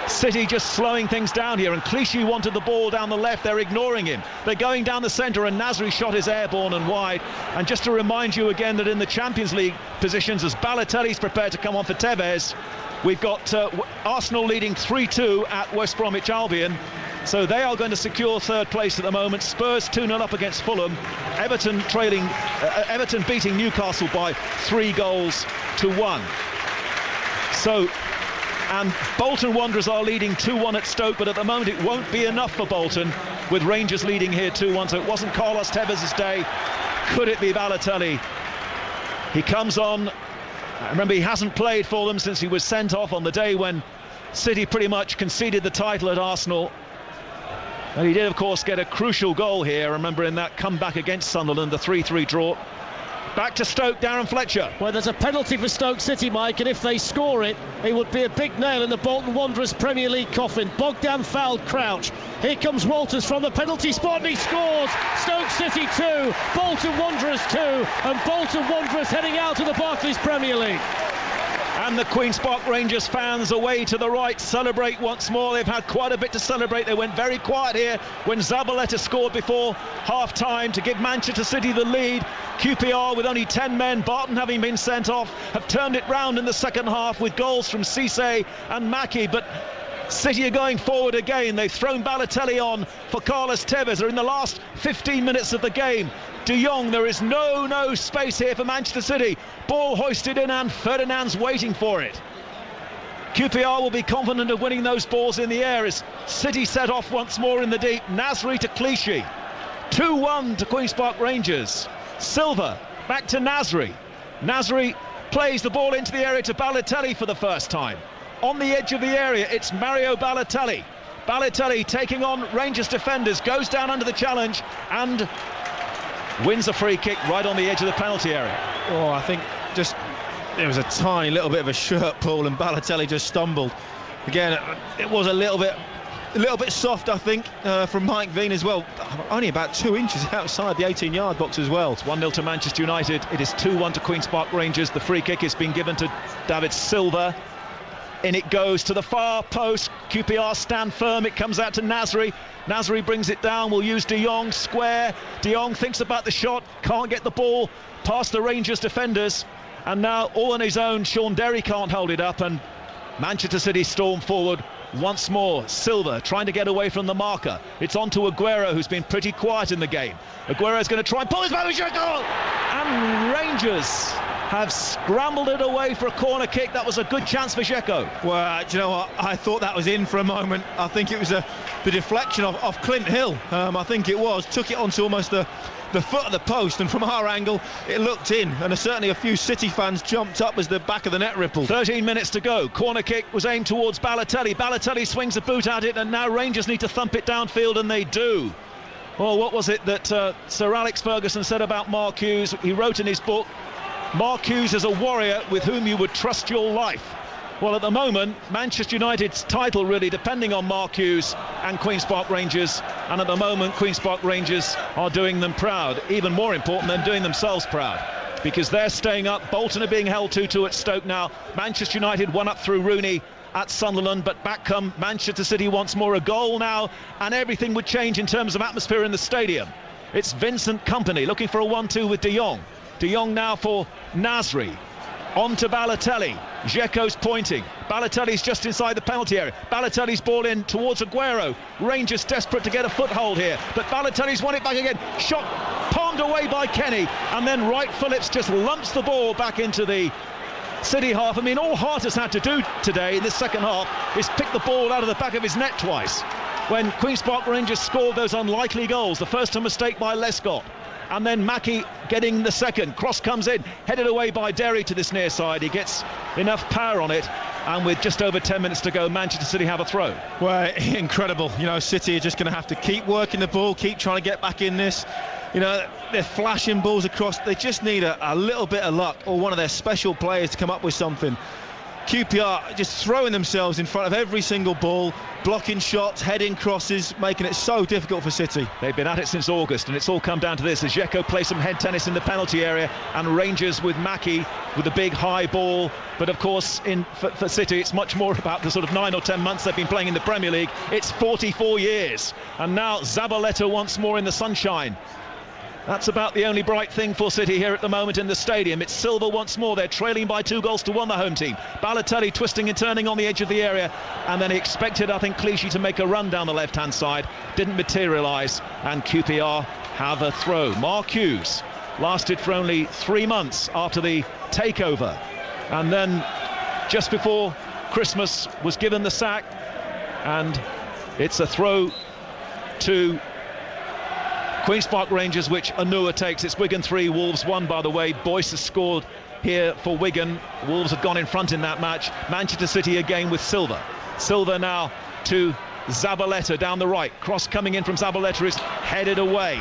City just slowing things down here, and Clichy wanted the ball down the left. They're ignoring him. They're going down the centre, and Nasri shot is airborne and wide. And just to remind you again that in the Champions League positions, as Balotelli's prepared to come on for Tevez, we've got Arsenal leading 3-2 at West Bromwich Albion. So they are going to secure third place at the moment. Spurs 2-0 up against Fulham. Everton beating Newcastle by 3-1. So, and Bolton Wanderers are leading 2-1 at Stoke, but at the moment it won't be enough for Bolton, with Rangers leading here 2-1. So it wasn't Carlos Tevez's day. Could it be Balotelli? He comes on. Remember, he hasn't played for them since he was sent off on the day when City pretty much conceded the title at Arsenal. And he did, of course, get a crucial goal here. Remember, in that comeback against Sunderland, the 3-3 draw. Back to Stoke, Darren Fletcher. Well, there's a penalty for Stoke City, Mike, and if they score it, it would be a big nail in the Bolton Wanderers Premier League coffin. Bogdan fouled Crouch. Here comes Walters from the penalty spot, and he scores. Stoke City 2, Bolton Wanderers 2, and Bolton Wanderers heading out of the Barclays Premier League. And the Queen's Park Rangers fans away to the right celebrate once more. They've had quite a bit to celebrate. They went very quiet here when Zabaleta scored before half-time to give Manchester City the lead. QPR, with only 10 men, Barton having been sent off, have turned it round in the second half with goals from Cisse and Mackie. But City are going forward again. They've thrown Balotelli on for Carlos Tevez. They're in the last 15 minutes of the game. De Jong, there is no space here for Manchester City. Ball hoisted in and Ferdinand's waiting for it. QPR will be confident of winning those balls in the air as City set off once more in the deep. Nasri to Clichy. 2-1 to Queen's Park Rangers. Silva back to Nasri. Nasri plays the ball into the area to Balotelli for the first time. On the edge of the area, it's Mario Balotelli. Balotelli taking on Rangers defenders, goes down under the challenge and wins a free kick right on the edge of the penalty area. Oh, I think just there was a tiny little bit of a shirt pull and Balotelli just stumbled. Again, it was a little bit soft, I think, from Mike Vean as well. Only about 2 inches outside the 18-yard box as well. It's 1-0 to Manchester United. It is 2-1 to Queen's Park Rangers. The free kick has been given to David Silva. In it goes to the far post. QPR stand firm. It comes out to Nasri. Nasri brings it down. Will use De Jong square. De Jong thinks about the shot. Can't get the ball past the Rangers defenders. And now all on his own. Sean Derry can't hold it up. And Manchester City storm forward once more. Silva trying to get away from the marker. It's on to Aguero, who's been pretty quiet in the game. Aguero's going to try and pull his back. And Rangers have scrambled it away for a corner kick. That was a good chance for Dzeko. Well, do you know what? I thought that was in for a moment. I think it was the deflection of Clint Hill. I think it was. Took it onto almost the foot of the post, and from our angle it looked in, and certainly a few City fans jumped up as the back of the net rippled. 13 minutes to go. Corner kick was aimed towards Balotelli. Balotelli swings a boot at it, and now Rangers need to thump it downfield, and they do. Well, what was it that Sir Alex Ferguson said about Mark Hughes? He wrote in his book, Mark Hughes is a warrior with whom you would trust your life. Well, at the moment, Manchester United's title really depending on Mark Hughes and Queen's Park Rangers, and at the moment Queen's Park Rangers are doing them proud. Even more important than doing themselves proud, because they're staying up. Bolton are being held 2-2 at Stoke now. Manchester United won up through Rooney at Sunderland, but back come Manchester City once more. A goal now and everything would change in terms of atmosphere in the stadium. It's Vincent Kompany looking for a 1-2 with De Jong. De Jong now for Nasri. On to Balotelli. Dzeko's pointing. Balotelli's just inside the penalty area. Balotelli's ball in towards Aguero. Rangers desperate to get a foothold here, but Balotelli's won it back again. Shot palmed away by Kenny, and then Wright Phillips just lumps the ball back into the City half. I mean, all Hart has had to do today in this second half is pick the ball out of the back of his net twice. When Queen's Park Rangers scored those unlikely goals, the first a mistake by Lescott, and then Mackie getting the second. Cross comes in, headed away by Derry to this near side. He gets enough power on it, and with just over 10 minutes to go, Manchester City have a throw. Well, incredible. You know, City are just going to have to keep working the ball, keep trying to get back in this. You know, they're flashing balls across. They just need a little bit of luck, or one of their special players to come up with something. QPR just throwing themselves in front of every single ball, blocking shots, heading crosses, making it so difficult for City. They've been at it since August, and it's all come down to this as Dzeko plays some head tennis in the penalty area, and Rangers with Mackie with the big high ball. But of course for City it's much more about the sort of 9 or 10 months they've been playing in the Premier League. It's 44 years, and now Zabaleta once more in the sunshine. That's about the only bright thing for City here at the moment in the stadium. It's Silva once more. They're trailing by 2-1, the home team. Balotelli twisting and turning on the edge of the area, and then he expected, I think, Clichy to make a run down the left-hand side. Didn't materialise, and QPR have a throw. Mark Hughes lasted for only 3 months after the takeover, and then just before Christmas was given the sack, and it's a throw to Queen's Park Rangers, which Anua takes. It's Wigan 3, Wolves 1, by the way. Boyce has scored here for Wigan. Wolves have gone in front in that match. Manchester City again with Silva. Silva now to Zabaleta down the right. Cross coming in from Zabaleta is headed away.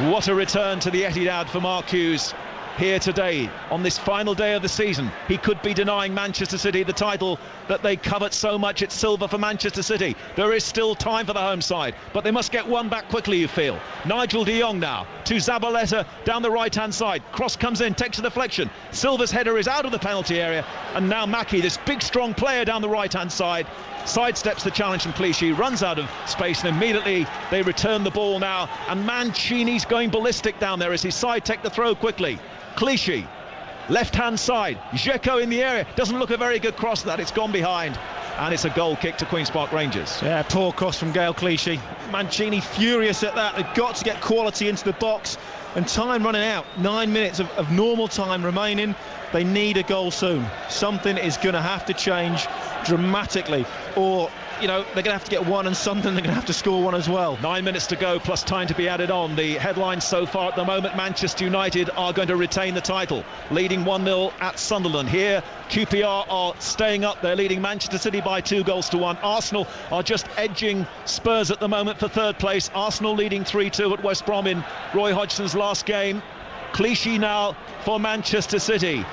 What a return to the Etihad for Mark Hughes. here today on this final day of the season. He could be denying Manchester City the title that they covet so much. It's silver for Manchester City. There is still time for the home side, but they must get one back quickly, you feel. Nigel de Jong now to Zabaleta down the right hand side. Cross comes in, takes a deflection. Silva's header is out of the penalty area, and now Mackie, this big strong player down the right hand side, sidesteps the challenge from Clichy, runs out of space, and immediately they return the ball now, and Mancini's going ballistic down there as he side take the throw quickly. Clichy, left hand side, Dzeko in the area, doesn't look a very good cross that, it's gone behind, and it's a goal kick to Queen's Park Rangers. Yeah, poor cross from Gael Clichy. Mancini furious at that. They've got to get quality into the box, and time running out. 9 minutes of normal time remaining. They need a goal soon. Something is going to have to change dramatically, or they're going to have to get one, and Sunderland are going to have to score one as well. 9 minutes to go, plus time to be added on. The headlines so far at the moment: Manchester United are going to retain the title, leading 1-0 at Sunderland. Here, QPR are staying up. They're leading Manchester City by 2-1. Arsenal are just edging Spurs at the moment for third place. Arsenal leading 3-2 at West Brom in Roy Hodgson's last game. Clichy now for Manchester City,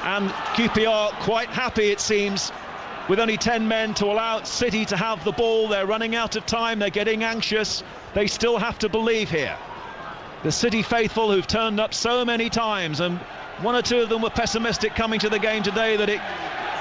and QPR quite happy, it seems, with only 10 men to allow City to have the ball. They're running out of time, they're getting anxious. They still have to believe here. The City faithful who've turned up so many times, and one or two of them were pessimistic coming to the game today that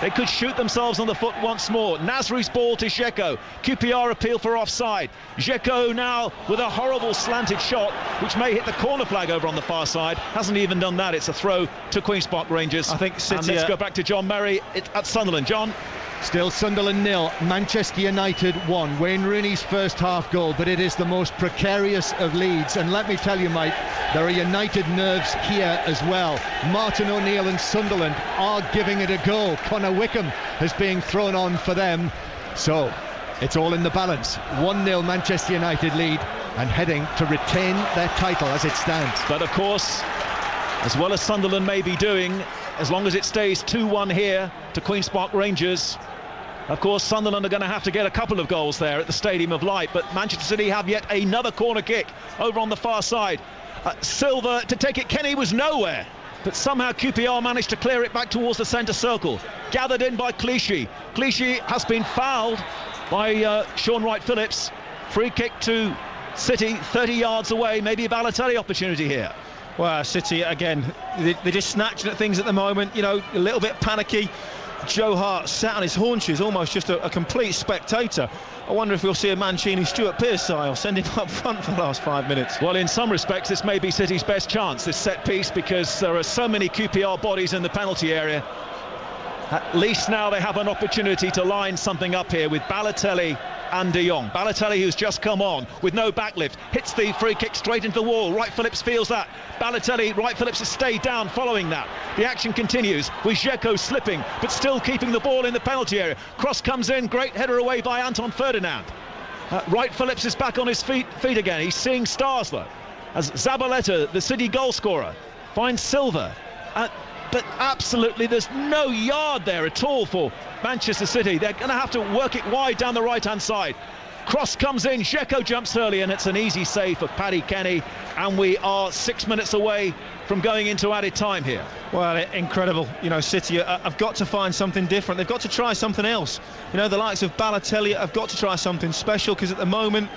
they could shoot themselves on the foot once more. Nasri's ball to Dzeko. QPR appeal for offside. Dzeko now with a horrible slanted shot which may hit the corner flag over on the far side. Hasn't even done that. It's a throw to Queen's Park Rangers. I think City, and let's go back to John Murray at Sunderland. John? Still Sunderland 0, Manchester United 1. Wayne Rooney's first half goal, but it is the most precarious of leads. And let me tell you, Mike, there are United nerves here as well. Martin O'Neill and Sunderland are giving it a go. Connor Wickham is being thrown on for them. So it's all in the balance. 1-0 Manchester United lead, and heading to retain their title as it stands. But of course, as well as Sunderland may be doing, as long as it stays 2-1 here to Queen's Park Rangers, of course Sunderland are going to have to get a couple of goals there at the Stadium of Light. But Manchester City have yet another corner kick over on the far side. Silva to take it. Kenny was nowhere, but somehow QPR managed to clear it back towards the centre circle. Gathered in by Clichy. Clichy has been fouled by Sean Wright-Phillips. Free kick to City, 30 yards away. Maybe a Balotelli opportunity here. Well, City again, they're just snatching at things at the moment, a little bit panicky. Joe Hart sat on his haunches, almost just a complete spectator. I wonder if we'll see a Mancini Stuart Pearce style, send him up front for the last 5 minutes. Well, in some respects this may be City's best chance, this set piece, because there are so many QPR bodies in the penalty area. At least now they have an opportunity to line something up here with Balotelli and de Jong. Balotelli, who's just come on with no backlift, hits the free kick straight into the wall. Wright-Phillips feels that. Balotelli, Wright-Phillips has stayed down following that. The action continues with Dzeko slipping but still keeping the ball in the penalty area. Cross comes in, great header away by Anton Ferdinand. Wright-Phillips is back on his feet again. He's seeing stars though, as Zabaleta, the City goal scorer, finds Silva. But absolutely there's no yard there at all for Manchester City. They're going to have to work it wide down the right hand side. Cross comes in, Dzeko jumps early, and it's an easy save for Paddy Kenny, and we are 6 minutes away from going into added time here. Well, incredible. City have got to find something different. They've got to try something else. The likes of Balotelli have got to try something special, because at the moment,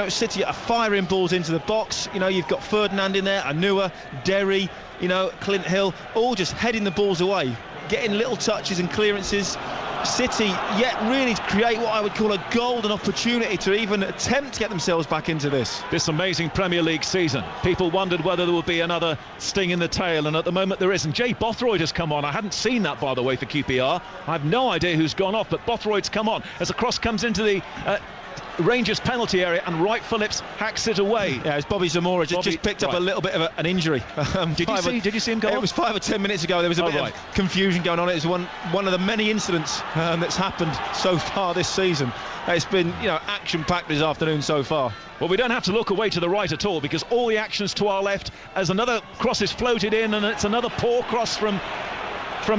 City are firing balls into the box. You've got Ferdinand in there, Anua, Derry, Clint Hill, all just heading the balls away, getting little touches and clearances. City yet really to create what I would call a golden opportunity to even attempt to get themselves back into this amazing Premier League season. People wondered whether there would be another sting in the tail, and at the moment there isn't. Jay Bothroyd has come on. I hadn't seen that, by the way, for QPR. I have no idea who's gone off, but Bothroyd's come on as a cross comes into the Rangers penalty area, and Wright-Phillips hacks it away. Yeah, it's Bobby Zamora just picked up a little bit of an injury. Did you see him go? It was 5 or 10 minutes ago. There was a bit of confusion going on. It was one of the many incidents that's happened so far this season. It's been action-packed this afternoon so far. Well, we don't have to look away to the right at all, because all the action's to our left as another cross is floated in, and it's another poor cross from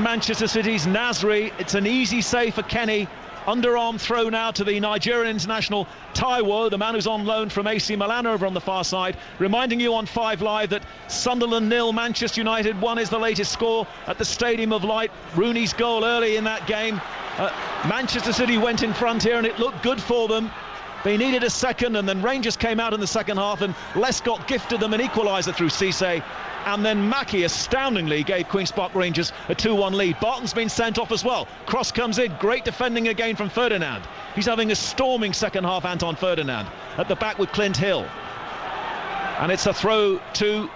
Manchester City's Nasri. It's an easy save for Kenny, underarm throw now to the Nigerian international Taiwo, the man who's on loan from AC Milan over on the far side. Reminding you on 5 Live that Sunderland 0, Manchester United 1 is the latest score at the Stadium of Light. Rooney's goal early in that game. Manchester City went in front here and it looked good for them. They needed a second, and then Rangers came out in the second half, and Lescott gifted them an equaliser through Cisse, and then Mackie astoundingly gave Queen's Park Rangers a 2-1 lead. Barton's been sent off as well. Cross comes in, great defending again from Ferdinand. He's having a storming second half, Anton Ferdinand, at the back with Clint Hill. And it's a throw to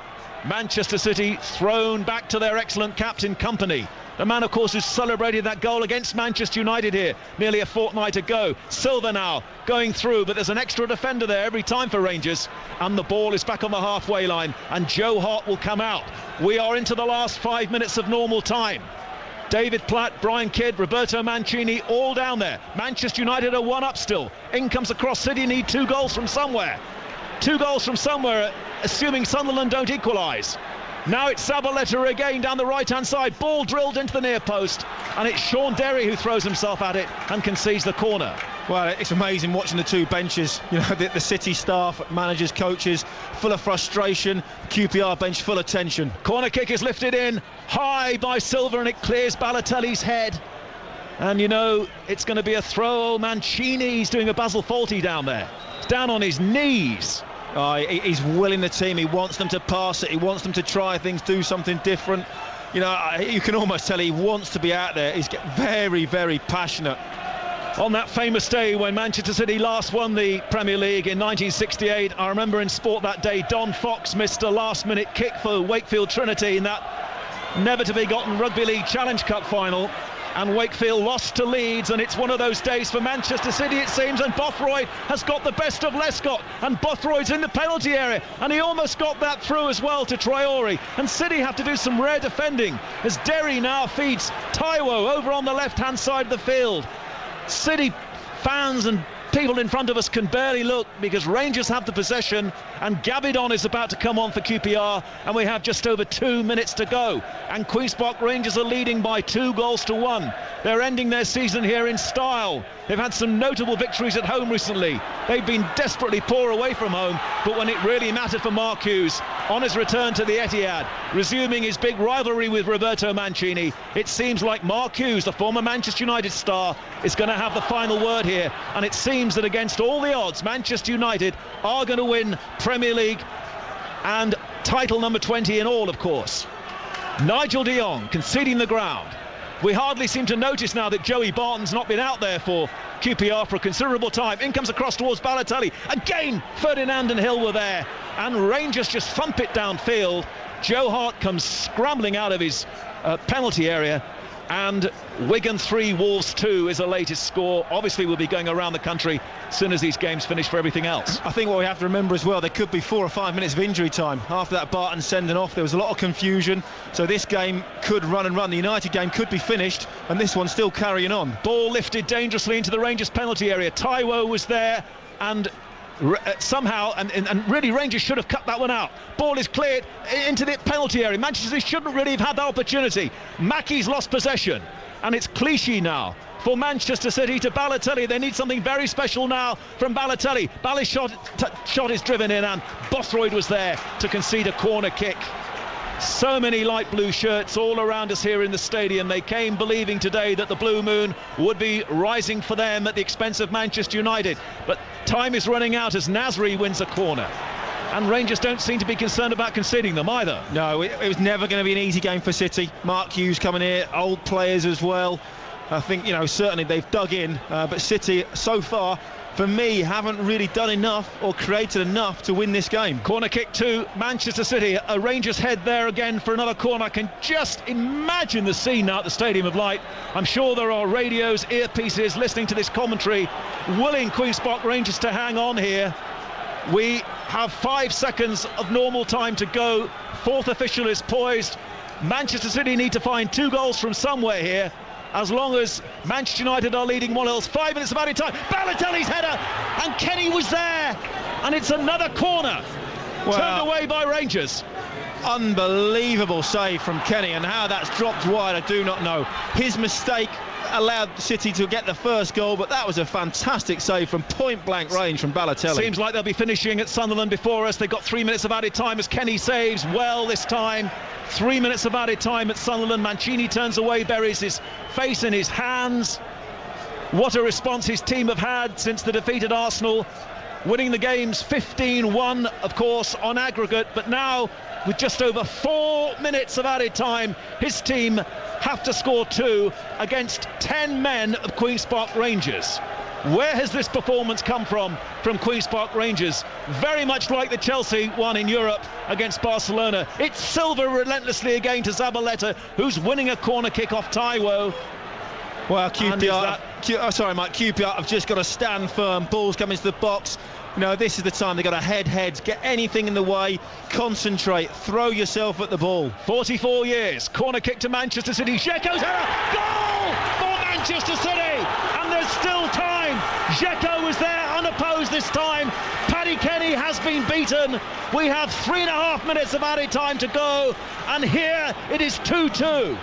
Manchester City, thrown back to their excellent captain Company. The man, of course, who celebrated that goal against Manchester United here nearly a fortnight ago. Silva now going through, but there's an extra defender there every time for Rangers, and the ball is back on the halfway line, and Joe Hart will come out. We are into the last 5 minutes of normal time. David Platt, Brian Kidd, Roberto Mancini all down there. Manchester United are 1 up still. In comes across. City need 2 goals from somewhere. 2 goals from somewhere, assuming Sunderland don't equalise. Now it's Zabaleta again down the right-hand side. Ball drilled into the near post, and it's Sean Derry who throws himself at it and concedes the corner. Well, it's amazing watching the 2 benches. You know, the City staff, managers, coaches, full of frustration. QPR bench full of tension. Corner kick is lifted in high by Silva, and it clears Balotelli's head. And you know, it's going to be a throw. Mancini's doing a Basil Fawlty down there. He's down on his knees. He's willing the team. He wants them to pass it. He wants them to try things, do something different. You know, you can almost tell he wants to be out there. He's very, very passionate. On that famous day when Manchester City last won the Premier League in 1968, I remember in sport that day, Don Fox missed a last-minute kick for Wakefield Trinity in that never-to-be-forgotten Rugby League Challenge Cup final. And Wakefield lost to Leeds, and it's one of those days for Manchester City, it seems, and Bothroyd has got the best of Lescott, and Bothroyd's in the penalty area, and he almost got that through as well to Traore, and City have to do some rare defending as Derry now feeds Taiwo over on the left-hand side of the field. City fans and people in front of us can barely look because Rangers have the possession, and Gabidon is about to come on for QPR, and we have just over 2 minutes to go, and Queen's Park Rangers are leading by 2-1. They're ending their season here in style. They've had some notable victories at home recently. They've been desperately poor away from home, but when it really mattered for Mark Hughes on his return to the Etihad, resuming his big rivalry with Roberto Mancini, it seems like Mark Hughes, the former Manchester United star, is going to have the final word here, and it seems that against all the odds, Manchester United are going to win Premier League and title number 20 in all, of course. Nigel de Jong conceding the ground. We hardly seem to notice now that Joey Barton's not been out there for QPR for a considerable time. In comes across towards Balotelli. Again, Ferdinand and Hill were there, and Rangers just thump it downfield. Joe Hart comes scrambling out of his penalty area, and Wigan 3, Wolves 2 is the latest score. Obviously we'll be going around the country as soon as these games finish for everything else. I think what we have to remember as well, there could be 4 or 5 minutes of injury time after that Barton sending off. There was a lot of confusion, so this game could run and run. The United game could be finished, and this one's still carrying on. Ball lifted dangerously into the Rangers penalty area. Taiwo was there, and somehow, and really Rangers should have cut that one out. Ball is cleared into the penalty area. Manchester City shouldn't really have had that opportunity. Mackie's lost possession, and it's Clichy now for Manchester City to Balotelli. They need something very special now from Balotelli. Bally's shot is driven in, and Bothroyd was there to concede a corner kick. So many light blue shirts all around us here in the stadium. They came believing today that the blue moon would be rising for them at the expense of Manchester United, but time is running out as Nasri wins a corner, and Rangers don't seem to be concerned about conceding them either. No, it was never going to be an easy game for City. Mark Hughes coming here, old players as well. I think, you know, certainly they've dug in, but City so far, for me, haven't really done enough or created enough to win this game. Corner kick to Manchester City. A Rangers head there again for another corner. I can just imagine the scene now at the Stadium of Light. I'm sure there are radios, earpieces listening to this commentary, willing Queen's Park Rangers to hang on here. We have 5 seconds of normal time to go. Fourth official is poised. Manchester City need to find 2 goals from somewhere here, as long as Manchester United are leading 1-0. 5 minutes of added time. Balotelli's header, and Kenny was there, and it's another corner turned away by Rangers. Unbelievable save from Kenny, and how that's dropped wide I do not know. His mistake allowed City to get the first goal, but that was a fantastic save from point blank range from Balotelli. Seems like they'll be finishing at Sunderland before us. They've got 3 minutes of added time as Kenny saves well this time. 3 minutes of added time at Sunderland. Mancini turns away, buries his face in his hands. What a response his team have had since the defeat at Arsenal, winning the games 15-1 of course on aggregate, but now with just over 4 minutes of added time, his team have to score 2 against 10 men of Queen's Park Rangers. Where has this performance come from Queen's Park Rangers? Very much like the Chelsea one in Europe against Barcelona. It's Silva relentlessly again to Zabaleta, who's winning a corner kick off Taiwo. Well, QPR have just got to stand firm. Ball's coming to the box. You know, this is the time they've got to head heads, get anything in the way, concentrate, throw yourself at the ball. 44 years, corner kick to Manchester City. Dzeko's header, goal for Manchester City, and there's still time. Dzeko was there unopposed this time. Paddy Kenny has been beaten. We have 3.5 minutes of added time to go, and here it is 2-2.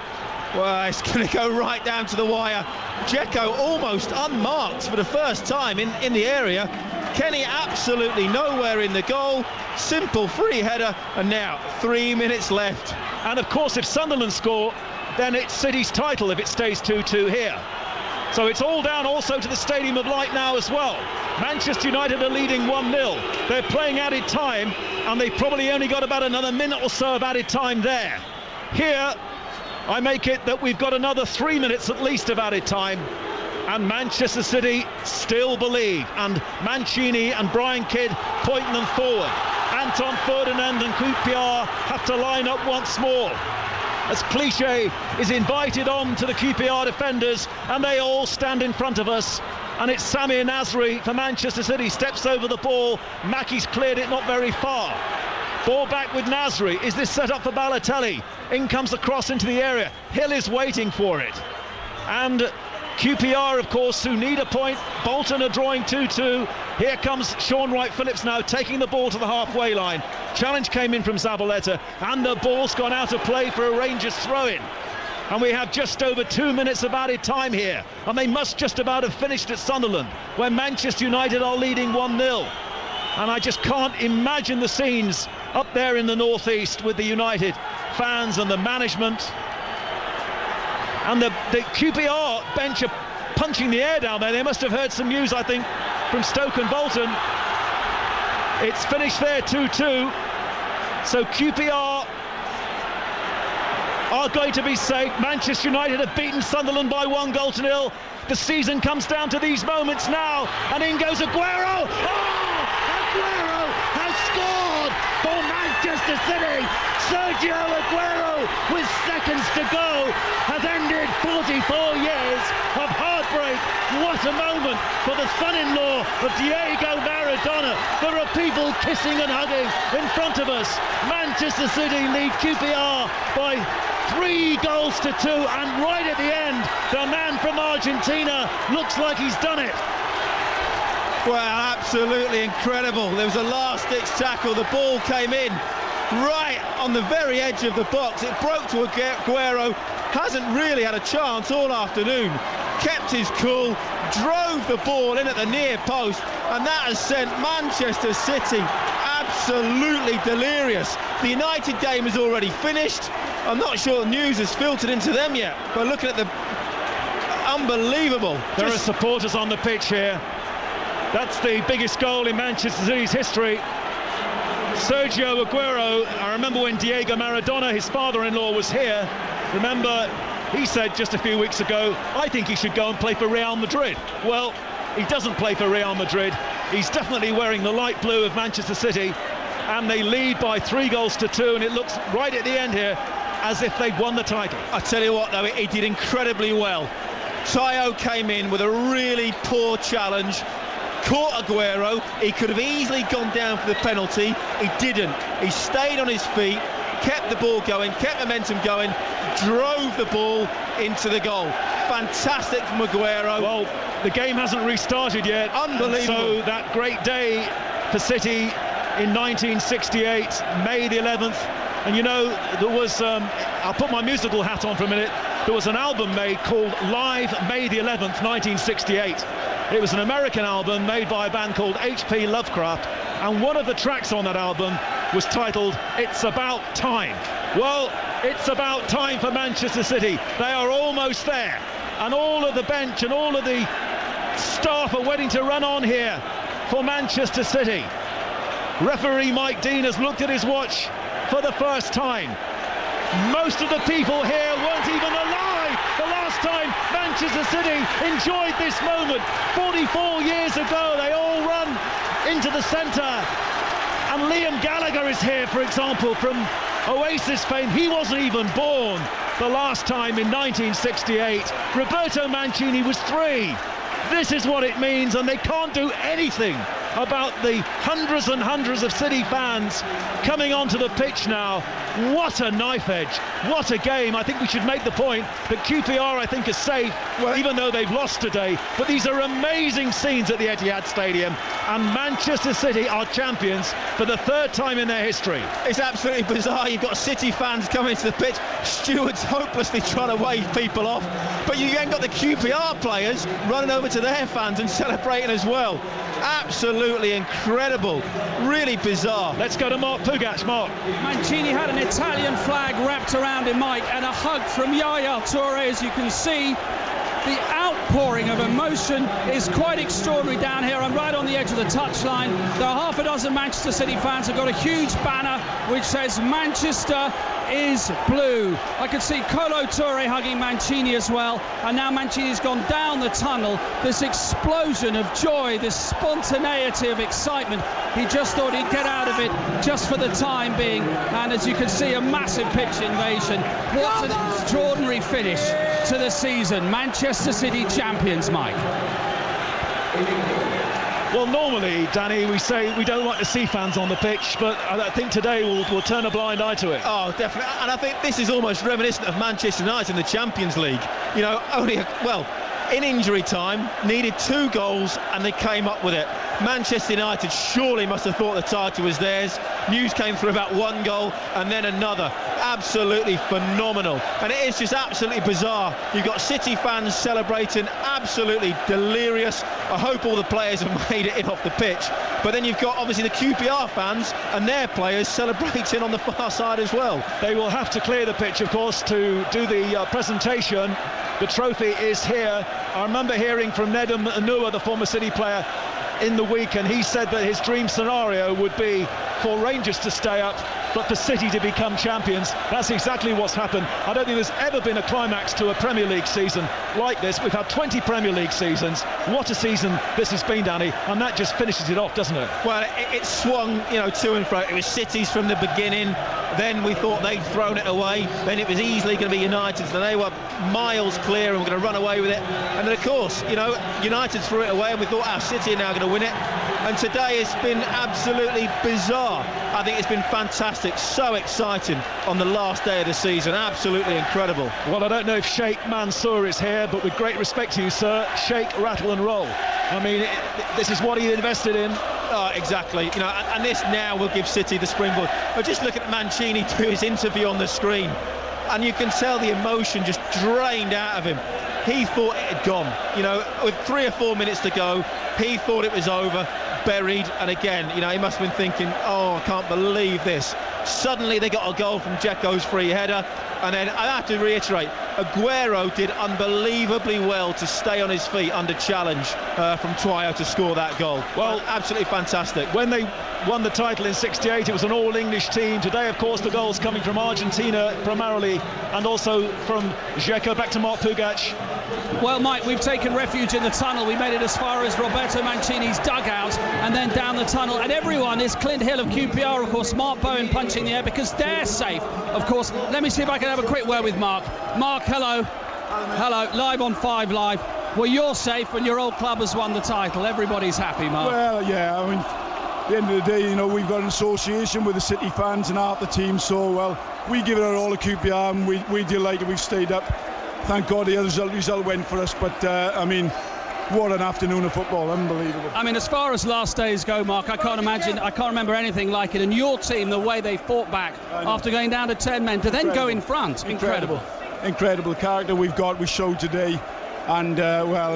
Well, it's going to go right down to the wire. Dzeko almost unmarked for the first time in the area. Kenny absolutely nowhere in the goal. Simple free header, and now 3 minutes left. And of course, if Sunderland score, then it's City's title if it stays 2-2 here. So it's all down also to the Stadium of Light now as well. Manchester United are leading 1-0. They're playing added time, and they've probably only got about another minute or so of added time there. Here, I make it that we've got another 3 minutes at least of added time, and Manchester City still believe, and Mancini and Brian Kidd pointing them forward. Anton Ferdinand and QPR have to line up once more as Clichy is invited on to the QPR defenders, and they all stand in front of us, and it's Samir Nasri for Manchester City, steps over the ball. Mackey's cleared it not very far. Ball back with Nasri. Is this set up for Balotelli? In comes the cross into the area. Hill is waiting for it. And QPR, of course, who need a point. Bolton are drawing 2-2. Here comes Sean Wright-Phillips now, taking the ball to the halfway line. Challenge came in from Zabaleta, and the ball's gone out of play for a Rangers throw-in. And we have just over 2 minutes of added time here. And they must just about have finished at Sunderland, where Manchester United are leading 1-0. And I just can't imagine the scenes up there in the northeast with the United fans and the management. And the QPR bench are punching the air down there. They must have heard some news, I think, from Stoke and Bolton. It's finished there 2-2. So QPR are going to be safe. Manchester United have beaten Sunderland by 1-0. The season comes down to these moments now. And in goes Aguero. Aguero has scored for Manchester City. Sergio Aguero, with seconds to go, has ended 44 years of heartbreak. What a moment for the son-in-law of Diego Maradona. There are people kissing and hugging in front of us. Manchester City lead QPR by 3-2, and right at the end, the man from Argentina looks like he's done it. Well, absolutely incredible. There was a last-ditch tackle. The ball came in right on the very edge of the box. It broke to Aguero. Hasn't really had a chance all afternoon. Kept his cool, drove the ball in at the near post, and that has sent Manchester City absolutely delirious. The United game is already finished. I'm not sure the news has filtered into them yet, but looking at the unbelievable. There are supporters on the pitch here. That's the biggest goal in Manchester City's history. Sergio Aguero, I remember when Diego Maradona, his father-in-law, was here. Remember, he said just a few weeks ago, I think he should go and play for Real Madrid. Well, he doesn't play for Real Madrid. He's definitely wearing the light blue of Manchester City, and they lead by 3-2, and it looks right at the end here as if they'd won the title. I tell you what, though, he did incredibly well. Tayo came in with a really poor challenge, caught Aguero. He could have easily gone down for the penalty. He didn't. He stayed on his feet, kept the ball going, kept momentum going, drove the ball into the goal. Fantastic from Aguero. Well, the game hasn't restarted yet. Unbelievable. So that great day for City in 1968, May the 11th, And you know, there was, I'll put my musical hat on for a minute, there was an album made called Live May the 11th, 1968. It was an American album made by a band called H.P. Lovecraft, and one of the tracks on that album was titled It's About Time. Well, it's about time for Manchester City. They are almost there, and all of the bench and all of the staff are waiting to run on here for Manchester City. Referee Mike Dean has looked at his watch for the first time. Most of the people here weren't even alive the last time Manchester City enjoyed this moment. 44 years ago, they all run into the centre. And Liam Gallagher is here, for example, from Oasis fame. He wasn't even born the last time in 1968. Roberto Mancini was 3. This is what it means, and they can't do anything about the hundreds and hundreds of City fans coming onto the pitch now. What a knife edge, what a game. I think we should make the point that QPR, I think, is safe, even though they've lost today. But these are amazing scenes at the Etihad Stadium, and Manchester City are champions for the 3rd time in their history. It's absolutely bizarre. You've got City fans coming to the pitch, stewards hopelessly trying to wave people off, but you ain't got the QPR players running over to their fans and celebrating as well. Absolutely incredible, really bizarre. Let's go to Mark Pugac. Mark. Mancini had an Italian flag wrapped around him, Mike, and a hug from Yaya Toure. As you can see, the outpouring of emotion is quite extraordinary down here. I'm right on the edge of the touchline. There are half a dozen Manchester City fans have got a huge banner which says Manchester is blue. I could see Kolo Toure hugging Mancini as well, and now Mancini's gone down the tunnel. This explosion of joy, this spontaneity of excitement, he just thought he'd get out of it just for the time being. And as you can see, a massive pitch invasion. What an extraordinary finish to the season. Manchester City champions, Mike. Well, normally, Danny, we say we don't like to see fans on the pitch, but I think today we'll turn a blind eye to it. Oh, definitely. And I think this is almost reminiscent of Manchester United in the Champions League. You know, in injury time, needed 2 goals, and they came up with it. Manchester United surely must have thought the title was theirs. News came through about 1 goal and then another. Absolutely phenomenal. And it is just absolutely bizarre. You've got City fans celebrating, absolutely delirious. I hope all the players have made it in off the pitch. But then you've got obviously the QPR fans and their players celebrating on the far side as well. They will have to clear the pitch, of course, to do the presentation. The trophy is here. I remember hearing from Nedum Anua, the former City player, in the week, and he said that his dream scenario would be for Rangers to stay up but for City to become champions. That's exactly what's happened. I don't think there's ever been a climax to a Premier League season like this. We've had 20 Premier League seasons. What a season this has been, Danny, and that just finishes it off, doesn't it? Well, it swung, to and fro. It was City's from the beginning, then we thought they'd thrown it away, then it was easily going to be United's, then they were miles clear and were going to run away with it, and then of course, United threw it away and we thought our City are now going to win it. And today has been absolutely bizarre. I think it's been fantastic, so exciting on the last day of the season, absolutely incredible. Well, I don't know if Sheikh Mansour is here, but with great respect to you, sir, shake, rattle and roll. I mean, this is what he invested in. Exactly, and this now will give City the springboard. But just look at Mancini do his interview on the screen, and you can tell the emotion just drained out of him. He thought it had gone, with 3 or 4 minutes to go, he thought it was over, buried, and again, he must have been thinking, oh, I can't believe this. Suddenly they got a goal from Dzeko's free header, and then I have to reiterate, Aguero did unbelievably well to stay on his feet under challenge from Twio to score that goal. Well, absolutely fantastic. When they won the title in '68, it was an all-English team. Today, of course, the goals coming from Argentina primarily, and also from Dzeko. Back to Mark Pugac. Well, Mike, we've taken refuge in the tunnel. We made it as far as Roberto Mancini's dugout and then down the tunnel. And everyone is Clint Hill of QPR, of course, Mark Bowen punching the air because they're safe, of course. Let me see if I can have a quick word with Mark. Mark, hello. Hello, live on 5 Live. Well, you're safe when your old club has won the title. Everybody's happy, Mark. Well, yeah, I mean, at the end of the day, we've got an association with the City fans and half the team, so, well, we give it our all at QPR and we delighted we've stayed up. Thank God the result went for us, but I mean, what an afternoon of football, unbelievable. I mean, as far as last days go, Mark, I can't remember anything like it. And your team, the way they fought back after going down to 10 men to then go in front, incredible character we showed today. And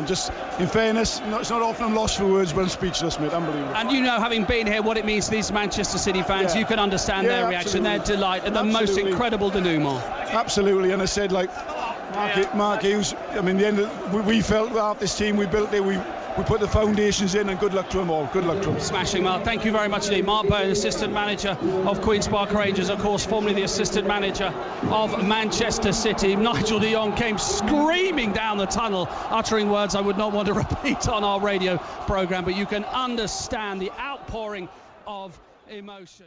just in fairness, it's not often I'm lost for words, but I'm speechless, mate. Unbelievable. And you know, having been here, what it means to these Manchester City fans, you can understand their reaction, their delight, and the most incredible denouement. Absolutely, and I said, like Mark Hughes, I mean, we felt that this team we built there, we put the foundations in, and good luck to them all. Good luck to them. Smashing, Mark. Thank you very much indeed. Mark Byrne, assistant manager of Queen's Park Rangers, of course, formerly the assistant manager of Manchester City. Nigel de Jong came screaming down the tunnel, uttering words I would not want to repeat on our radio programme, but you can understand the outpouring of emotion.